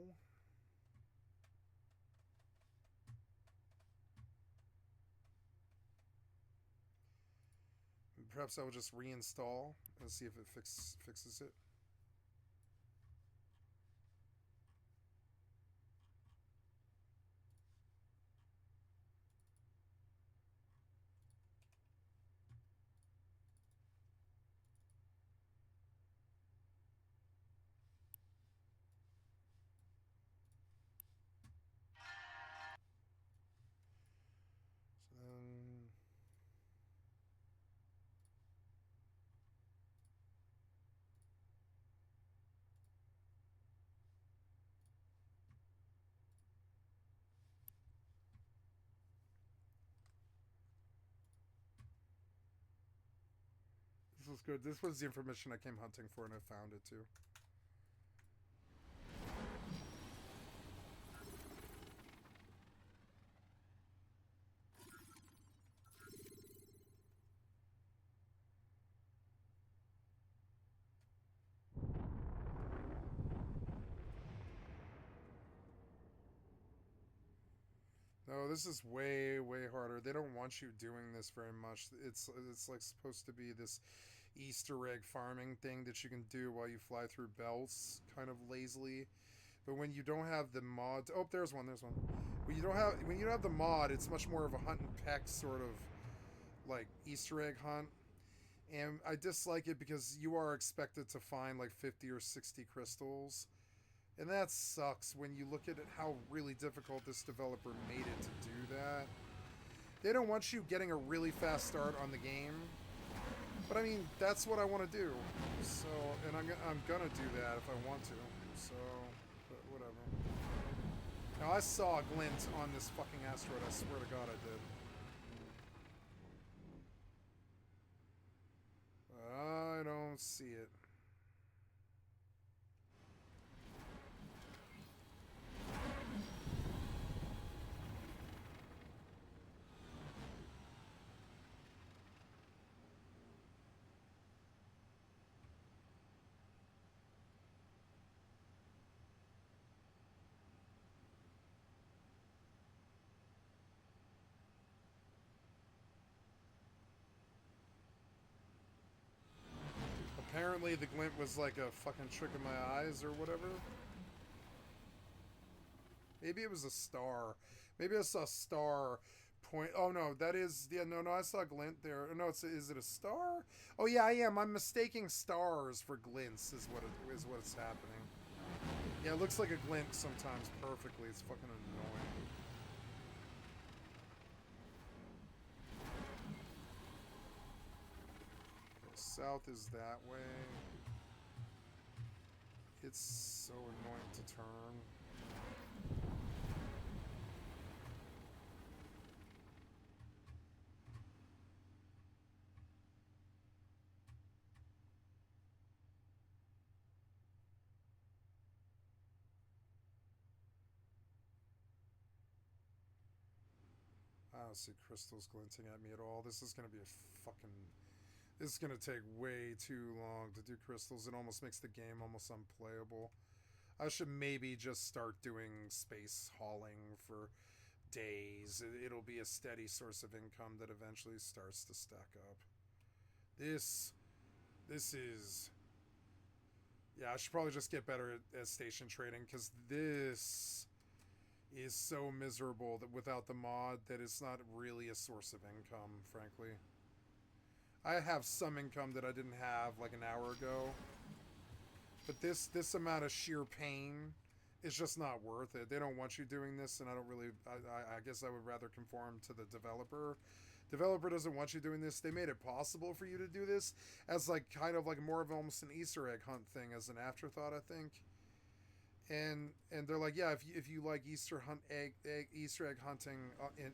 Perhaps I will just reinstall and see if it fixes it. So then this was good. This was the information I came hunting for, and I found it too. No, this is way harder. They don't want you doing this very much. It's like supposed to be this Easter egg farming thing that you can do while you fly through belts, kind of lazily. But when you don't have the mod, oh, there's one. When you don't have the mod, it's much more of a hunt and peck sort of like Easter egg hunt. And I dislike it because you are expected to find like 50 or 60 crystals. And that sucks when you look at it, how really difficult this developer made it to do that. They don't want you getting a really fast start on the game. But I mean, that's what I want to do. So, and I'm gonna do that if I want to. So, but whatever. Now, I saw a glint on this fucking asteroid. I swear to God I did. I don't see it. Apparently the glint was like a fucking trick of my eyes or whatever. Maybe it was a star. Maybe I saw star point. Oh no, that is no. I saw glint there. No, is it a star? Oh yeah, I am. I'm mistaking stars for glints. Is what's happening. Yeah, it looks like a glint sometimes perfectly. It's fucking annoying. Okay, south is that way. It's so annoying to turn. I don't see crystals glinting at me at all. This is gonna be this is gonna take way too long to do crystals. It almost makes the game almost unplayable. I should maybe just start doing space hauling for days. It'll be a steady source of income that eventually starts to stack up. This is... Yeah, I should probably just get better at station trading, because this is so miserable that without the mod that it's not really a source of income, frankly. I have some income that I didn't have like an hour ago, but this amount of sheer pain is just not worth it. They don't want you doing this, and I don't really... I guess I would rather conform to the developer. Developer doesn't want you doing this. They made it possible for you to do this as like kind of like more of almost an Easter egg hunt thing as an afterthought, I think. And they're like, yeah, if you like Easter egg hunting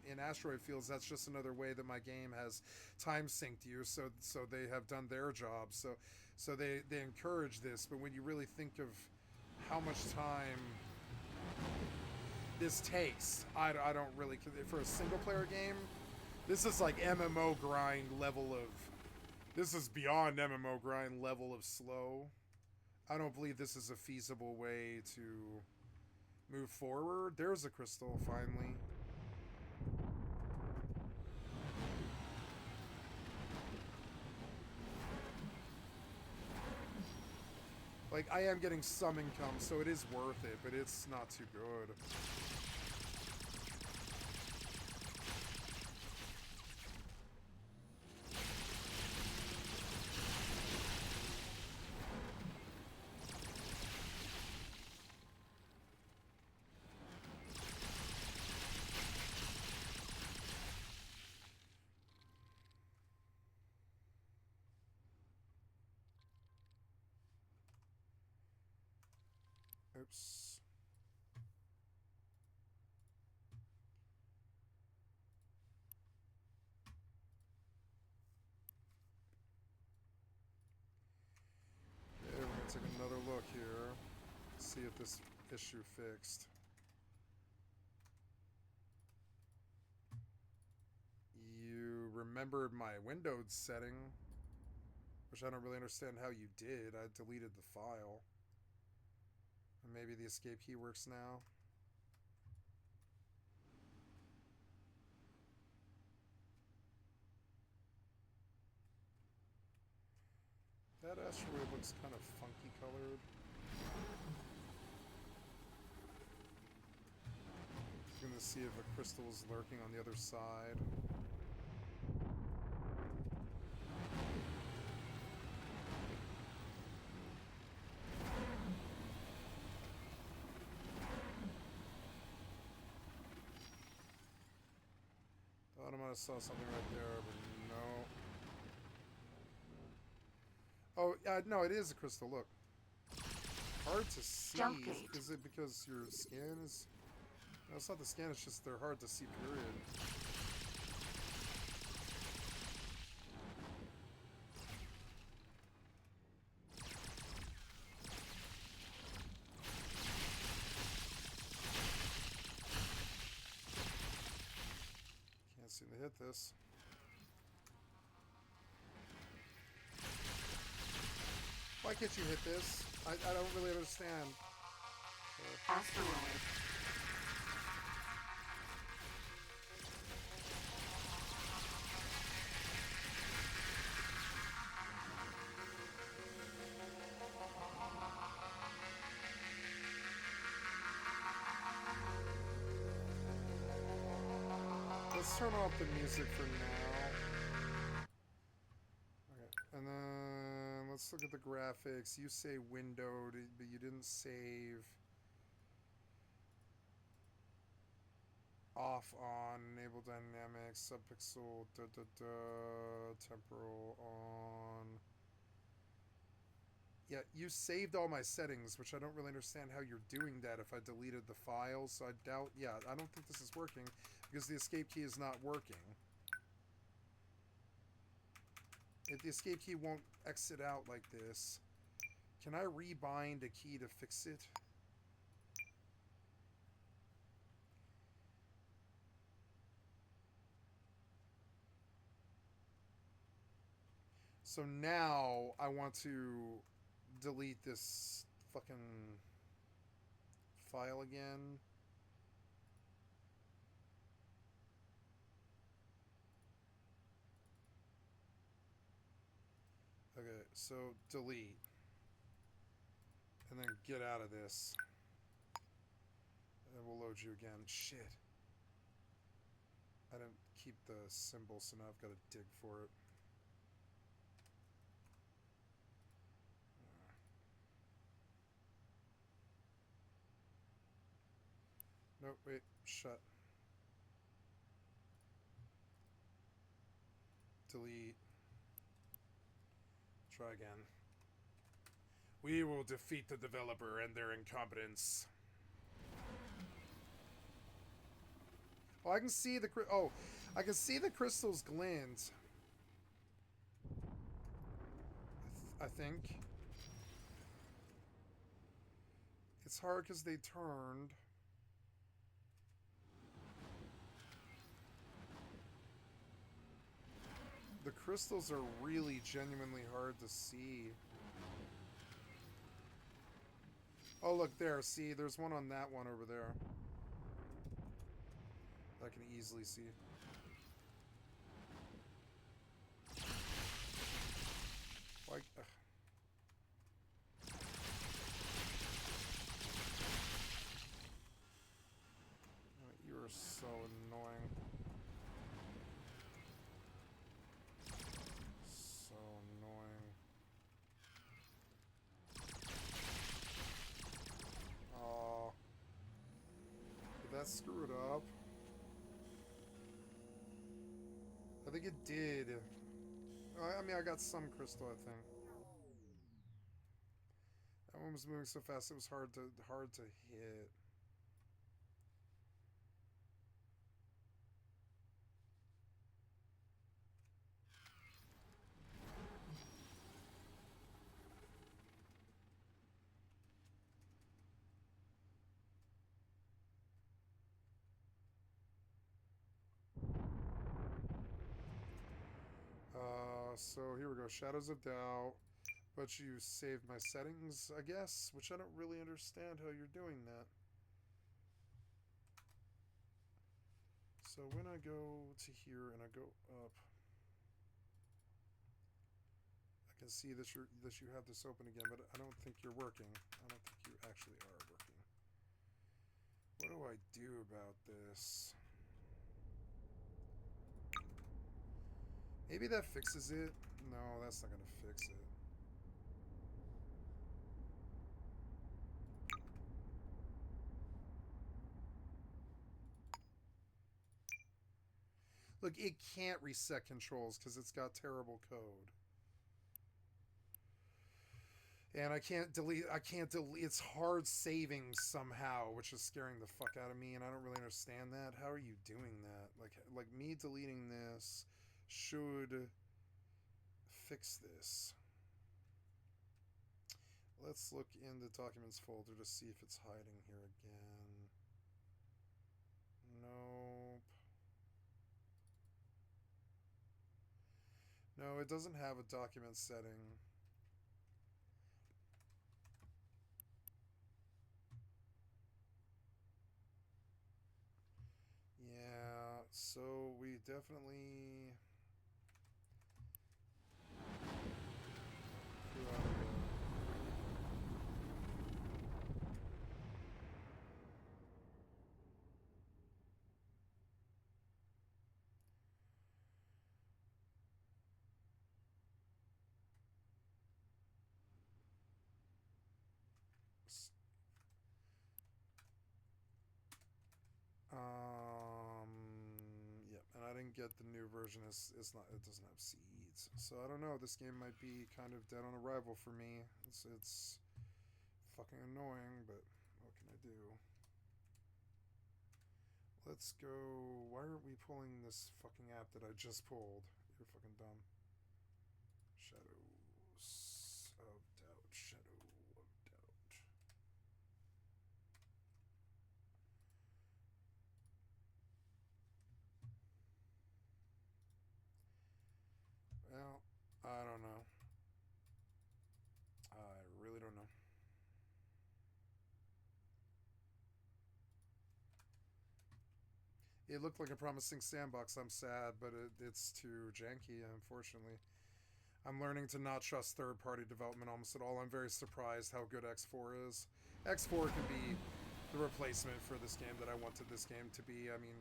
in asteroid fields, that's just another way that my game has time synced you. So they have done their job. So they encourage this. But when you really think of how much time this takes, I don't really... For a single player game, this is like MMO grind level of... This is beyond MMO grind level of slow. I don't believe this is a feasible way to move forward. There's a crystal, finally. Like, I am getting some income, so it is worth it, but it's not too good. Oops. Okay, we're gonna take another look here. See if this issue fixed. You remembered my windowed setting, which I don't really understand how you did. I deleted the file. And maybe the escape key works now. That asteroid looks kind of funky colored. I'm gonna see if a crystal is lurking on the other side. Thought I might have saw something right there, but no. Oh, no, it is a crystal. Look. Hard to see. Is it because your scan is... No, it's not the scan, it's just they're hard to see, period. Can't seem to hit this. Why can't you hit this? I don't really understand. Asteroid. let's turn off the music for now. Okay, and then let's look at the graphics. You say windowed, but you didn't save. Off, on, enable dynamics, subpixel, temporal, on. Yeah, you saved all my settings, which I don't really understand how you're doing that if I deleted the files, so I doubt, yeah, I don't think this is working, because the escape key is not working. If the escape key won't exit out like this, can I rebind a key to fix it? So now I want to delete this fucking file again. Okay, so delete. And then get out of this. And we'll load you again. Shit. I didn't keep the symbol, so now I've got to dig for it. Nope, wait, shut. Delete. Try again. We will defeat the developer and their incompetence. Oh, I can see the I can see the crystals glint. I think. It's hard because they turned. The crystals are really genuinely hard to see. Oh, look there. See, there's one on that one over there. I can easily see. Like, you are so annoying. So annoying. Oh. Did that screw it up? I think it did. I mean, I got some crystal, I think. That one was moving so fast it was hard to hit. So here we go. Shadows of Doubt. But you saved my settings, I guess, which I don't really understand how you're doing that. So when I go to here and I go up, I can see that you have this open again, but I don't think you're working. I don't think you actually are working. What do I do about this? Maybe that fixes it? No, that's not going to fix it. Look, it can't reset controls because it's got terrible code. And I can't delete, it's hard saving somehow, which is scaring the fuck out of me, and I don't really understand that. How are you doing that? Like me deleting this should fix this. Let's look in the documents folder to see if it's hiding here again. Nope. No, it doesn't have a document setting. Yeah, so we definitely... didn't get the new version. It's not. It doesn't have seeds, so I don't know. This game might be kind of dead on arrival for me. It's fucking annoying, but what can I do? Let's go. Why aren't we pulling this fucking app that I just pulled? You're fucking dumb. Shadows of Doubt. Shadow of Doubt. Well, I don't know. I really don't know. It looked like a promising sandbox. I'm sad, but it's too janky, unfortunately. I'm learning to not trust third-party development almost at all. I'm very surprised how good X4 is. X4 can be the replacement for this game that I wanted this game to be. I mean,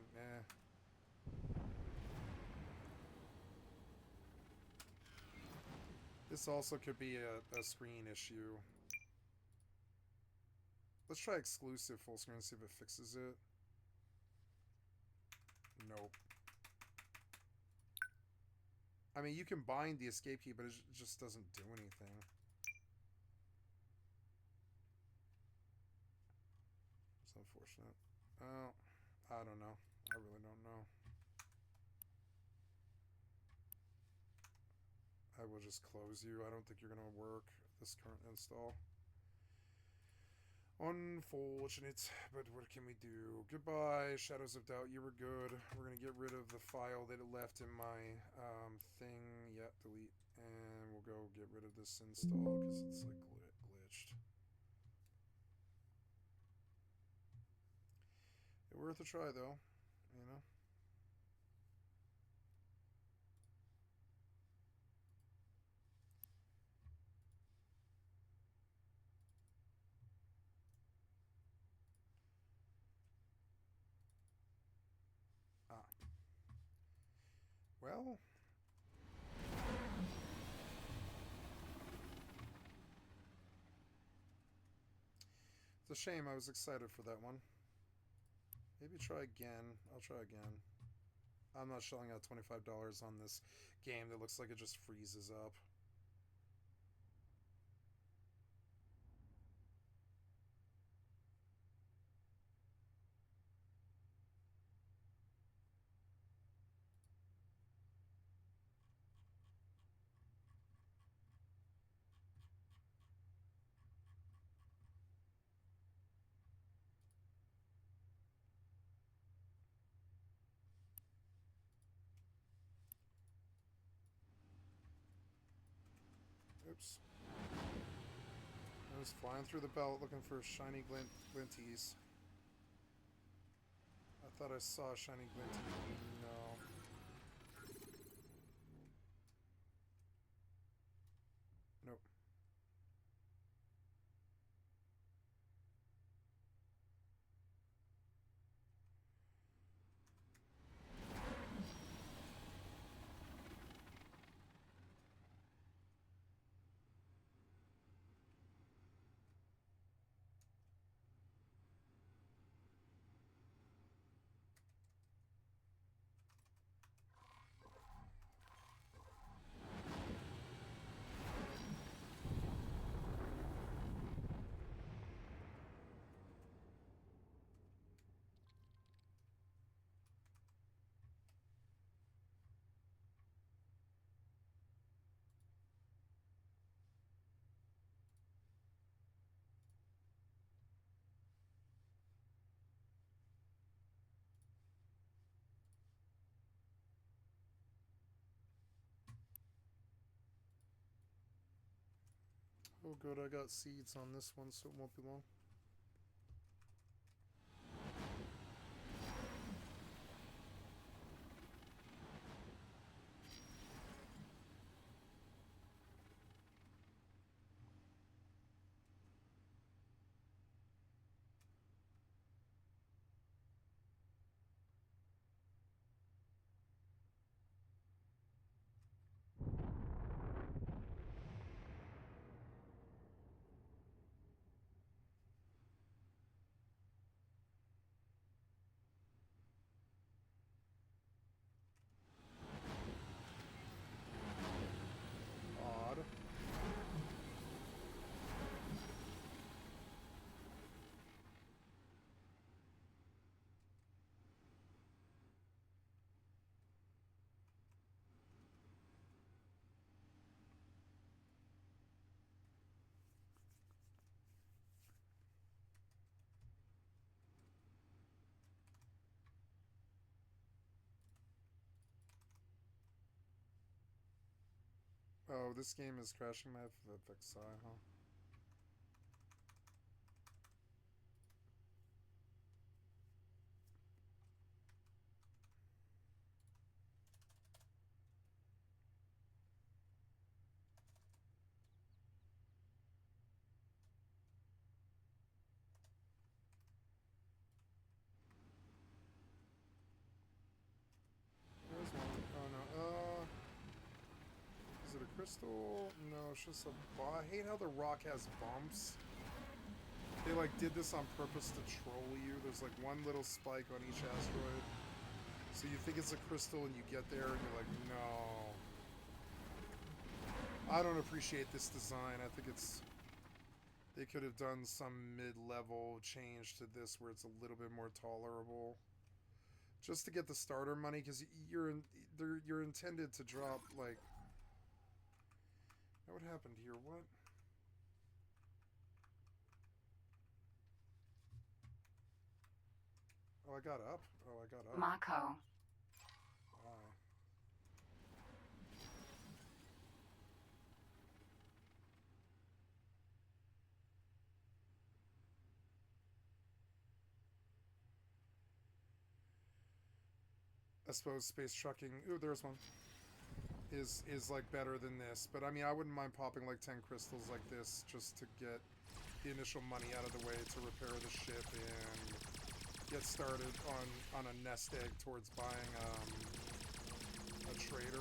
This also could be a screen issue. Let's try exclusive full screen and see if it fixes it. Nope. I mean, you can bind the escape key, but it just doesn't do anything. It's unfortunate. Oh, I don't know. I really don't know. I will just close you. I don't think you're going to work this current install. Unfortunate, but what can we do? Goodbye, Shadows of Doubt. You were good. We're going to get rid of the file that it left in my thing. Yep, delete. And we'll go get rid of this install because it's like glitched. It's worth a try, though. You know? Well, it's a shame. I was excited for that one. Maybe try again. I'll try again. I'm not shelling out $25 on this game that looks like it just freezes up. Oops. I was flying through the belt looking for shiny glinties. I thought I saw a shiny glinty. No. Nope. Oh good, I got seeds on this one, so it won't be long. Oh, this game is crashing my FXI, huh? There's one. Oh no. Is it a crystal? No, it's just a I hate how the rock has bumps. They like did this on purpose to troll you. There's like one little spike on each asteroid. So you think it's a crystal and you get there and you're like, no. I don't appreciate this design. I think it's... They could have done some mid-level change to this where it's a little bit more tolerable. Just to get the starter money, because you're intended to drop, like... What happened here? What? Oh, I got up? Oh, I got up. Mako. Why? I suppose space trucking... Ooh, there's one. Is like better than this. But I mean, I wouldn't mind popping like 10 crystals like this just to get the initial money out of the way to repair the ship and get started on a nest egg towards buying a trader.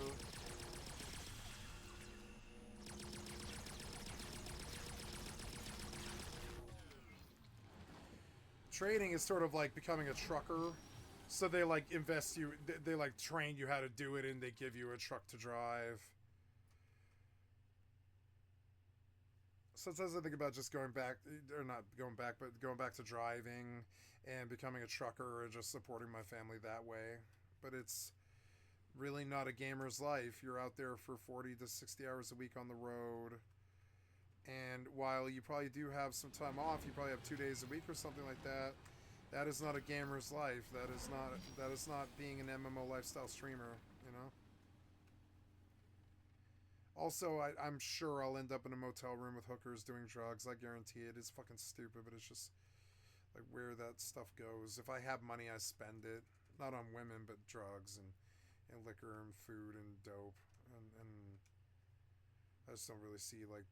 Trading is sort of like becoming a trucker. So they like invest you, they like train you how to do it and they give you a truck to drive. Sometimes I think about just going back, or not going back, but going back to driving and becoming a trucker or just supporting my family that way. But it's really not a gamer's life. You're out there for 40 to 60 hours a week on the road. And while you probably do have some time off, you probably have 2 days a week or something like that. That is not a gamer's life. That is not being an MMO lifestyle streamer, you know? Also, I'm sure I'll end up in a motel room with hookers doing drugs. I guarantee it. It's fucking stupid, but it's just like where that stuff goes. If I have money, I spend it. Not on women, but drugs and liquor and food and dope. And I just don't really see, like,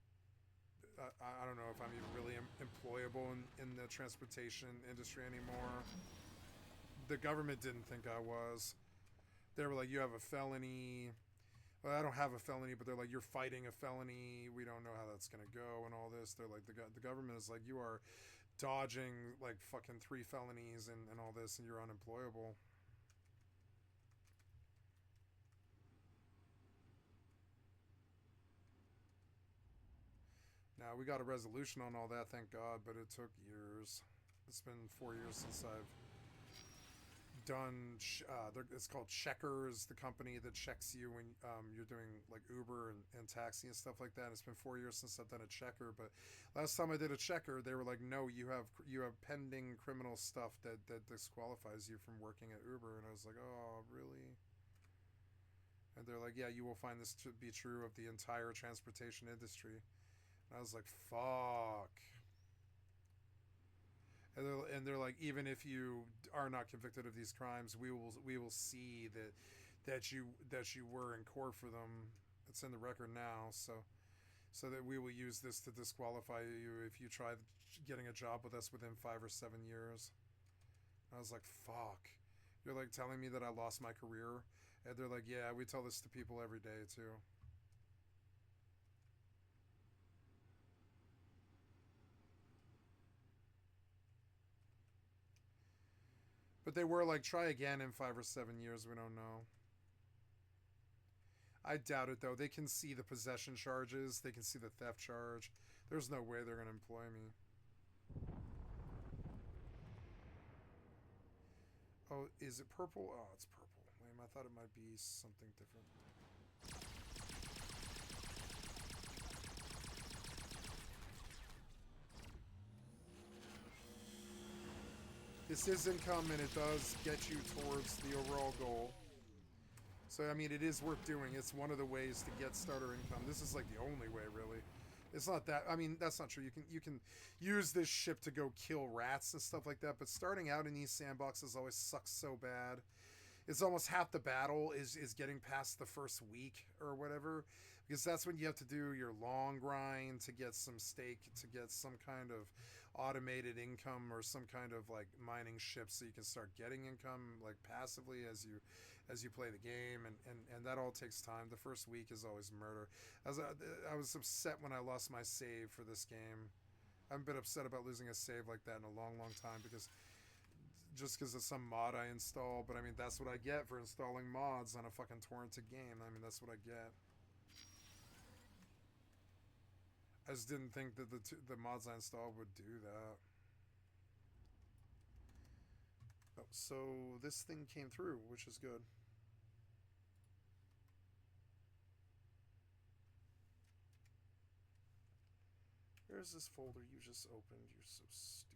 I don't know if I'm even really employable in the transportation industry anymore. The government didn't think I was. They were like, you have a felony. Well, I don't have a felony, but they're like, you're fighting a felony. We don't know how that's going to go and all this. They're like, the government is like, you are dodging like fucking 3 felonies and all this, and you're unemployable. Now, we got a resolution on all that, thank God, but it took years. It's been 4 years since I've done... it's called Checkers, the company that checks you when you're doing like Uber and taxi and stuff like that. It's been 4 years since I've done a checker, but last time I did a checker, they were like, no, you have pending criminal stuff that disqualifies you from working at Uber. And I was like, oh, really? And they're like, yeah, you will find this to be true of the entire transportation industry. And I was like, fuck. And they're like, even if you are not convicted of these crimes, we will see that you were in court for them. It's in the record now, so that we will use this to disqualify you if you try getting a job with us within 5 or 7 years. And I was like, fuck. You're like telling me that I lost my career? And they're like, yeah, we tell this to people every day too. But they were like, try again in 5 or 7 years. We don't know. I doubt it, though. They can see the possession charges. They can see the theft charge. There's no way they're going to employ me. Oh, is it purple? Oh, it's purple. Lame. I thought it might be something different. This is income, and it does get you towards the overall goal. So I mean, it is worth doing. It's one of the ways to get starter income. This is like the only way, really. It's not that. I mean, that's not true. You can use this ship to go kill rats and stuff like that. But starting out in these sandboxes always sucks so bad. It's almost half the battle is getting past the first week or whatever, because that's when you have to do your long grind to get some stake, to get some kind of automated income or some kind of like mining ship, so you can start getting income like passively as you play the game, and that all takes time. The first week is always murder. I was upset when I lost my save for this game. I haven't been upset about losing a save like that in a long time, because just because of some mod I install. But I mean, that's what I get for installing mods on a fucking torrented game. I mean, that's what I get. I just didn't think that the mods I installed would do that. Oh, so this thing came through, which is good. Where's this folder you just opened? You're so stupid.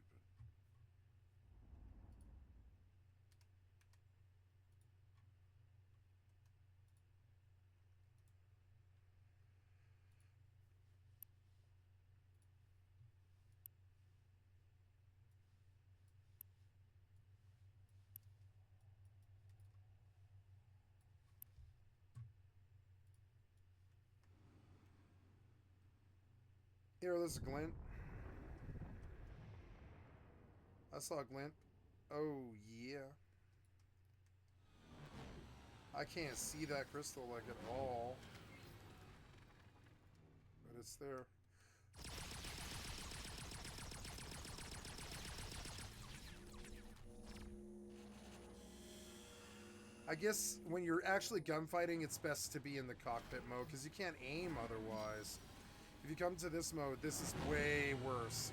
Here, there's a glint. I saw a glint. Oh, yeah. I can't see that crystal like at all. But it's there. I guess when you're actually gunfighting, it's best to be in the cockpit mode, because you can't aim otherwise. If you come to this mode, this is way worse.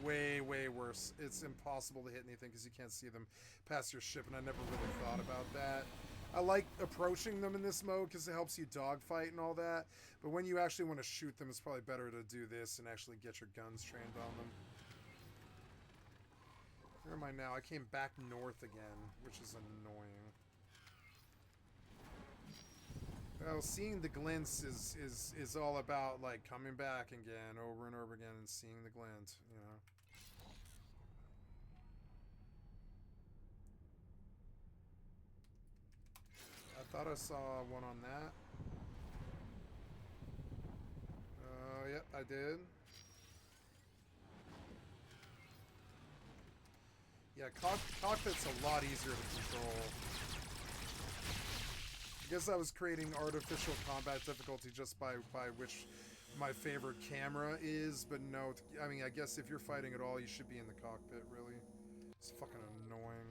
Way worse. It's impossible to hit anything because you can't see them past your ship, and I never really thought about that. I like approaching them in this mode because it helps you dogfight and all that, but when you actually want to shoot them, it's probably better to do this and actually get your guns trained on them. Where am I now? I came back north again, which is annoying. Well, seeing the glints is all about like coming back again over and over again and seeing the glint, you know. I thought I saw one on that. Yep, I did. Yeah, cockpit's a lot easier to control. I guess I was creating artificial combat difficulty just by which my favorite camera is, but no, I mean, I guess if you're fighting at all, you should be in the cockpit, really. It's fucking annoying.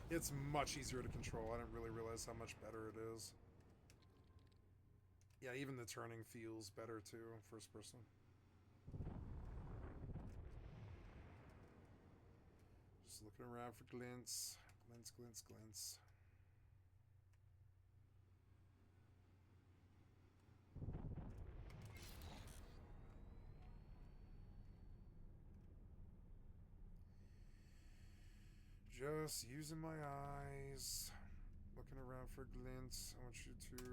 It's much easier to control. I didn't really realize how much better it is. Yeah, even the turning feels better too, first person. Just looking around for glints. Glints. Just using my eyes, looking around for glints. I want you to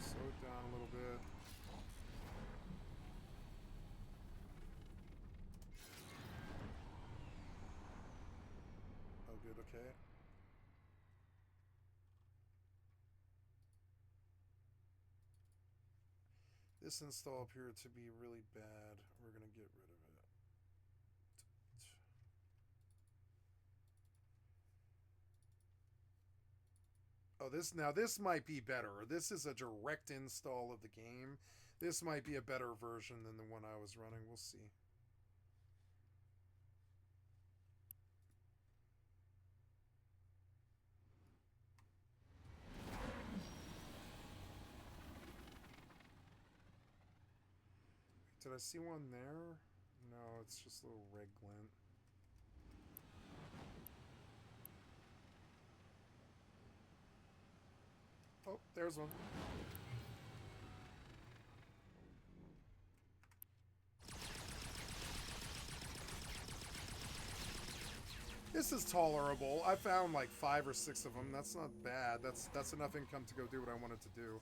slow it down a little bit. Oh, good, okay. This install appeared to be really bad. We're gonna get rid of it. Oh, this might be better. This is a direct install of the game. This might be a better version than the one I was running. We'll see. Did I see one there? No, it's just a little red glint. Oh, there's one. This is tolerable. I found like 5 or 6 of them. That's not bad. That's enough income to go do what I wanted to do.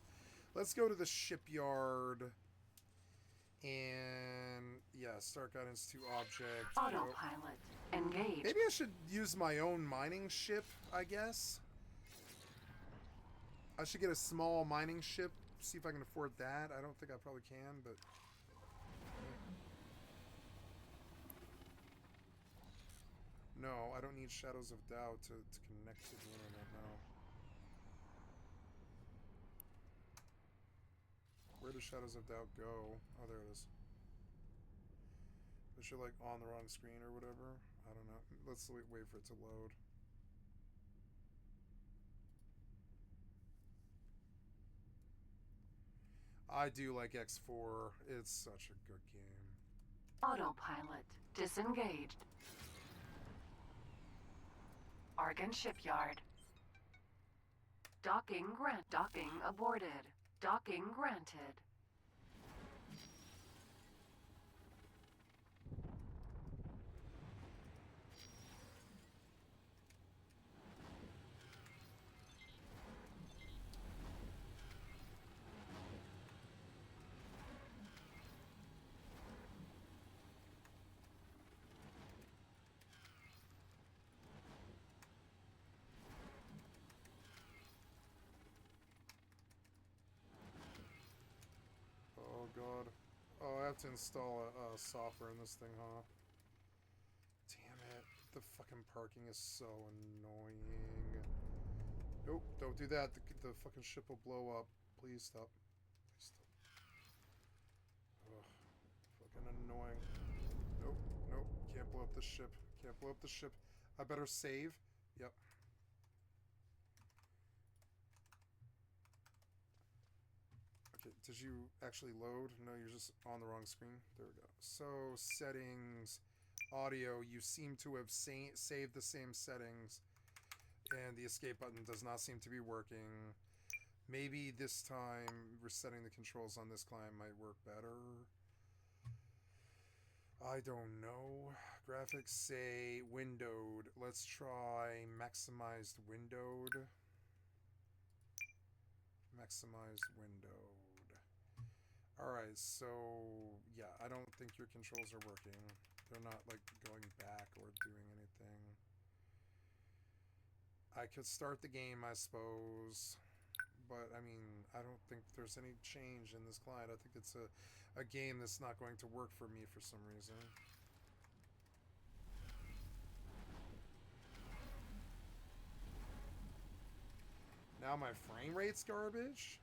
Let's go to the shipyard. And yeah, start guidance to object. Autopilot engaged. Maybe I should use my own mining ship, I guess. I should get a small mining ship, see if I can afford that. I don't think I probably can, but... No, I don't need Shadows of Doubt to connect to the internet now. Where does Shadows of Doubt go? Oh, there it is. Is it like on the wrong screen or whatever? I don't know. Let's wait for it to load. I do like X4. It's such a good game. Autopilot disengaged. Argon shipyard. Docking aborted. Docking granted. Oh god. Oh, I have to install a software in this thing, huh? Damn it. The fucking parking is so annoying. Nope, don't do that. The fucking ship will blow up. Please stop. Please stop. Ugh. Fucking annoying. Nope, nope. Can't blow up the ship. Can't blow up the ship. I better save. Yep. Okay, did you actually load? No, you're just on the wrong screen. There we go. So, settings, audio. You seem to have saved the same settings, and the escape button does not seem to be working. Maybe this time resetting the controls on this client might work better. I don't know. Graphics say windowed. Let's try maximized windowed. Maximized windowed. Alright, so yeah, I don't think your controls are working. They're not like going back or doing anything. I could start the game, I suppose. But, I mean, I don't think there's any change in this client. I think it's a game that's not going to work for me for some reason. Now my frame rate's garbage?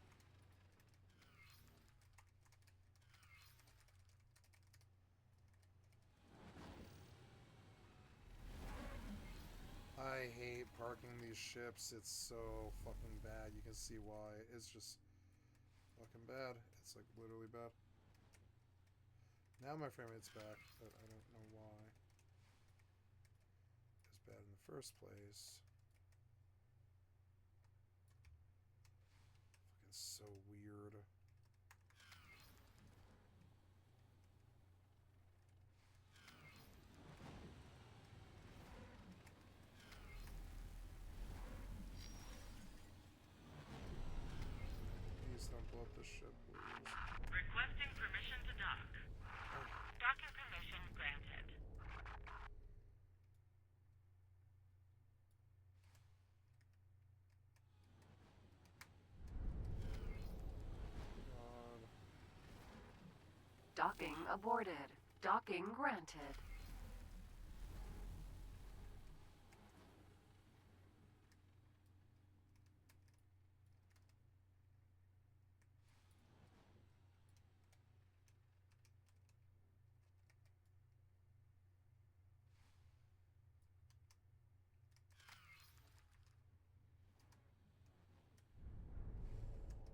I hate parking these ships. It's so fucking bad. You can see why. It's just fucking bad. It's like literally bad. Now my frame rate's back, but I don't know why. It's bad in the first place. Fucking so weird. Please don't blow up the ship, please. Requesting permission to dock. Docking permission granted. God. Docking aborted. Docking granted.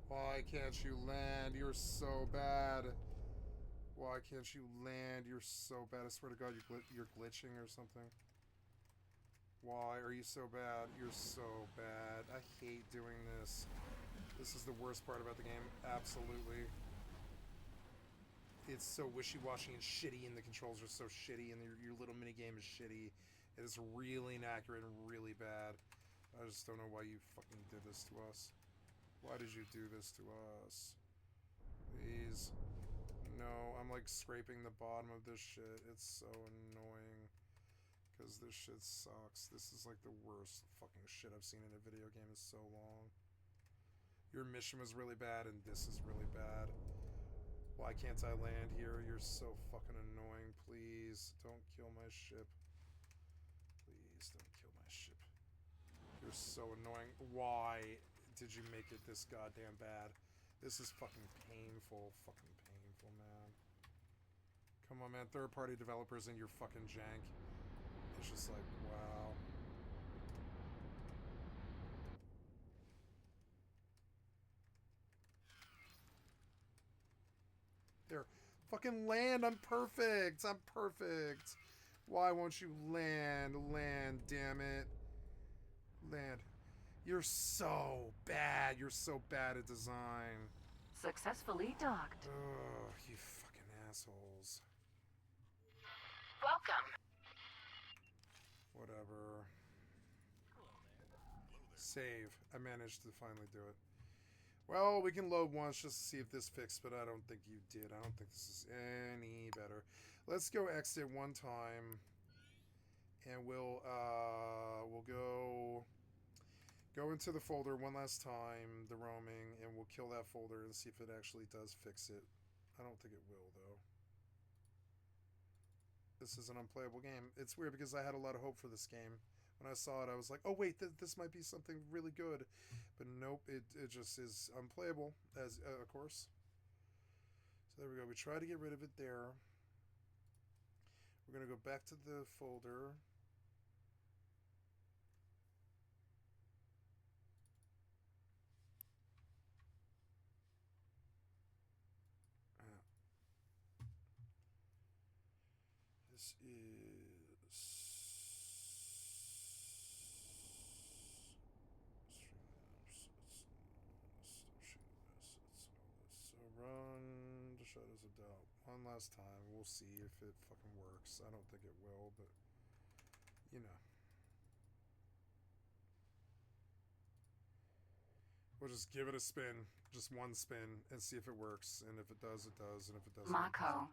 Why can't you land? You're so bad. Why can't you land? You're so bad. I swear to God, you're glitching or something. Why are you so bad? You're so bad. I hate doing this. This is the worst part about the game. Absolutely. It's so wishy-washy and shitty, and the controls are so shitty, and your little minigame is shitty. It is really inaccurate and really bad. I just don't know why you fucking did this to us. Why did you do this to us? Please. No, I'm like scraping the bottom of this shit. It's so annoying. Because this shit sucks. This is like the worst fucking shit I've seen in a video game in so long. Your mission was really bad and this is really bad. Why can't I land here? You're so fucking annoying. Please don't kill my ship. Please don't kill my ship. You're so annoying. Why did you make it this goddamn bad? This is fucking painful. Fucking painful, man. Come on, man. Third-party developers and your fucking jank. It's just like, wow. There. Fucking land. I'm perfect. I'm perfect. Why won't you land? Land, damn it. Land. You're so bad. You're so bad at design. Successfully docked. Ugh, you fucking assholes. Welcome. Whatever. Save. I managed to finally do it. Well, we can load once just to see if this fixed, but I don't think you did. I don't think this is any better. Let's go exit one time, and we'll go into the folder one last time, the roaming, and we'll kill that folder and see if it actually does fix it. I don't think it will, though. This is an unplayable game. It's weird because I had a lot of hope for this game. When I saw it, I was like, oh wait, this might be something really good. But nope, it just is unplayable, as of course. So there we go. We try to get rid of it there. We're going to go back to the folder. This is... So run the Shadows of Doubt one last time. We'll see if it fucking works. I don't think it will, but you know. We'll just give it a spin, just one spin, and see if it works. And if it does, it does. And if it doesn't, it Mako. doesn't.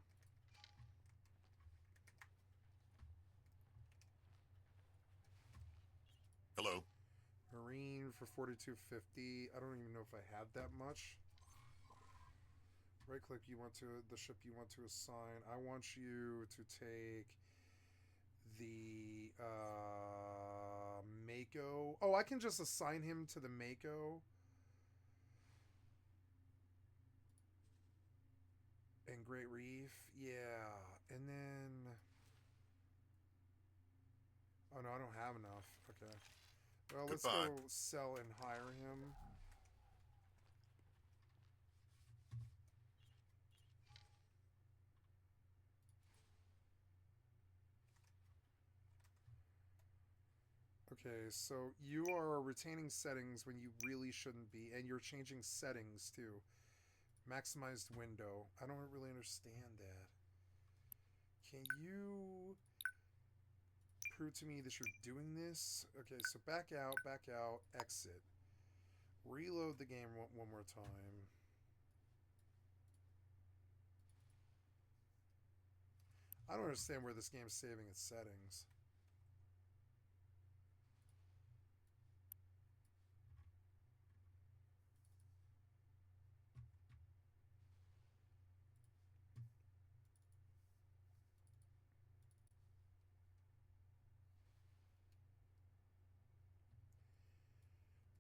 Hello. Marine for 4250. I don't even know if I have that much. Right click, you want to the ship you want to assign. I want you to take the Mako. Oh, I can just assign him to the Mako. And Great Reef. Yeah. And then oh no, I don't have enough. Okay. Well, let's Goodbye. go sell and hire him. Okay, so you are retaining settings when you really shouldn't be, and you're changing settings too. Maximized window. I don't really understand that. Can you prove to me that you're doing this? Okay, so back out, exit. Reload the game one more time. I don't understand where this game's saving its settings.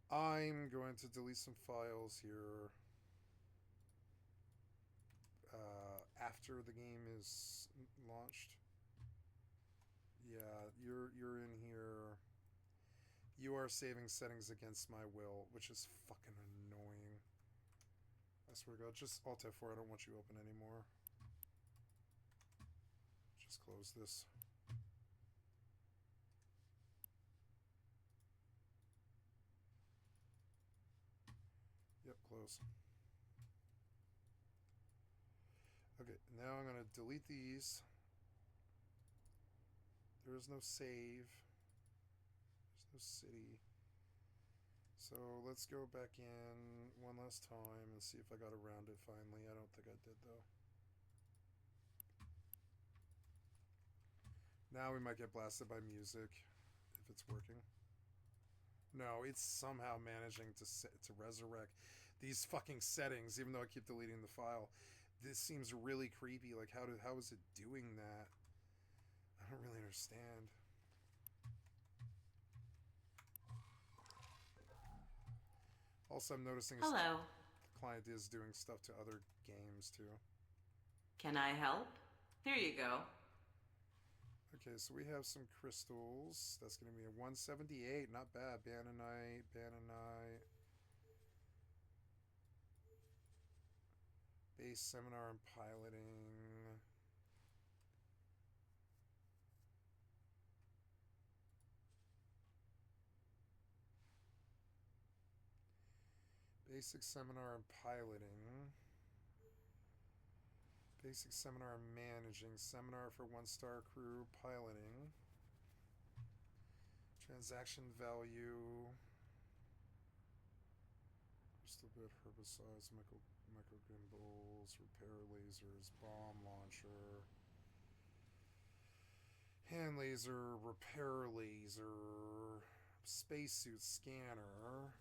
I'm going to delete some files here after the game is launched. Yeah, you're in here. You are saving settings against my will, which is fucking annoying. I swear to God, just Alt F4. I don't want you open anymore. Just close this. Yep, close. Okay, now I'm going to delete these. There is no save. There's no city. So let's go back in one last time and see if I got around it finally. I don't think I did though. Now we might get blasted by music if it's working. No, it's somehow managing to resurrect these fucking settings, even though I keep deleting the file. This seems really creepy. Like, how is it doing that? I don't really understand. Also, I'm noticing Hello. the client is doing stuff to other games too. Can I help? Here you go. Okay, so we have some crystals. That's going to be a 178. Not bad. Bananite, Bananite. Base seminar and piloting. Basic seminar and piloting. Basic seminar and managing. Seminar for 1-star crew. Piloting. Transaction value. Crystal bit, herbicides, micro gimbals, repair lasers, bomb launcher, hand laser, repair laser, spacesuit scanner,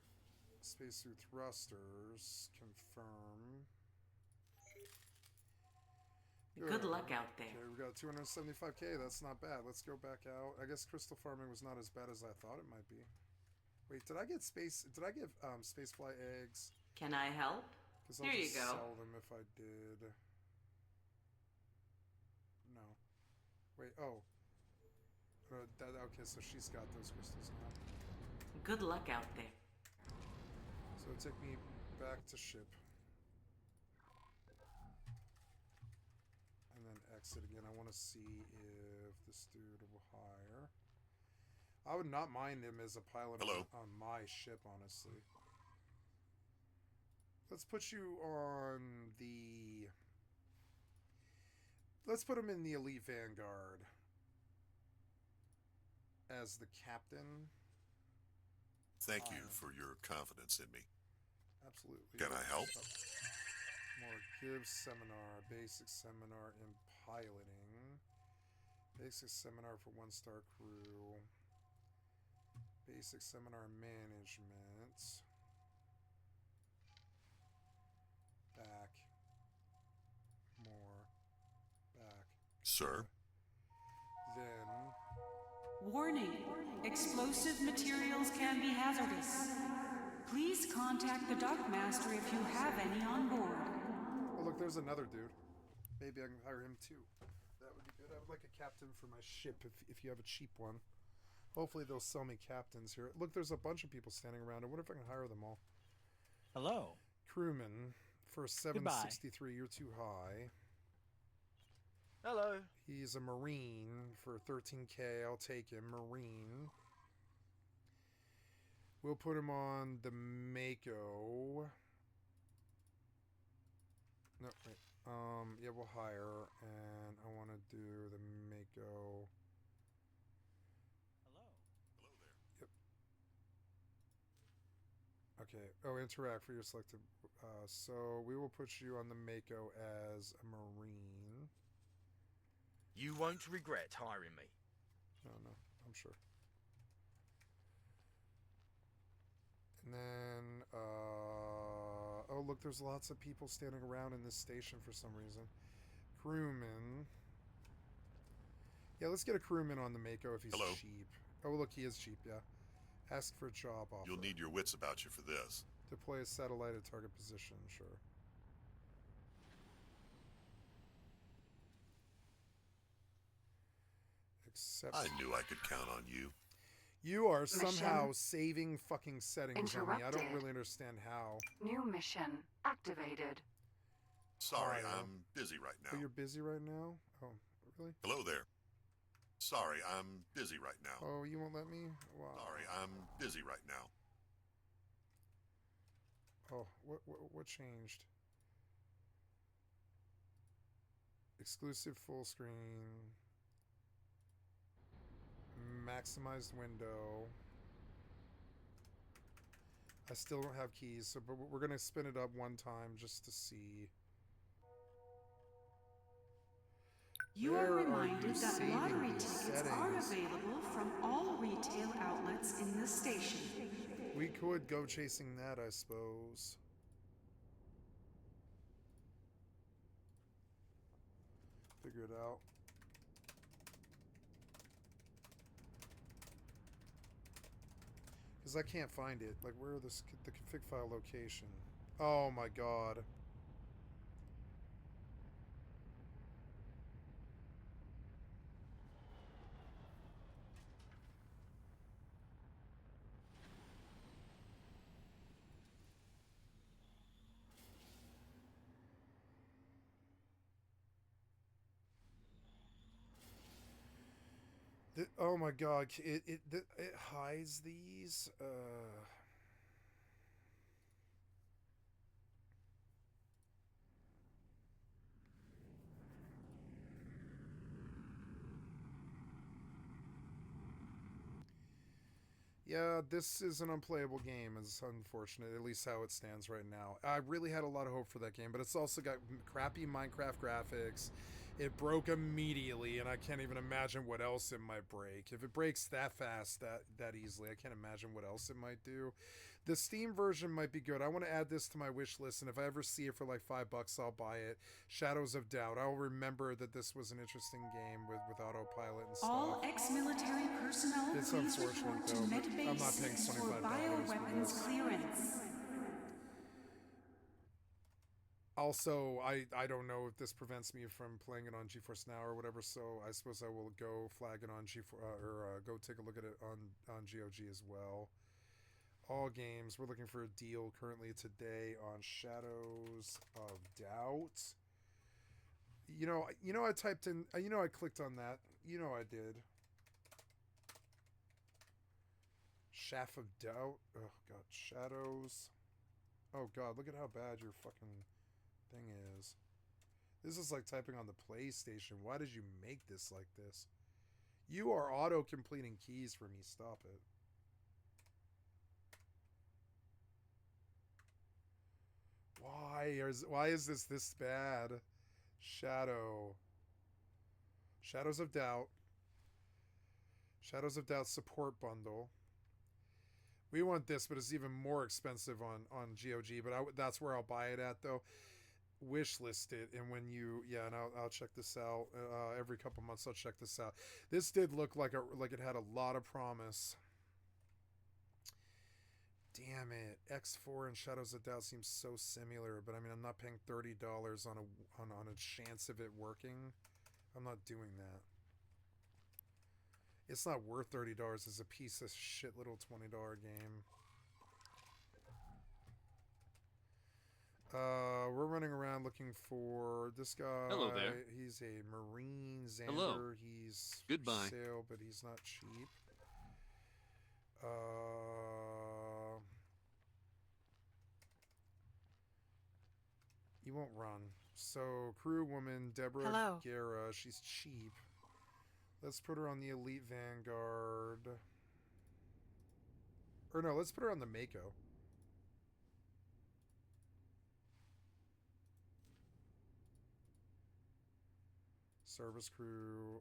spacesuit thrusters, confirm. Good luck out there. Okay, we got 275k. That's not bad. Let's go back out. I guess crystal farming was not as bad as I thought it might be. Wait, did I get spacefly eggs? Can I help? Because Here I'll you just go. sell them if I did. No. Wait, oh. Okay, so she's got those crystals now. Good luck out there. So take me back to ship. And then exit again. I want to see if this dude will hire. I would not mind him as a pilot on my ship, honestly. Let's put you on the... Let's put him in the Elite Vanguard as the captain. Thank you for your confidence in me. Absolutely. Can I help? More give seminar, basic seminar in piloting, basic seminar for 1-star crew, basic seminar management, back, more, back. Sir? Then, Warning. Explosive materials can be hazardous. Please contact the dockmaster if you have any on board. oh look, there's another dude. Maybe I can hire him too. That would be good. I would like a captain for my ship if you have a cheap one. Hopefully they'll sell me captains here. Look, there's a bunch of people standing around. I wonder if I can hire them all. Hello. Crewman for 763. You're too high. Hello. He's a Marine for 13k. I'll take him. Marine. We'll put him on the Mako. No, wait. Yeah, we'll hire, and I want to do the Mako. Hello. Hello there. Yep. Okay. Oh, interact for your selected. So we will put you on the Mako as a Marine. You won't regret hiring me. No, I'm sure. And then, oh look, there's lots of people standing around in this station for some reason. Crewman. Yeah, let's get a crewman on the Mako if he's cheap. Oh, look, he is cheap, yeah. Ask for a job offer. You'll need your wits about you for this. Deploy a satellite at target position, sure. Accept. I knew I could count on you. You are somehow Mission saving fucking settings on me. I don't interrupted. really understand how. New mission activated. Sorry, Hi. I'm busy right Oh, now. you're busy right now? Oh, really? Hello there. Sorry, I'm busy right now. Oh, you won't let me? Wow. Sorry, I'm busy right now. Oh, what changed? Exclusive full screen. maximized window. I still don't have keys, so but we're gonna spin it up one time just to see. You Where are are reminded you that saving lottery these tickets are settings? available from all retail outlets in the station. We could go chasing that, I suppose. Figure it out. Because I can't find it. Like, where are the config file location? Oh my god. Oh my god, it hides these. Yeah, this is an unplayable game. It's unfortunate, at least how it stands right now. I really had a lot of hope for that game, but it's also got crappy Minecraft graphics. It broke immediately, and I can't even imagine what else it might break. If it breaks that fast, that easily, I can't imagine what else it might do. The Steam version might be good. I want to add this to my wish list, and if I ever see it for like $5, I'll buy it. Shadows of Doubt. I'll remember that this was an interesting game with autopilot and stuff. All ex-military personnel, It's please unfortunate, report to though, but I'm not paying Medbase for $25 bioweapons for this. clearance. Also, I don't know if this prevents me from playing it on GeForce Now or whatever, so I suppose I will go flag it on GeForce, go take a look at it on GOG as well. All games. We're looking for a deal currently today on Shadows of Doubt. You know, I typed in, I clicked on that. I did. Shaft of Doubt. Oh god, Shadows. Oh god, look at how bad your fucking thing is. This is like typing on the PlayStation. Why did you make this like this? You are auto-completing keys for me. Stop it. Why is this bad? Shadows of Doubt. Shadows of Doubt support bundle. We want this, but it's even more expensive on GOG. But that's where I'll buy it at, though. Wish list it, and when you and I'll check this out every couple months. I'll check this out. This did look like it had a lot of promise. Damn it, X4 and Shadows of Doubt seems so similar, but I mean, I'm not paying $30 on a chance of it working. I'm not doing that. It's not worth $30 as a piece of shit little $20 game. We're running around looking for this guy. Hello there. He's a Marine Xander. Hello. He's Goodbye. for sale, but he's not cheap. He won't run. So, crew woman Deborah Hello. Guerra, she's cheap. Let's put her on the Elite Vanguard. Or no, let's put her on the Mako. Service crew.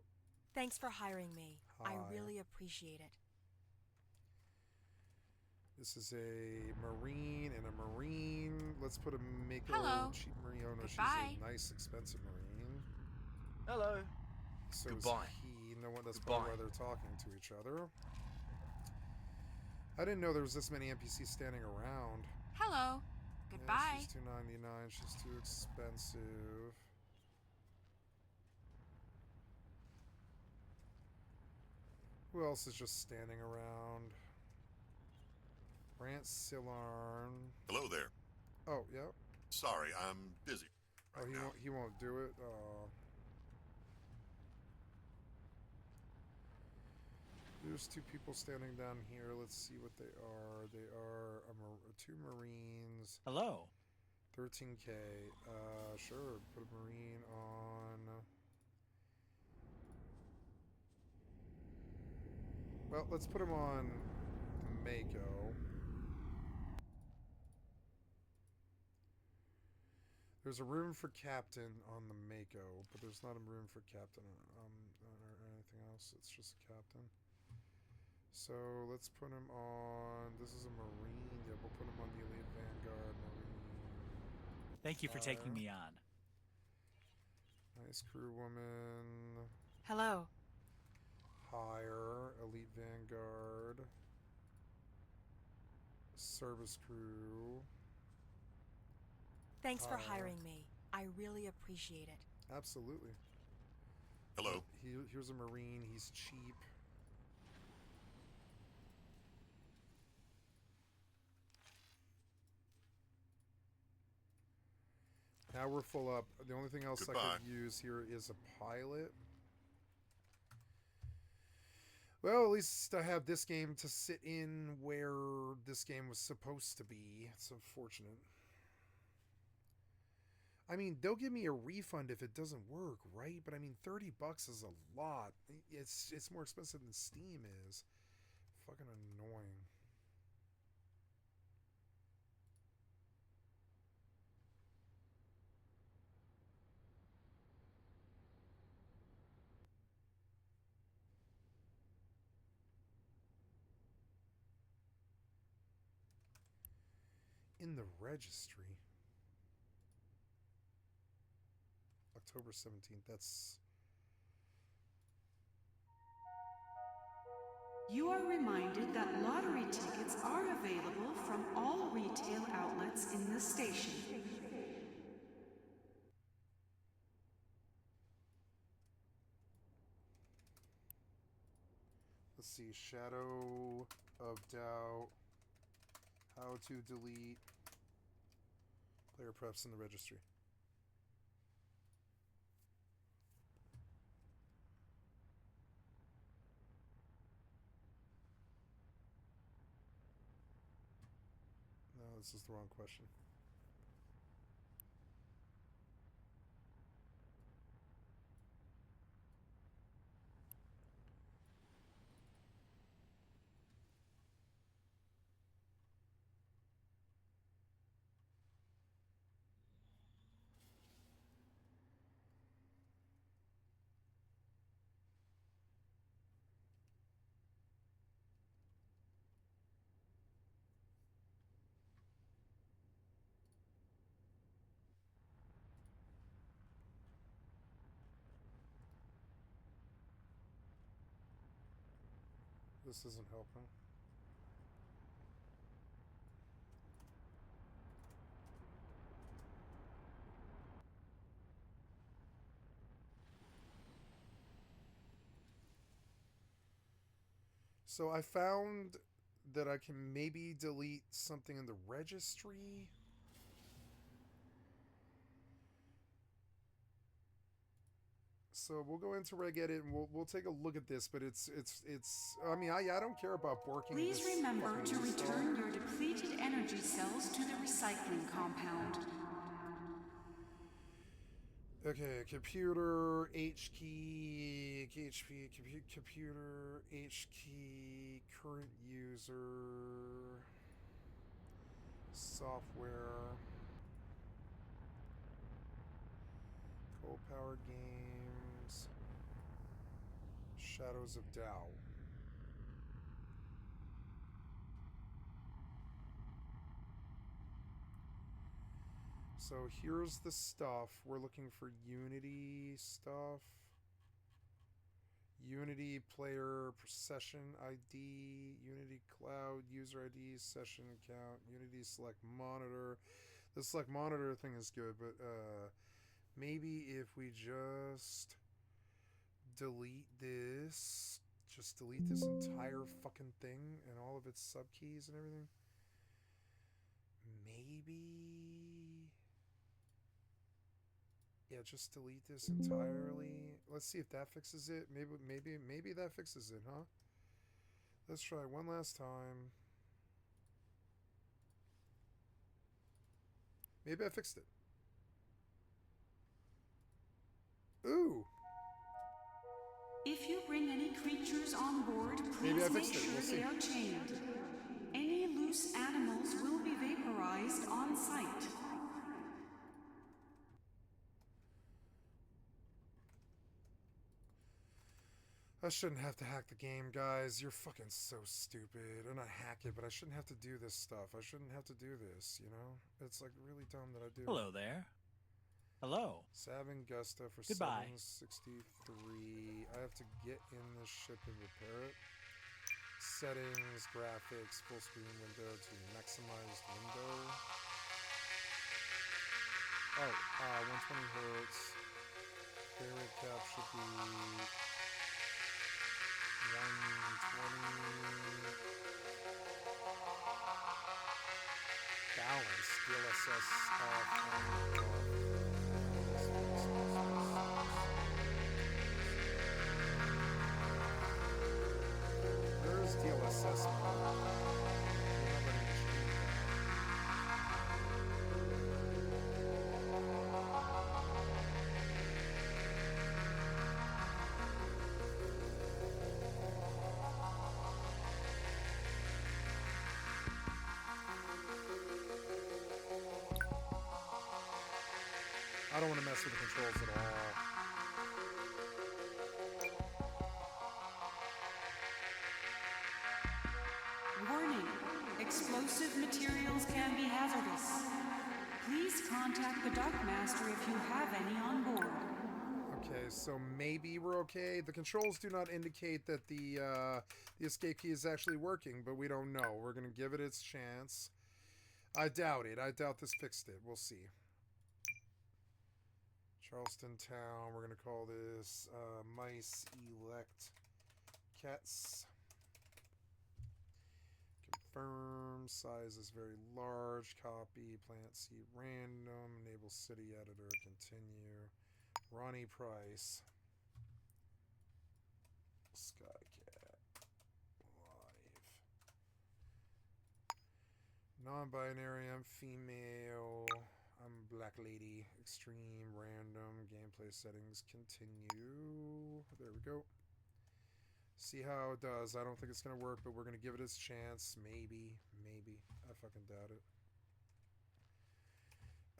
Thanks for hiring me. Hi. I really appreciate it. This is a Marine and a Marine. Let's put a Mako Hello. cheap Marine. Oh no, Goodbye. she's a nice, expensive Marine. Hello. So Goodbye. is he. No one. That's Goodbye. probably why they're talking to each other. I didn't know there was this many NPCs standing around. Hello. Yeah, Goodbye. she's $2.99. She's too expensive. Who else is just standing around? Brant Sillarn. Hello there. Oh, yeah. Sorry, I'm busy Oh, right now. he won't do it. There's two people standing down here. Let's see what they are. They are two Marines. Hello. 13K. Sure. Put a Marine on. Well, let's put him on the Mako. There's a room for captain on the Mako, but there's not a room for captain or anything else. It's just a captain. So let's put him on. This is a Marine. Yeah, we'll put him on the Elite Vanguard Marine. Thank you for taking me on. Nice crew woman. Hello. Hire. Elite Vanguard. Service crew. Thanks for hiring me. I really appreciate it. Absolutely. Hello. Here's a Marine. He's cheap. Now we're full up. The only thing else Goodbye. I could use here is a pilot. Well, at least I have this game to sit in where this game was supposed to be. It's unfortunate. I mean, they'll give me a refund if it doesn't work, right? But I mean, $30 is a lot. It's more expensive than Steam is. Fucking annoying. In the registry. October 17th. That's... You are reminded that lottery tickets are available from all retail outlets in the station. Let's see. Shadow of Doubt. How to delete player preps in the registry. No, this is the wrong question. This isn't helping. So I found that I can maybe delete something in the registry. So we'll go into Regedit and we'll take a look at this, but it's I mean, I don't care about borking. Please this remember fucking to install. return your depleted energy cells to the recycling compound. Okay, computer H key, HP, computer H key, current user, software, Cold Power Games, Shadows of Doubt. So here's the stuff. We're looking for Unity stuff. Unity player session ID, Unity cloud user ID, session account, Unity select monitor. The select monitor thing is good, but maybe if we just delete this, just delete this entire fucking thing and all of its subkeys and everything. Maybe... Yeah, just delete this entirely. Let's see if that fixes it. Maybe that fixes it, huh? Let's try one last time. Maybe I fixed it. Ooh! If you bring any creatures on board, Maybe I please make fixed it. sure We'll see. they are chained. Any loose animals will be vaporized on sight. I shouldn't have to hack the game, guys. You're fucking so stupid. Or not hack it, but I shouldn't have to do this stuff. I shouldn't have to do this, you know? It's like really dumb that I do. Hello there. Hello. Saving Gusta for Goodbye. 763. I have to get in this ship and repair it. Settings, graphics, full screen window to maximized window. Oh, 120 hertz. Frame rate cap should be 120. Balance, DLSS off and off. Where's DLSS mode? I don't want to mess with the controls at all. Warning, explosive materials can be hazardous. Please contact the Dockmaster if you have any on board. Okay, so maybe we're okay. The controls do not indicate that the escape key is actually working, but we don't know. We're going to give it its chance. I doubt it. I doubt this fixed it. We'll see. Charleston Town. We're going to call this Mice Elect Cats. Confirm. Size is very large. Copy. Plant seed random. Enable city editor. Continue. Ronnie Price. Skycat Live. Non-binary. I'm female. I'm black lady. Extreme. Random. Gameplay settings. Continue. There we go. See how it does. I don't think it's going to work, but we're going to give it its chance. Maybe. Maybe. I fucking doubt it.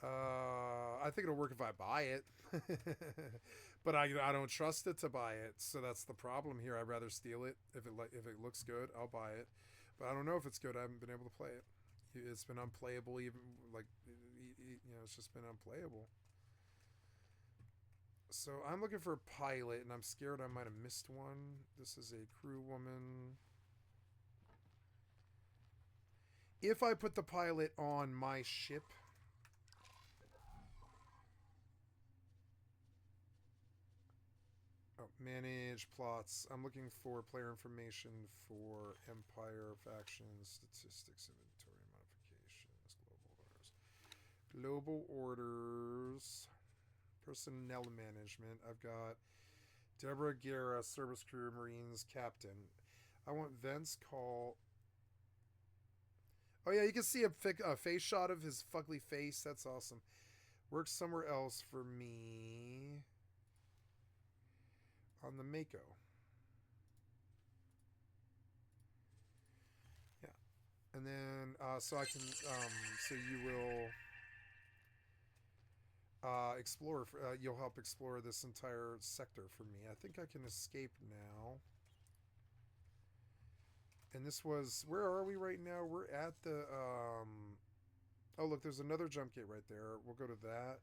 I think it'll work if I buy it. But I don't trust it to buy it. So that's the problem here. I'd rather steal it. If it looks good, I'll buy it. But I don't know if it's good. I haven't been able to play it. It's been unplayable, even like, you know, it's just been unplayable. So I'm looking for a pilot, and I'm scared I might have missed one. This is a crew woman. If I put the pilot on my ship, manage plots. I'm looking for player information for Empire factions, statistics, inventory modifications, global orders, personnel management. I've got Deborah Guerra, service crew, Marines captain. I want Vince call. Oh yeah, you can see a face shot of his fugly face. That's awesome. Works somewhere else for me. On the Mako. Yeah. And then, so I can, so you will explore, you'll help explore this entire sector for me. I think I can escape now. And this was, where are we right now? We're at the, oh look, there's another jump gate right there. We'll go to that.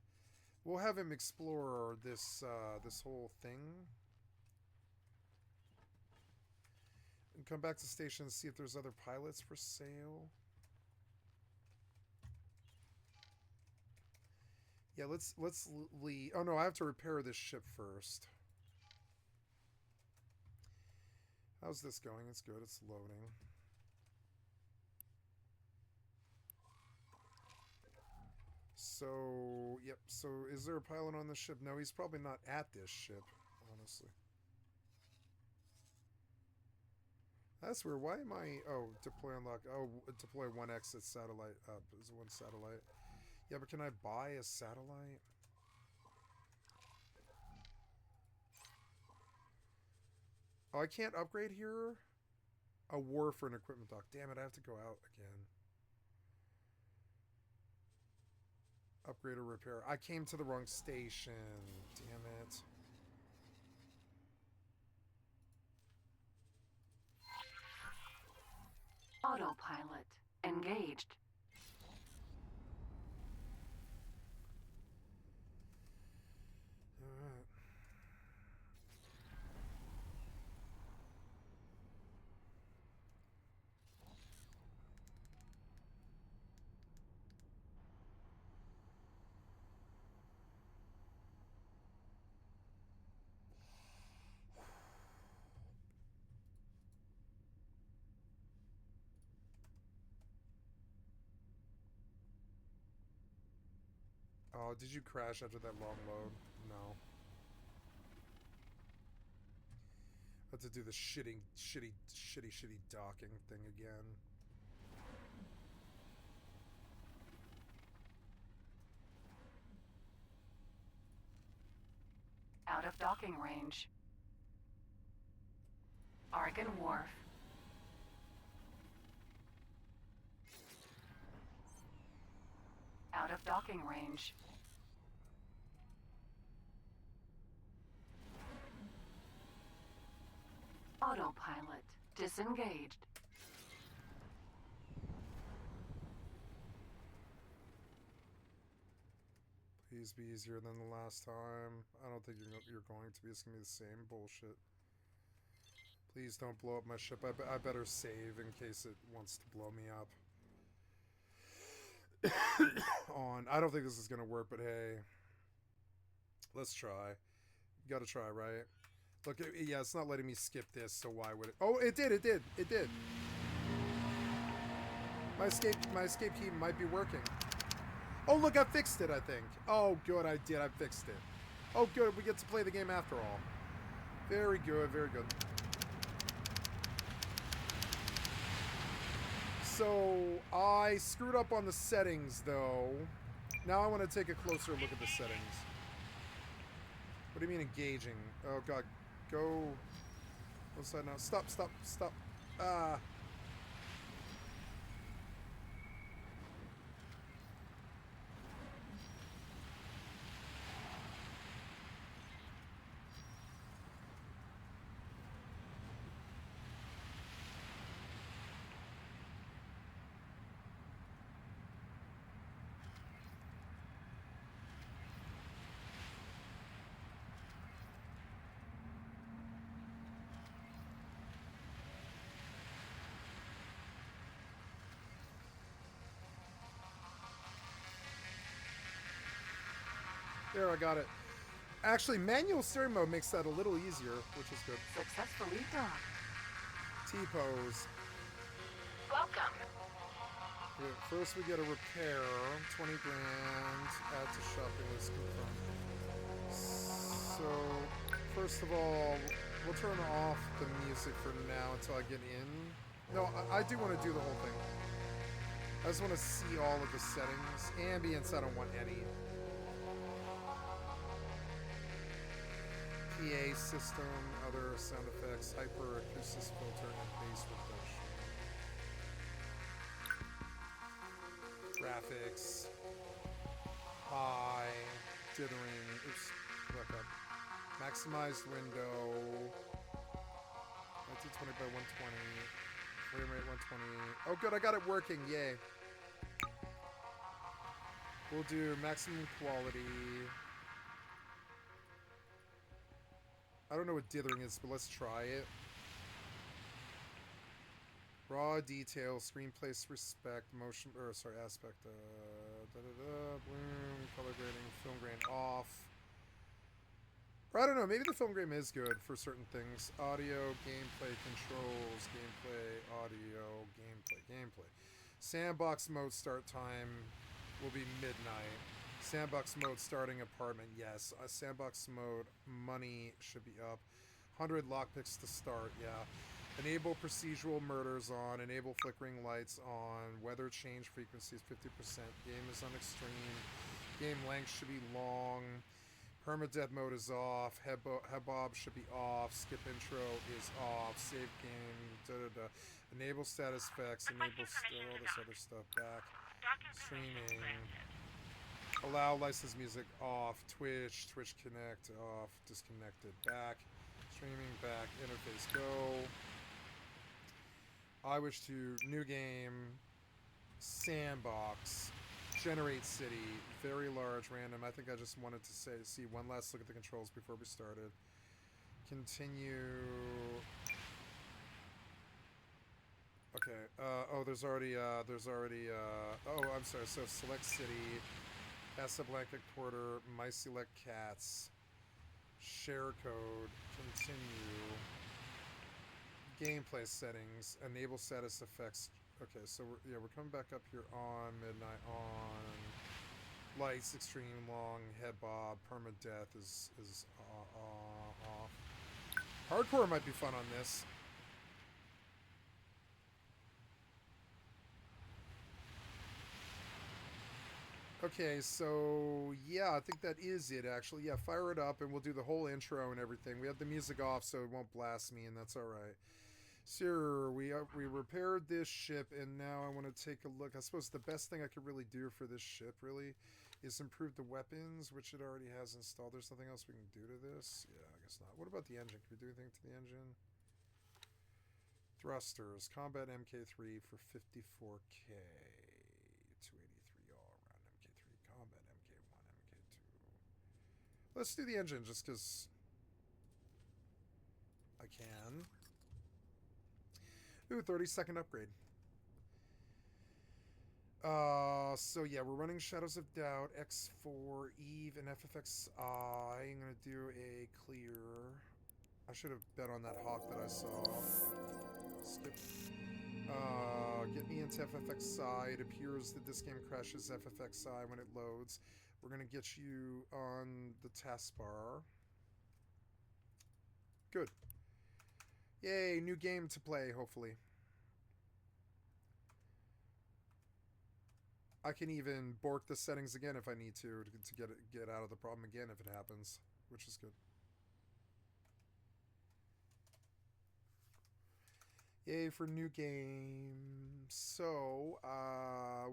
We'll have him explore this, this whole thing. And come back to station and see if there's other pilots for sale. Yeah, let's leave. Oh no, I have to repair this ship first. How's this going? It's good. It's loading. So, yep. So, is there a pilot on the ship? No, he's probably not at this ship, honestly. That's weird. Why am I... Oh, deploy unlock. Oh, deploy one exit satellite. Is it one satellite? Yeah, but can I buy a satellite? Oh, I can't upgrade here? A war for an equipment dock. Damn it, I have to go out again. Upgrade or repair. I came to the wrong station. Damn it. Autopilot engaged. Alright. Oh, did you crash after that long load? No. I have to do the shitty docking thing again. Out of docking range. Argon Wharf. Out of docking range. Autopilot disengaged. Please be easier than the last time. I don't think you're going to be. It's going to be the same bullshit. Please don't blow up my ship. I better save in case it wants to blow me up. I don't think this is going to work, but hey. Let's try. You got to try, right? Look, yeah, it's not letting me skip this, so why would it? Oh, it did. My escape key might be working. Oh, look, I fixed it, I think. Oh, good, I fixed it. Oh, good, we get to play the game after all. Very good, very good. So, I screwed up on the settings, though. Now I want to take a closer look at the settings. What do you mean engaging? Oh, God. Go. One side now. Stop. Ah. There, I got it. Actually, manual steering mode makes that a little easier, which is good. Successfully docked. T-pose. Welcome. Okay, first we get a repair. 20 grand. Add to shopping list. Confirm. So, first of all, we'll turn off the music for now until I get in. No, I do want to do the whole thing. I just want to see all of the settings. Ambience, I don't want any. PA system, other sound effects, hyper acoustic filter, and bass reduction. Graphics. High. Dithering. Oops. Back up. Maximized window. 1920 by 120. Frame rate 120. Oh, good. I got it working. Yay. We'll do maximum quality. I don't know what dithering is, but let's try it. Raw detail, screenplay respect, motion, or sorry, aspect, bloom, color grading, film grain off. Or I don't know, maybe the film grain is good for certain things. Audio, gameplay, controls, gameplay, audio, gameplay. Sandbox mode start time will be midnight. Sandbox mode starting apartment, yes. Sandbox mode money should be up. 100 lockpicks to start, yeah. Enable procedural murders on. Enable flickering lights on. Weather change frequencies 50%. Game is on extreme. Game length should be long. Permadeath mode is off. Hebob should be off. Skip intro is off. Save game. Enable status effects. Enable all this other stuff back. Streaming. Allow licensed music off. Twitch Connect off. Disconnected. Back. Streaming back. Interface go. I wish to new game. Sandbox. Generate city, very large, random. I think I just wanted to see one last look at the controls before we started. Continue. Okay. Oh, there's already. Oh, I'm sorry. So select city, Casablanca Quarter, my select cats, share code, continue. Gameplay settings, enable status effects. Okay, so we're coming back up here on midnight on lights, extreme long, head bob, permadeath is off. Hardcore might be fun on this. Okay, so yeah, I think that is it actually. Yeah, fire it up and we'll do the whole intro and everything. We have the music off so it won't blast me, and that's all right. Sir, we repaired this ship, and now I want to take a look. I suppose the best thing I could really do for this ship, really, is improve the weapons, which it already has installed. There's nothing else we can do to this? Yeah, I guess not. What about the engine? Can we do anything to the engine? Thrusters. Combat MK3 for 54K. 283 all around MK3. Combat MK1, MK2. Let's do the engine, just because I can. Ooh, 30-second upgrade. So yeah, we're running Shadows of Doubt, X4, Eve, and FFXI. I'm gonna do a clear. I should have bet on that hawk that I saw. Skip. Get me into FFXI. It appears that this game crashes FFXI when it loads. We're gonna get you on the taskbar. Good. Yay, new game to play, hopefully. I can even bork the settings again if I need to get out of the problem again if it happens, which is good. Yay for new game. So,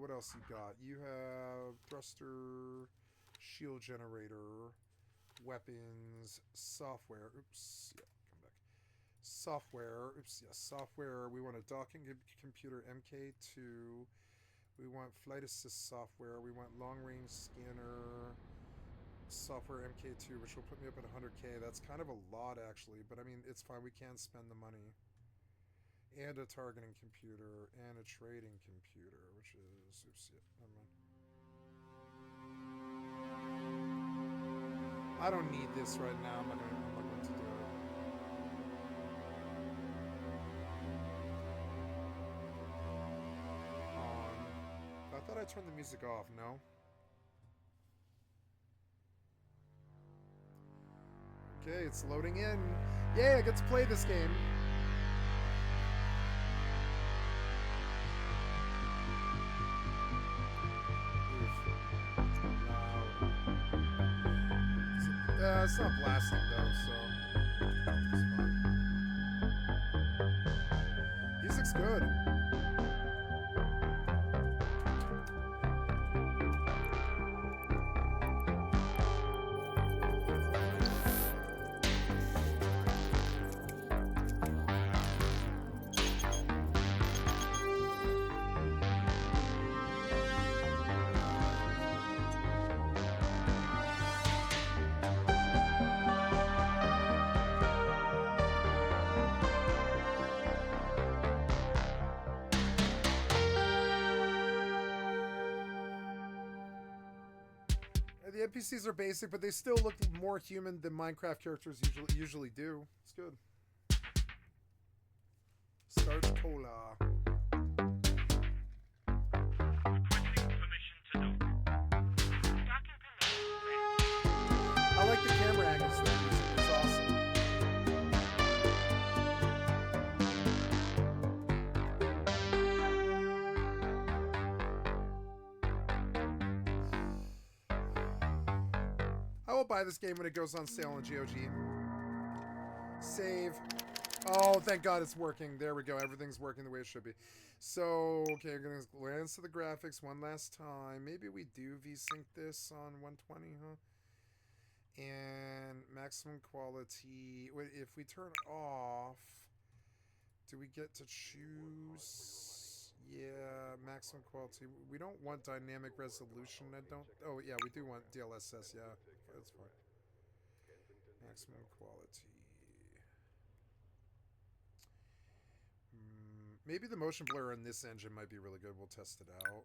what else you got? You have thruster, shield generator, weapons, software. Oops, yeah. Software, oops, yes, software. We want a docking computer MK2. We want flight assist software. We want long range scanner software MK2, which will put me up at 100K. That's kind of a lot actually, but I mean, it's fine. We can spend the money. And a targeting computer and a trading computer, which is, oops, yeah, never mind. I don't need this right now. I'm not going to do it. I thought I turned the music off, no? Okay, it's loading in. Yay, I get to play this game. It's not blasting though, so it's fine. Music's good. The NPCs are basic, but they still look more human than Minecraft characters usually do. It's good. Start cola. I like the camera angles they're using. It's awesome. I I will buy this game when it goes on sale on GOG. Save. Oh, thank God it's working. There we go. Everything's working the way it should be. So, okay, I'm going to glance to the graphics one last time. Maybe we do VSync this on 120, huh? And maximum quality. Wait, if we turn off, do we get to choose? Yeah, maximum quality. We don't want dynamic resolution. I don't. Oh, yeah, we do want DLSS. Yeah, that's fine. Maximum quality. Maybe the motion blur in this engine might be really good. We'll test it out.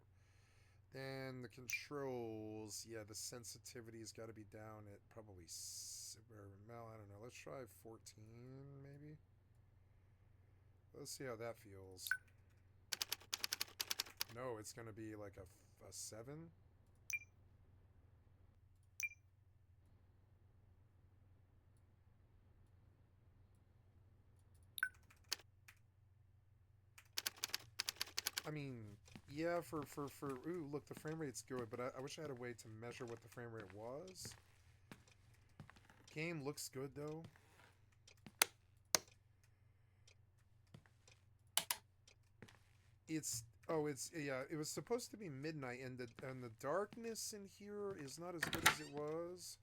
Then the controls. Yeah, the sensitivity's got to be down at probably... Well, I don't know. Let's try 14, maybe. Let's see how that feels. No, it's going to be like a 7. I mean, yeah, for ooh, look, the frame rate's good, but I wish I had a way to measure what the frame rate was. Game looks good, though. Yeah, it was supposed to be midnight, and the darkness in here is not as good as it was.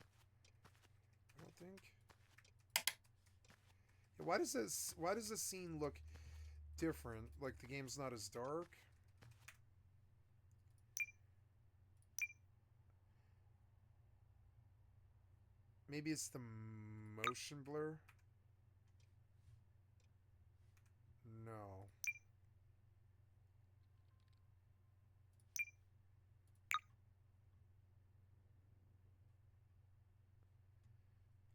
I don't think. Yeah, why does this scene look different? Like the game's not as dark? Maybe it's the motion blur? No.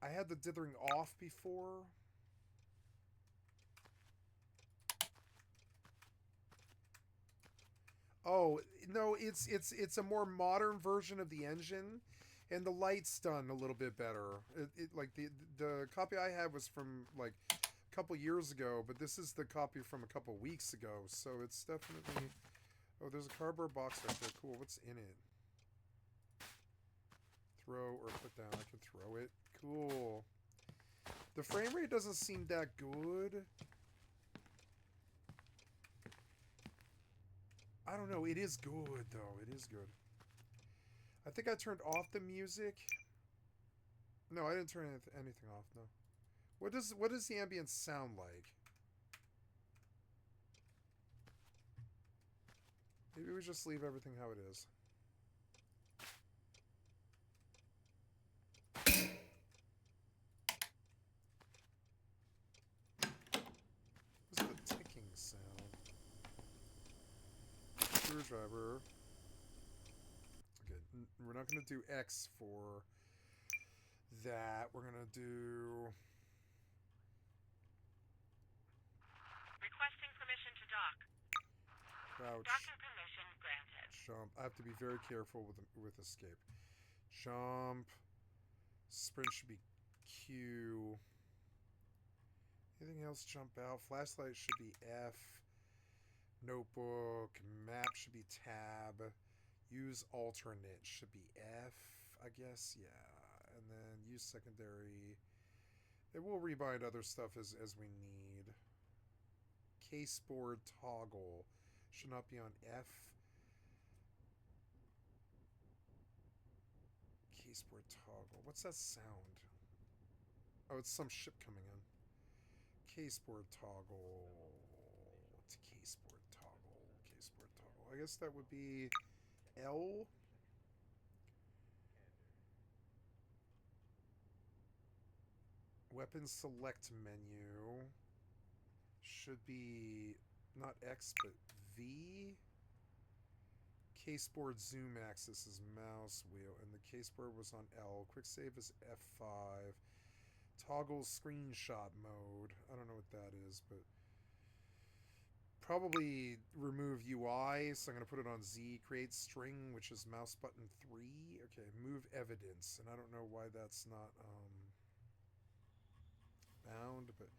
I had the dithering off before. Oh, no, it's a more modern version of the engine, and the light's done a little bit better. Like the copy I had was from like a couple years ago, but this is the copy from a couple weeks ago, so it's definitely... Oh, there's a cardboard box right there. Cool. What's in it? Throw or put down. I can throw it. Cool. The frame rate doesn't seem that good. I don't know. It is good, though. It is good. I think I turned off the music. No, I didn't turn anything off, no. What does the ambience sound like? Maybe we just leave everything how it is. What's the ticking sound? Screwdriver. Okay, we're not going to do X for that. We're going to do... Requesting permission to dock. Crouch. Docking permission granted. Jump. I have to be very careful with escape. Jump. Sprint should be Q. Anything else jump out? Flashlight should be F. Notebook. Map should be tab. Use alternate should be F, I guess. Yeah. And then use secondary. It will rebind other stuff as we need. Caseboard toggle should not be on F. Caseboard toggle. What's that sound? Oh, it's some ship coming in. Caseboard toggle. It's caseboard toggle. Caseboard toggle. I guess that would be L. Weapon select menu should be not X but V. Caseboard zoom axis is mouse wheel, and the caseboard was on L. Quick save is F5. Toggle screenshot mode. I don't know what that is, but probably remove UI, so I'm going to put it on Z. Create string, which is mouse button 3. Okay, move evidence, and I don't know why that's not bound, but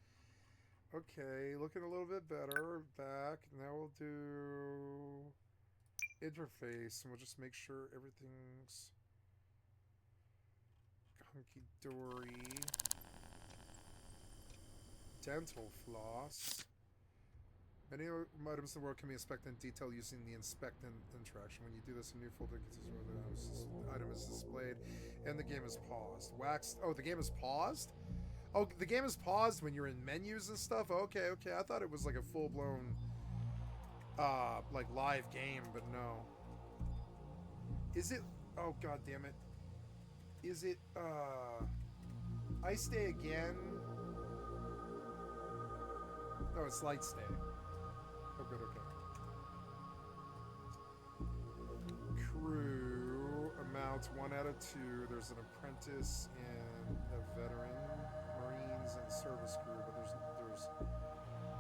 okay, looking a little bit better. Back. Now we'll do interface, and we'll just make sure everything's... God, Hunky dory. Dental floss. Many items in the world can be inspected in detail using the inspect interaction. When you do this, a new folder contains where the item is displayed, and the game is paused. Waxed. Oh, the game is paused? Oh, the game is paused when you're in menus and stuff? Okay, okay. I thought it was like a full-blown, like, live game, but no. Is it... Oh, god damn it. Is it, Ice Day again? No, it's Light Stay. Oh, good, okay. Crew amount 1 out of 2. There's an apprentice and a veteran, Marines and service crew, but there's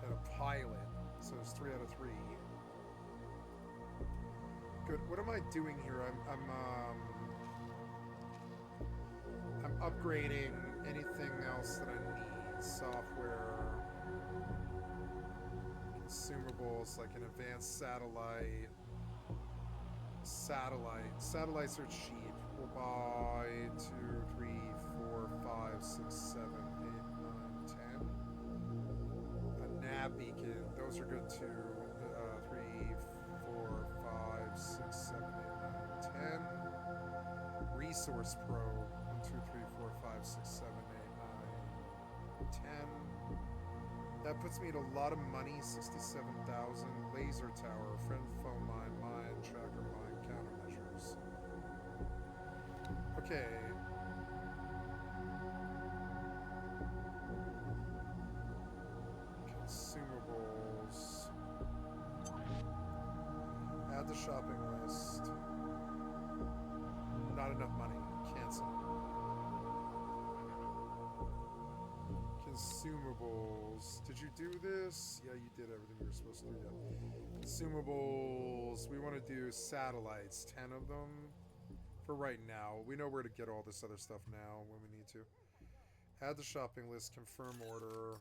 and a pilot, so there's 3 out of 3. Good. What am I doing here? I'm upgrading anything else that I need. Software. Consumables like an advanced satellite. Satellites are cheap. We'll buy 2, 3, 4, 5, 6, 7, 8, 9, 10. A nav beacon. Those are good too. 3, 4, 5, 6, 7, 8, 9, 10. Resource probe. 1, 2, 3, 4, 5, 6, 7, 8, 9, 10. That puts me at a lot of money, 67,000. Laser tower, friend phone line, mine, tracker mine, countermeasures. Okay. Consumables. Add to shopping list. Not enough money. Cancel. Consumables. Did you do this? Yeah, you did everything you were supposed to do. Yeah. Consumables. We want to do satellites. 10 of them. For right now. We know where to get all this other stuff now when we need to. Add the shopping list. Confirm order.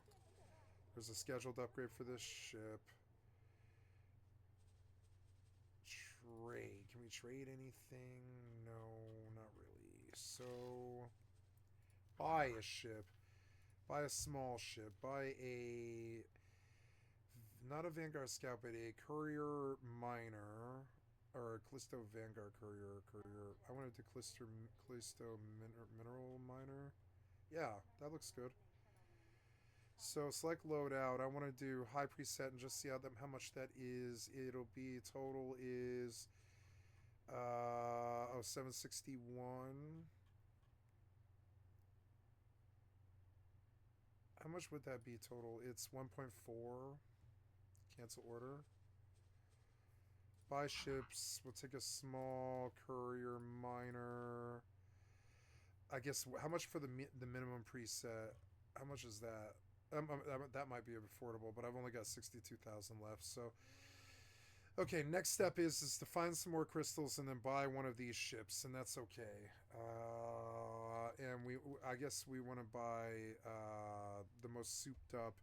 There's a scheduled upgrade for this ship. Trade. Can we trade anything? No, not really. So, buy a ship. Buy a small ship. Buy a... Not a Vanguard Scout, but a Courier Miner. Or a Callisto Vanguard Courier. I want to do Callisto Mineral Miner. Yeah, that looks good. So select loadout. I want to do high preset and just see how much that is. It'll be total is 761. How much would that be total? It's 1.4. Cancel order. Buy ships. We'll take a small courier miner. I guess how much for the minimum preset? How much is that? That might be affordable, but I've only got 62,000 left. So, okay. Next step is to find some more crystals and then buy one of these ships, and that's okay. And I guess we want to buy the most souped up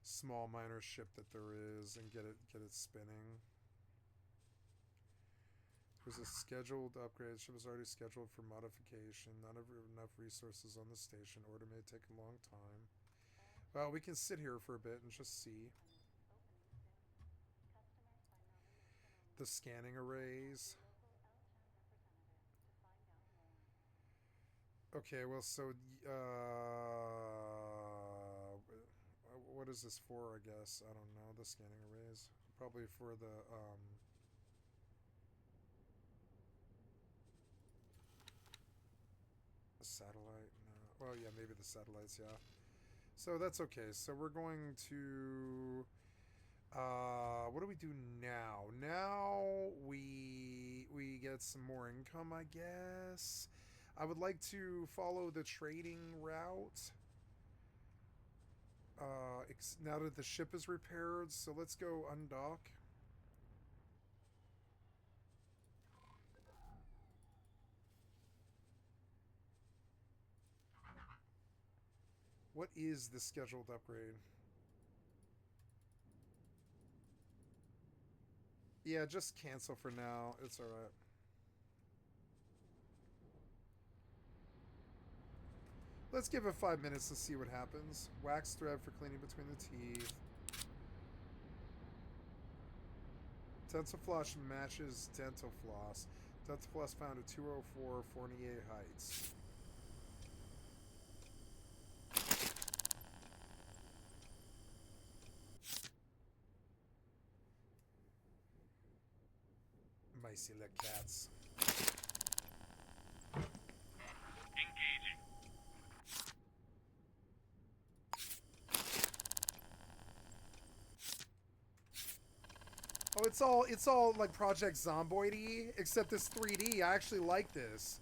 small miner ship that there is and get it spinning. There's a scheduled upgrade. Ship is already scheduled for modification. Not enough resources on the station. Order may take a long time. Well, we can sit here for a bit and just see. The scanning arrays. Okay, well, so, what is this for, I guess? I don't know, the scanning arrays. Probably for the, satellite? No. Well, yeah, maybe the satellites, yeah. So that's okay. So we're going to... what do we do now? Now we get some more income, I guess. I would like to follow the trading route. Now that the ship is repaired, so let's go undock. What is the scheduled upgrade? Yeah, just cancel for now. It's alright. Let's give it 5 minutes to see what happens. Wax thread for cleaning between the teeth. Dental floss matches dental floss. Dental floss found at 204 Fournier Heights. Micey little cats. Engaging. Oh, it's all like Project Zomboid-y, except this 3D. I actually like this.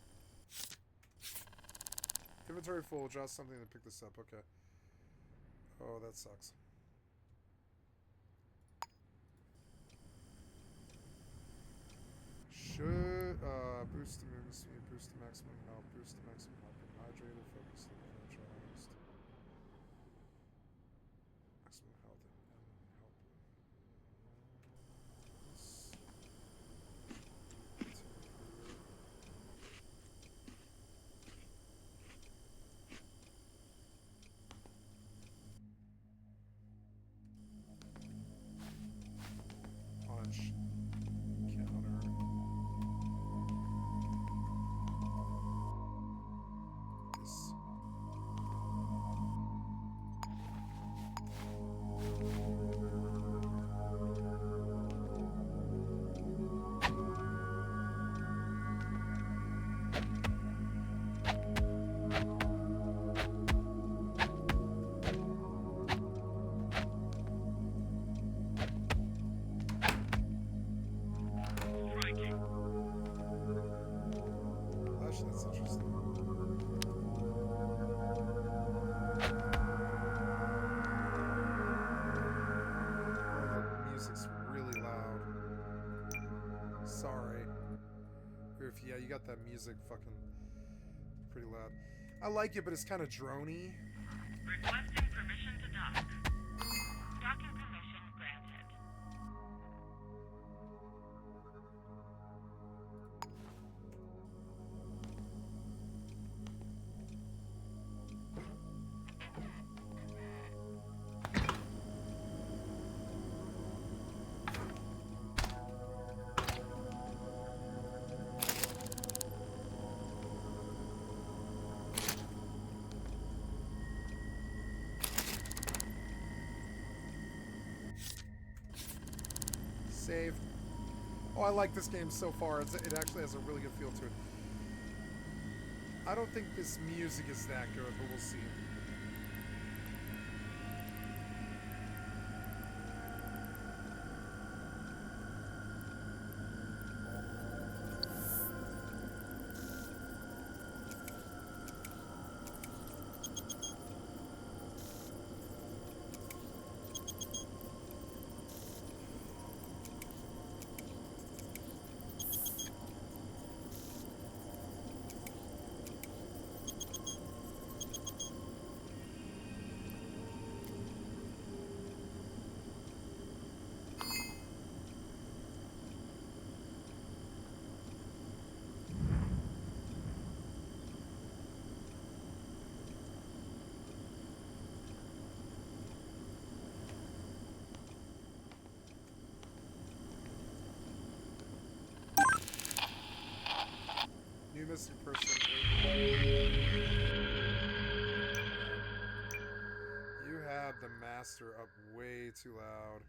Inventory full. Just something to pick this up. Okay. Oh, that sucks. Should boost the movement speed, boost the maximum health, boost the maximum health, and hydrated, focus, and energized. Maximum health and help. Punch. Counter. This. Striking. Actually, that's interesting. Oh, the music's really loud. Sorry. If yeah, you got that music fucking pretty loud. I like it, but it's kind of drony. Requesting permission to dock. Docking permission granted. Save. Oh, I like this game so far. It actually has a really good feel to it. I don't think this music is that good, but we'll see. New missing person. You have the master up way too loud.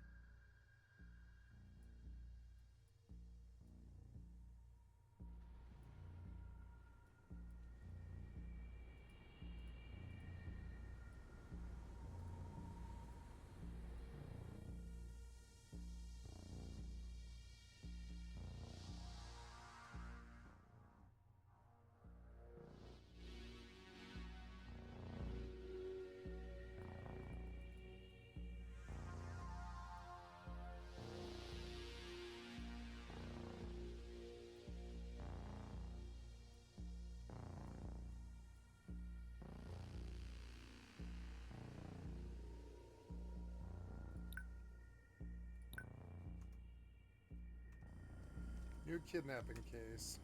New kidnapping case.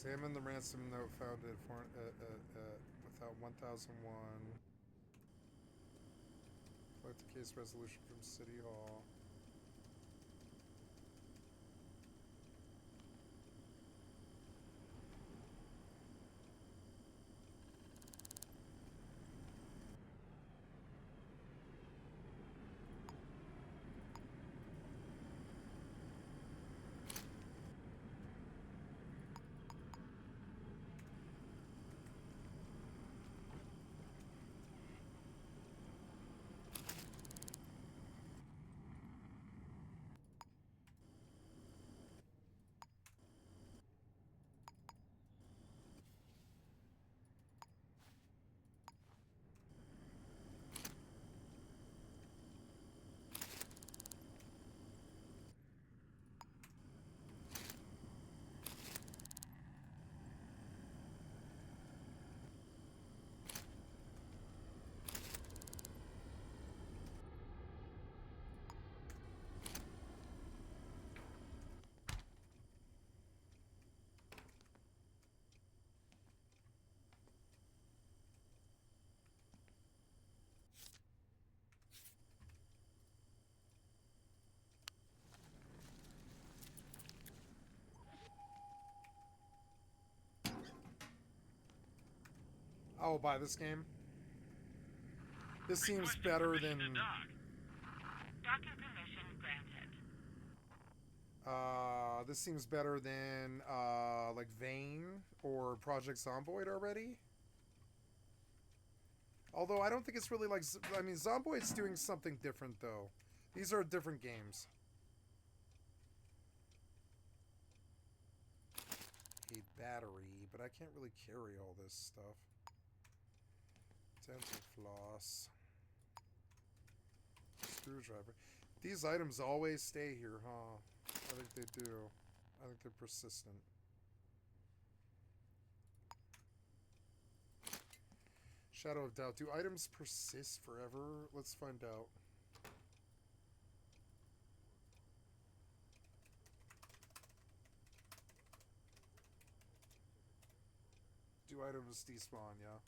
Examine the ransom note found without 1001. Collect the case resolution from City Hall. I'll buy this game. This seems better than... Docking permission granted. This seems better than, like Vane or Project Zomboid already. Although I don't think it's really like... I mean, Zomboid's doing something different, though. These are different games. A battery, but I can't really carry all this stuff. Dental floss. Screwdriver. These items always stay here, huh? I think they do. I think they're persistent. Shadow of Doubt. Do items persist forever? Let's find out. Do items despawn? Yeah.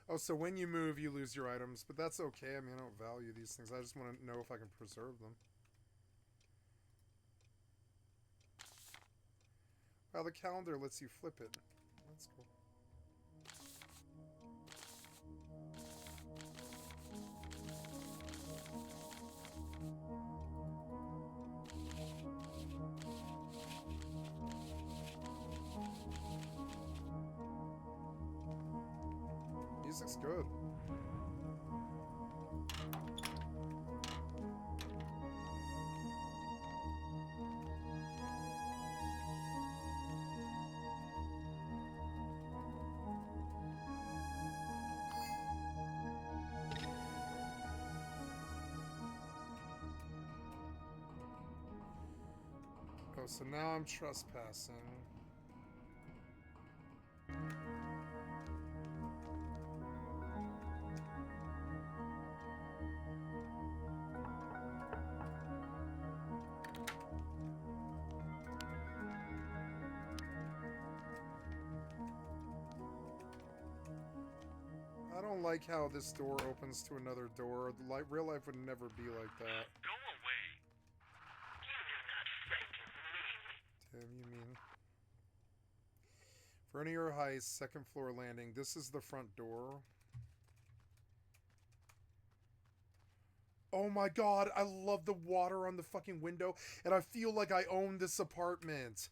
Oh, so when you move, you lose your items, but that's okay. I mean, I don't value these things. I just want to know if I can preserve them. Well, the calendar lets you flip it. That's cool. Music's good. Oh, so now I'm trespassing. don't like how this door opens to another door. Real life would never be like that. Go away. You do not frighten me. Damn, you mean? Vernier Heist, second floor landing. This is the front door. Oh my god, I love the water on the fucking window, and I feel like I own this apartment.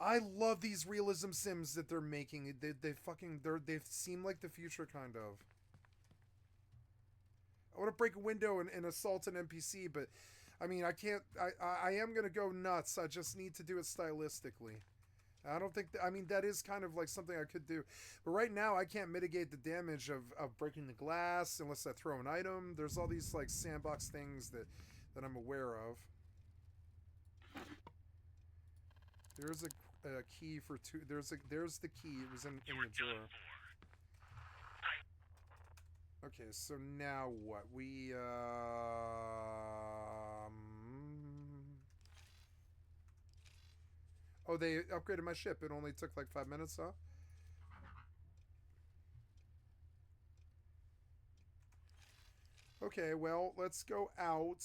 I love these realism sims that they're making. They seem like the future, kind of. I want to break a window and assault an NPC, but I mean, I can't. I am gonna go nuts. I just need to do it stylistically. I don't think. I mean, that is kind of like something I could do, but right now I can't mitigate the damage of breaking the glass unless I throw an item. There's all these like sandbox things that I'm aware of. There's a key for two. There's the key. It was in the drawer. Okay, so now what? We oh, they upgraded my ship. It only took like 5 minutes, huh? Okay, well, let's go out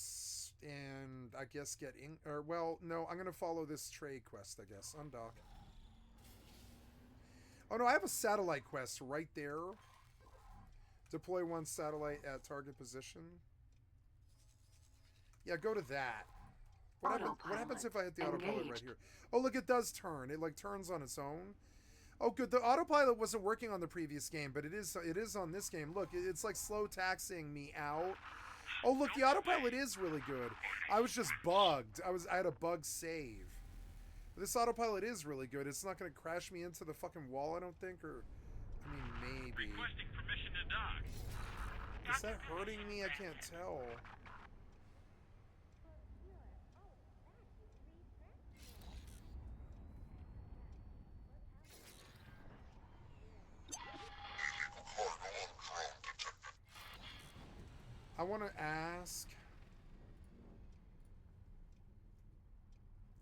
and I guess get in. Or, well, no, I'm going to follow this trade quest, I guess. Undock. Oh, no, I have a satellite quest right there. Deploy one satellite at target position. Yeah, go to that. What happens if I hit the autopilot right here? Oh, look, it does turn. It, like, turns on its own. Oh, good. The autopilot wasn't working on the previous game, but it is on this game. Look, it's like slow taxiing me out. Oh, look, the autopilot is really good. I was just bugged. I had a bug save. This autopilot is really good. It's not going to crash me into the fucking wall, I don't think, or I mean, maybe. Requesting permission to dock. Is that hurting me? I can't tell. I want to ask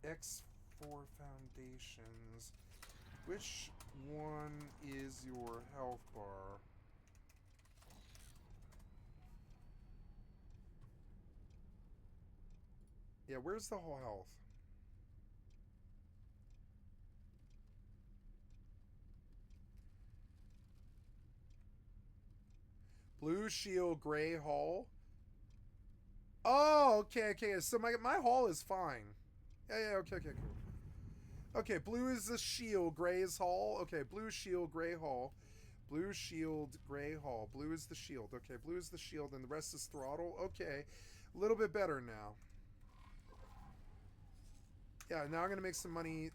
X4 Foundations, which one is your health bar? Yeah, where's the whole health? Blue shield, gray hull. Oh, okay. So my hull is fine. Yeah, okay, cool. Okay, blue is the shield, gray is hull. Okay, blue shield, gray hull. Blue shield, gray hull. Blue is the shield. Okay, blue is the shield, and the rest is throttle. Okay, a little bit better now. Yeah, now I'm gonna make some money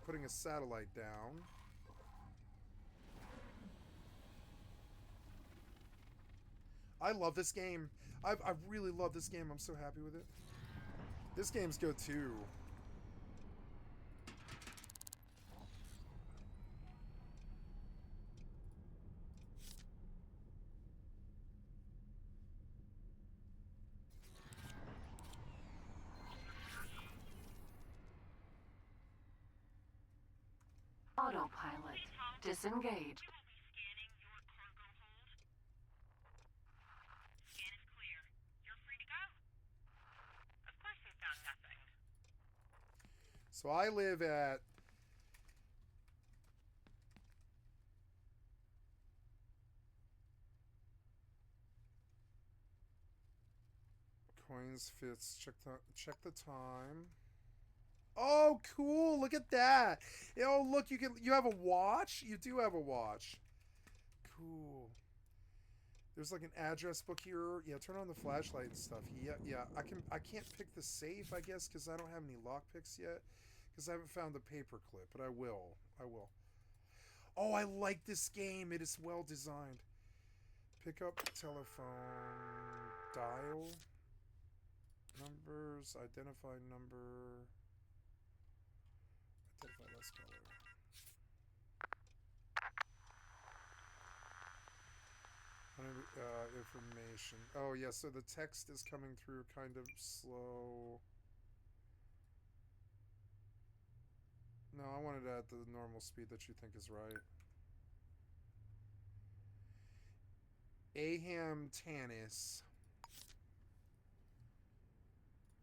putting a satellite down. I love this game. I really love this game. I'm so happy with it. This game's good too. Autopilot. Disengage. So I live at coins fits. Check the time. Oh, cool! Look at that. Oh, look, you have a watch. You do have a watch. Cool. There's like an address book here. Yeah, turn on the flashlight and stuff. Yeah. I can't pick the safe, I guess, because I don't have any lock picks yet. Because I haven't found the paperclip, but I will. Oh, I like this game. It is well designed. Pick up telephone. Dial. Numbers. Identify number. Identify less color. Information. Oh, yeah, so the text is coming through kind of slow. No, I wanted it at the normal speed that you think is right. Aham Tanis.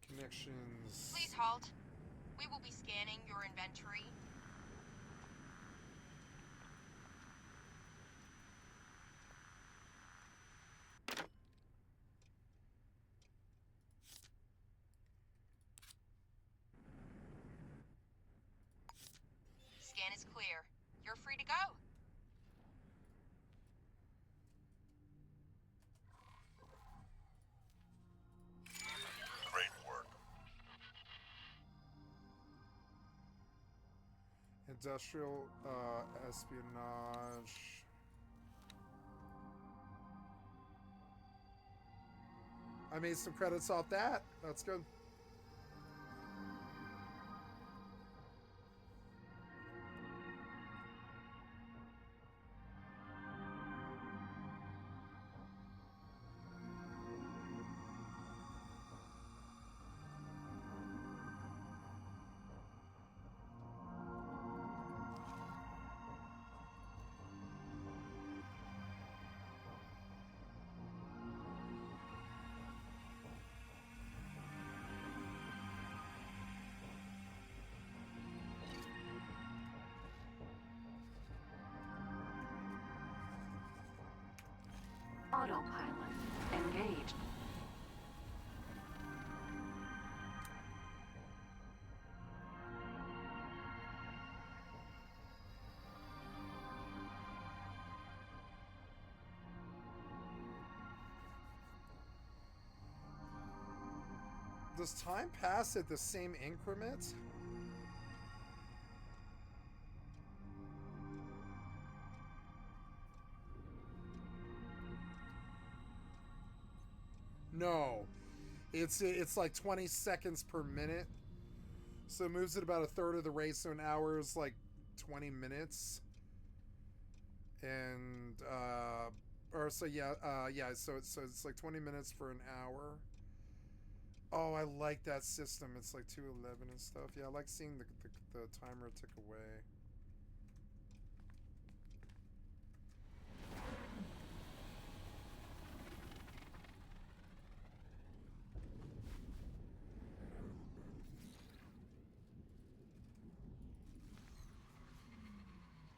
Connections. Please halt. We will be scanning your inventory. Scan is clear. You're free to go. Great work. Industrial espionage. I made some credits off that. That's good. Autopilot engaged. Does time pass at the same increment? No. It's like 20 seconds per minute. So it moves at about a third of the rate, so an hour is like 20 minutes. And so it's like 20 minutes for an hour. Oh, I like that system. It's like 2:11 and stuff. Yeah, I like seeing the timer tick away.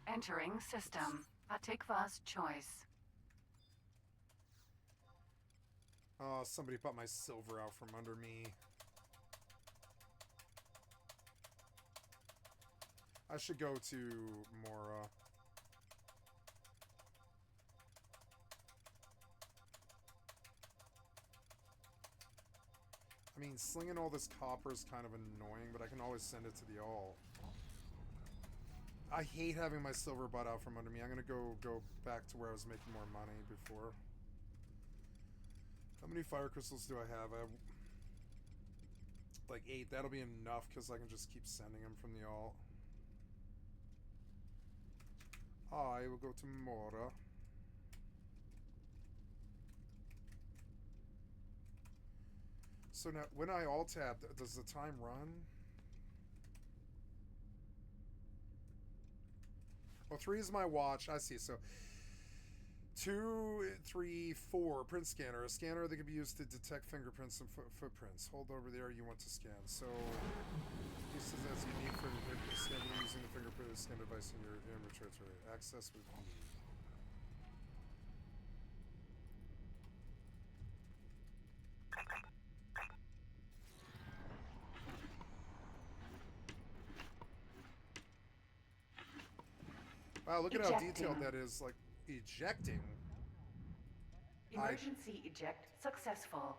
Entering system. Patikva's choice. Oh, somebody bought my silver out from under me. I should go to Mora. I mean, slinging all this copper is kind of annoying, but I can always send it to the All. I hate having my silver butt out from under me. I'm gonna go back to where I was making more money before. How many fire crystals do I have? I have like 8. That'll be enough because I can just keep sending them from the All. I will go to Mora. So now, when I alt tab, does the time run? Oh, 3 is my watch. I see. So 2, 3, 4. Print scanner. A scanner that can be used to detect fingerprints and footprints. Hold over there you want to scan. So this is as unique for scanning using the fingerprint scan device in your territory. Access with key. Wow, look at how detailed that is. Like, ejecting. Emergency eject successful.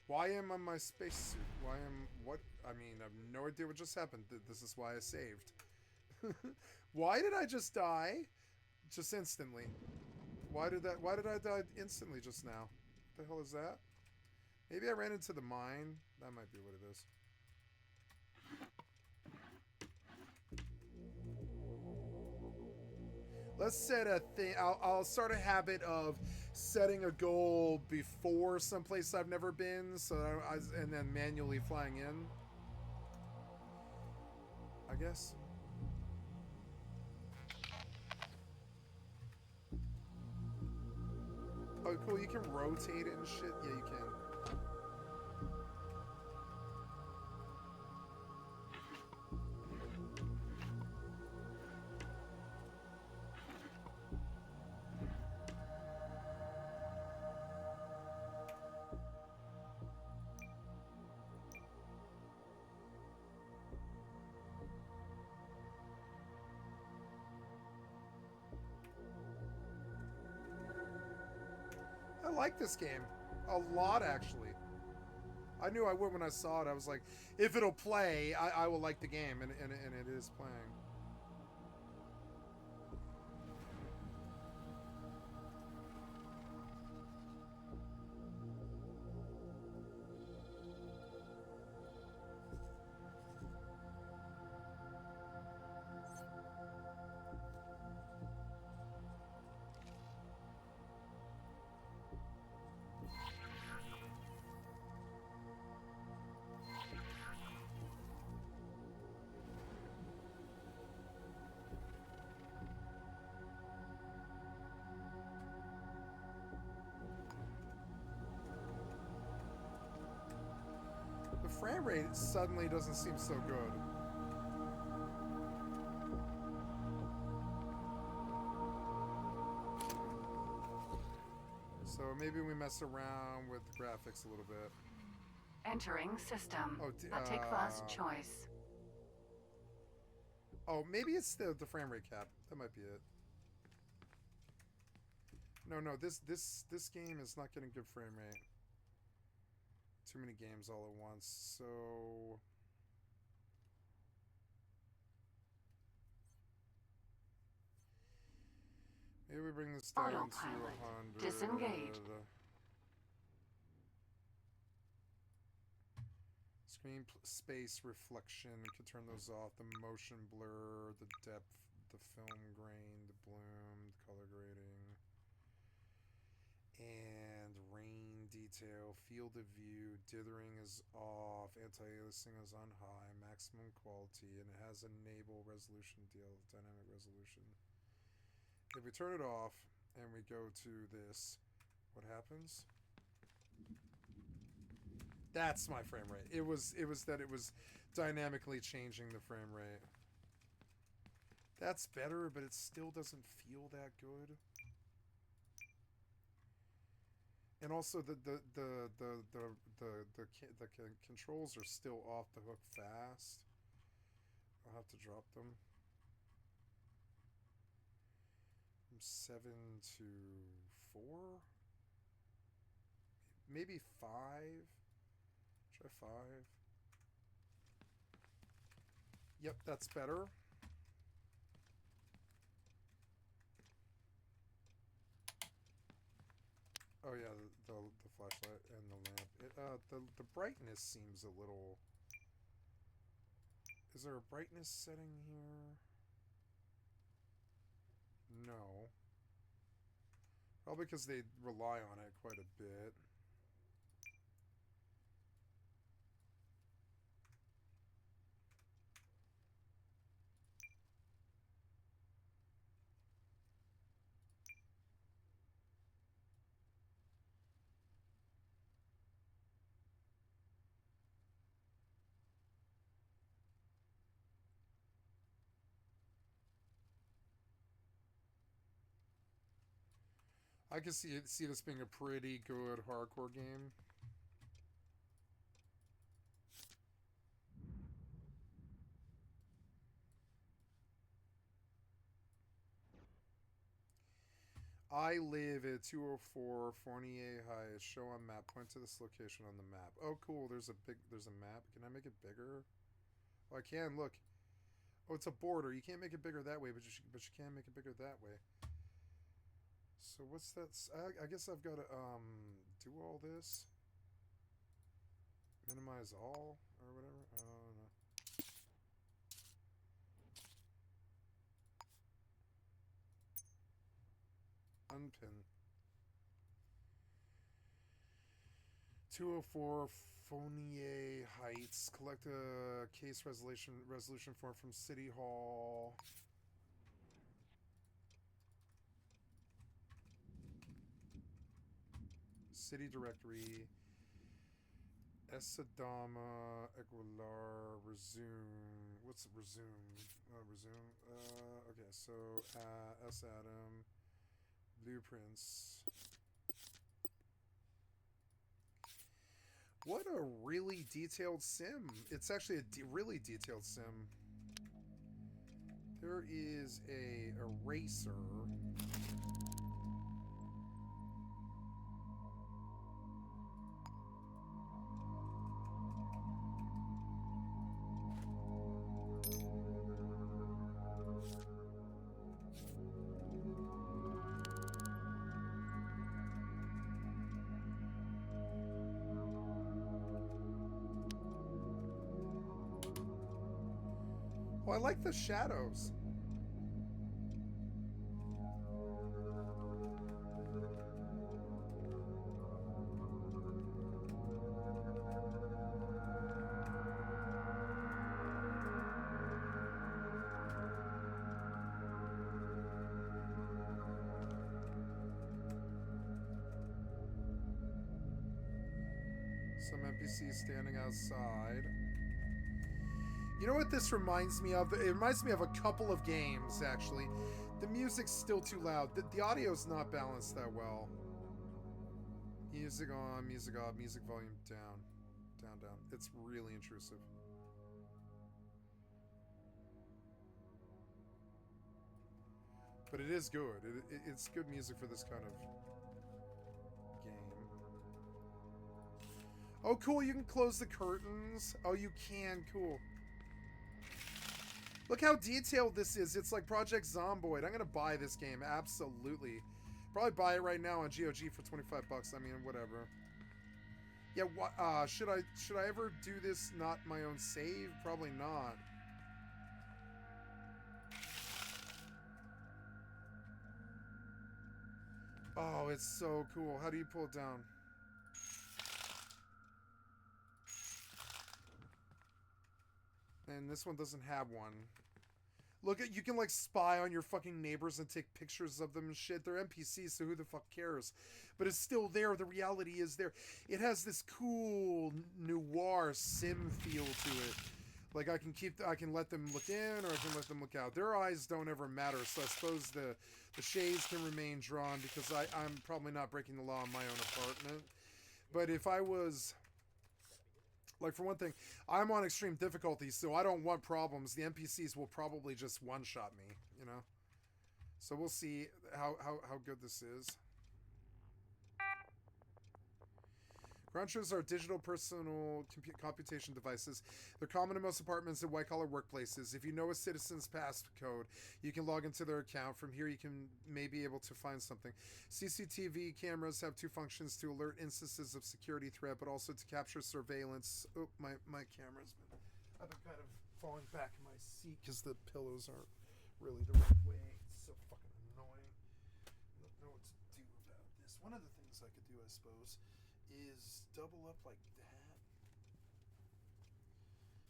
Why am I in my spacesuit? Why am... What? I mean, I have no idea what just happened. This is why I saved. Why did I just die? Just instantly. Why did I die instantly just now? What the hell is that? Maybe I ran into the mine. That might be what it is. Let's set a thing. I'll start a habit of setting a goal before someplace I've never been, and then manually flying in. I guess. Oh, cool. You can rotate it and shit. Yeah, you can. I like this game a lot, actually. I knew I would when I saw it. I was like, if it'll play, I will like the game, and it is playing. The frame rate suddenly doesn't seem so good. So maybe we mess around with the graphics a little bit. Entering system. Oh, Take first choice. Oh, maybe it's the frame rate cap. That might be it. No, this game is not getting good frame rate. Too many games all at once, so... Maybe we bring this down to 100. Disengage. Screen space reflection. We can turn those off. The motion blur, the depth, the film grain, the bloom, the color grading. And rain detail, field of view, dithering is off, anti-aliasing is on high, maximum quality, and it has enable resolution deal, dynamic resolution. If we turn it off and we go to this, what happens? That's my frame rate. It was that it was dynamically changing the frame rate. That's better, but it still doesn't feel that good. And also the controls are still off the hook fast. I'll have to drop them. From 7 to 4? Maybe 5? Try 5. Yep, that's better. Oh yeah, the flashlight and the lamp. The brightness seems a little... Is there a brightness setting here? No. Probably because they rely on it quite a bit. I can see this being a pretty good hardcore game. I live at 204 Fournier Heights. Show on map. Point to this location on the map. Oh, cool. There's a map. Can I make it bigger? Oh, I can. Look. Oh, it's a border. You can't make it bigger that way, but you can make it bigger that way. So what's that? I guess I've got to do all this. Minimize all or whatever. I don't know. Unpin. 204 Fournier Heights. Collect a case resolution form from City Hall. city directory. Esadama, Equilar, resume. What's resume? Resume. Okay, so S Adam, blueprints. What a really detailed sim. It's actually a really detailed sim. There is a eraser. Oh, I like the shadows. Some NPCs standing outside. You know what this reminds me of? It reminds me of a couple of games, actually. The music's still too loud. The audio's not balanced that well. Music on, music off, music volume down. Down, down. It's really intrusive. But it is good. It's good music for this kind of game. Oh, cool. You can close the curtains. Oh, you can. Cool. Look how detailed this is. It's like Project Zomboid. I'm going to buy this game. Absolutely. Probably buy it right now on GOG for 25 bucks. I mean, whatever. Yeah, should I ever do this not my own save? Probably not. Oh, it's so cool. How do you pull it down? And this one doesn't have one. Look at, you can like spy on your fucking neighbors and take pictures of them and shit. They're NPCs, so who the fuck cares? But it's still there. The reality is there. It has this cool noir sim feel to it. Like I can let them look in or I can let them look out. Their eyes don't ever matter, so I suppose the shades can remain drawn because I'm probably not breaking the law in my own apartment. But if I was... Like, for one thing, I'm on extreme difficulty, so I don't want problems. The NPCs will probably just one-shot me, you know? So we'll see how good this is. Crunchers are digital personal computation devices. They're common in most apartments and white-collar workplaces. If you know a citizen's passcode, you can log into their account. From here, you can maybe able to find something. CCTV cameras have two functions: to alert instances of security threat, but also to capture surveillance. Oh, my camera's been... I've been kind of falling back in my seat because the pillows aren't really the right way. It's so fucking annoying. I don't know what to do about this. One of the things I could do, I suppose, is double up like that.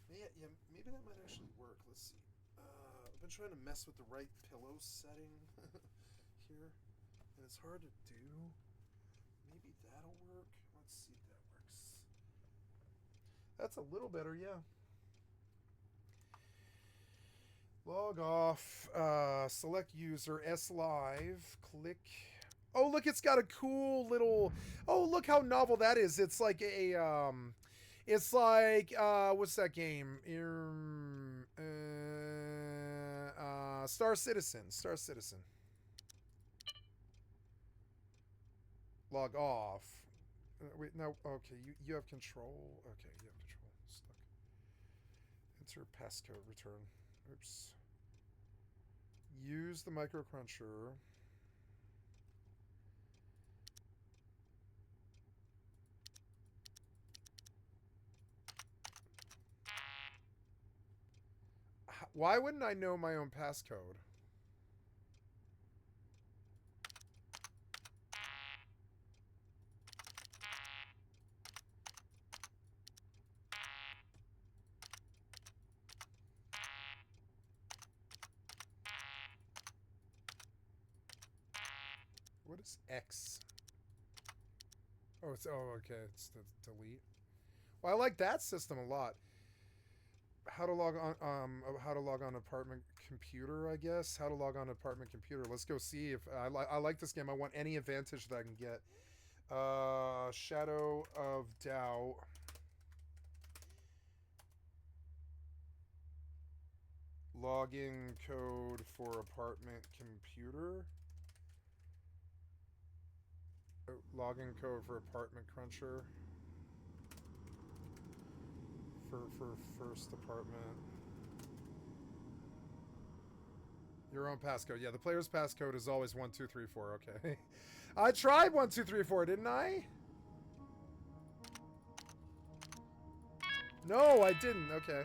Yeah, maybe that might actually work. Let's see. I've been trying to mess with the right pillow setting here, and it's hard to do. Maybe that'll work. Let's see if that works. That's a little better, yeah. Log off. Select user. S-Live. Click. Oh, look, it's got a cool little... Oh, look how novel that is. It's like a... It's like... what's that game? Star Citizen. Star Citizen. Log off. Wait, no. Okay, you have control. Okay, you have control. Stuck. Enter passcode. Return. Oops. Use the microcruncher. Why wouldn't I know my own passcode? What is X? Oh, okay. It's the delete. Well, I like that system a lot. How to log on apartment computer, I guess. How to log on apartment computer. Let's go see if I like this game. I want any advantage that I can get. Shadow of Doubt. Login code for apartment computer. Login code for apartment cruncher. For first apartment. Your own passcode. Yeah, the player's passcode is always 1234. Okay. I tried 1234, didn't I? No, I didn't. Okay.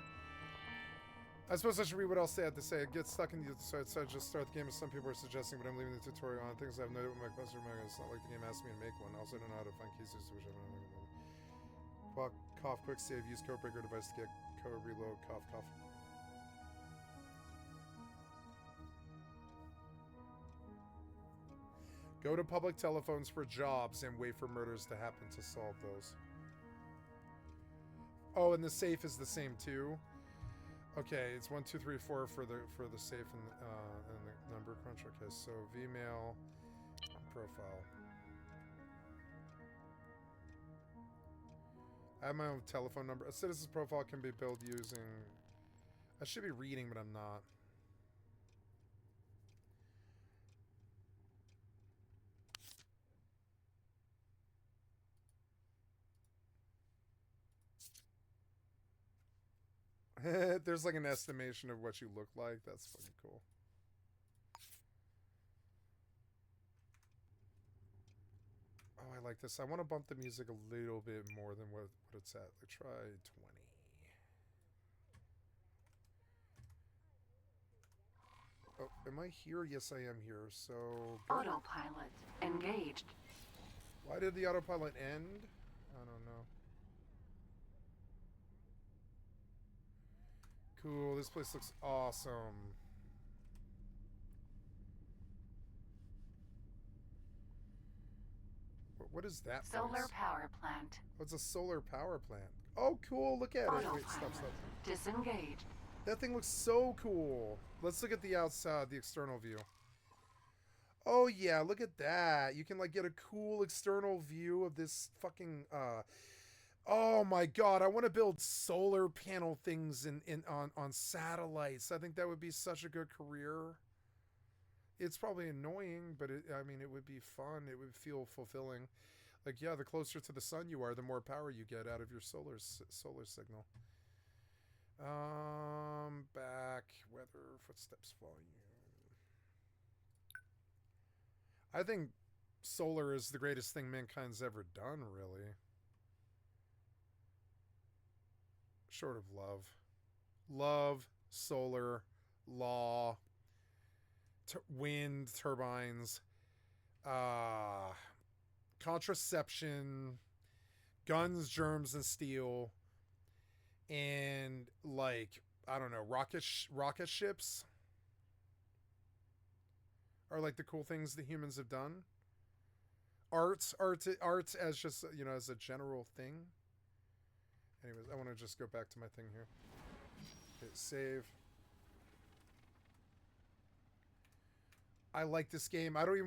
I suppose I should read what else they had to say. It gets stuck in the so I just start the game as some people are suggesting, but I'm leaving the tutorial on things I have noted with my question. It's not like the game asked me to make one. Also, I don't know how to find keys to which I don't know. Cough, quick save, use code breaker device to get code, reload, cough, cough. Go to public telephones for jobs and wait for murders to happen to solve those. Oh, and the safe is the same too. Okay, it's 1234 for the safe and the number crunch. Okay, so Vmail profile. I have my own telephone number. A citizen's profile can be built using... I should be reading, but I'm not. There's like an estimation of what you look like. That's fucking cool. Oh, I like this. I want to bump the music a little bit more than what it's at. Like, try 20. Oh, am I here? Yes, I am here. So... Autopilot engaged. Why did the autopilot end? I don't know. Cool, this place looks awesome. What is that place? Solar power plant. What's a solar power plant? Oh, cool, look at it. Wait, stop. Disengaged. That thing looks so cool. Let's look at the outside, the external view. Oh, yeah, look at that. You can, like, get a cool external view of this fucking, oh my god, I want to build solar panel things on satellites. I think that would be such a good career. It's probably annoying, but I mean, it would be fun. It would feel fulfilling. Like, yeah, the closer to the sun you are, the more power you get out of your solar signal. Back, weather, footsteps, volume. I think solar is the greatest thing mankind's ever done, really. Short of love. Love, solar, law, wind turbines, contraception, guns, germs, and steel, and, like, I don't know, rocket ships are, like, the cool things the humans have done. Arts as just, you know, as a general thing. Anyways, I want to just go back to my thing here. Hit save. I like this game. I don't even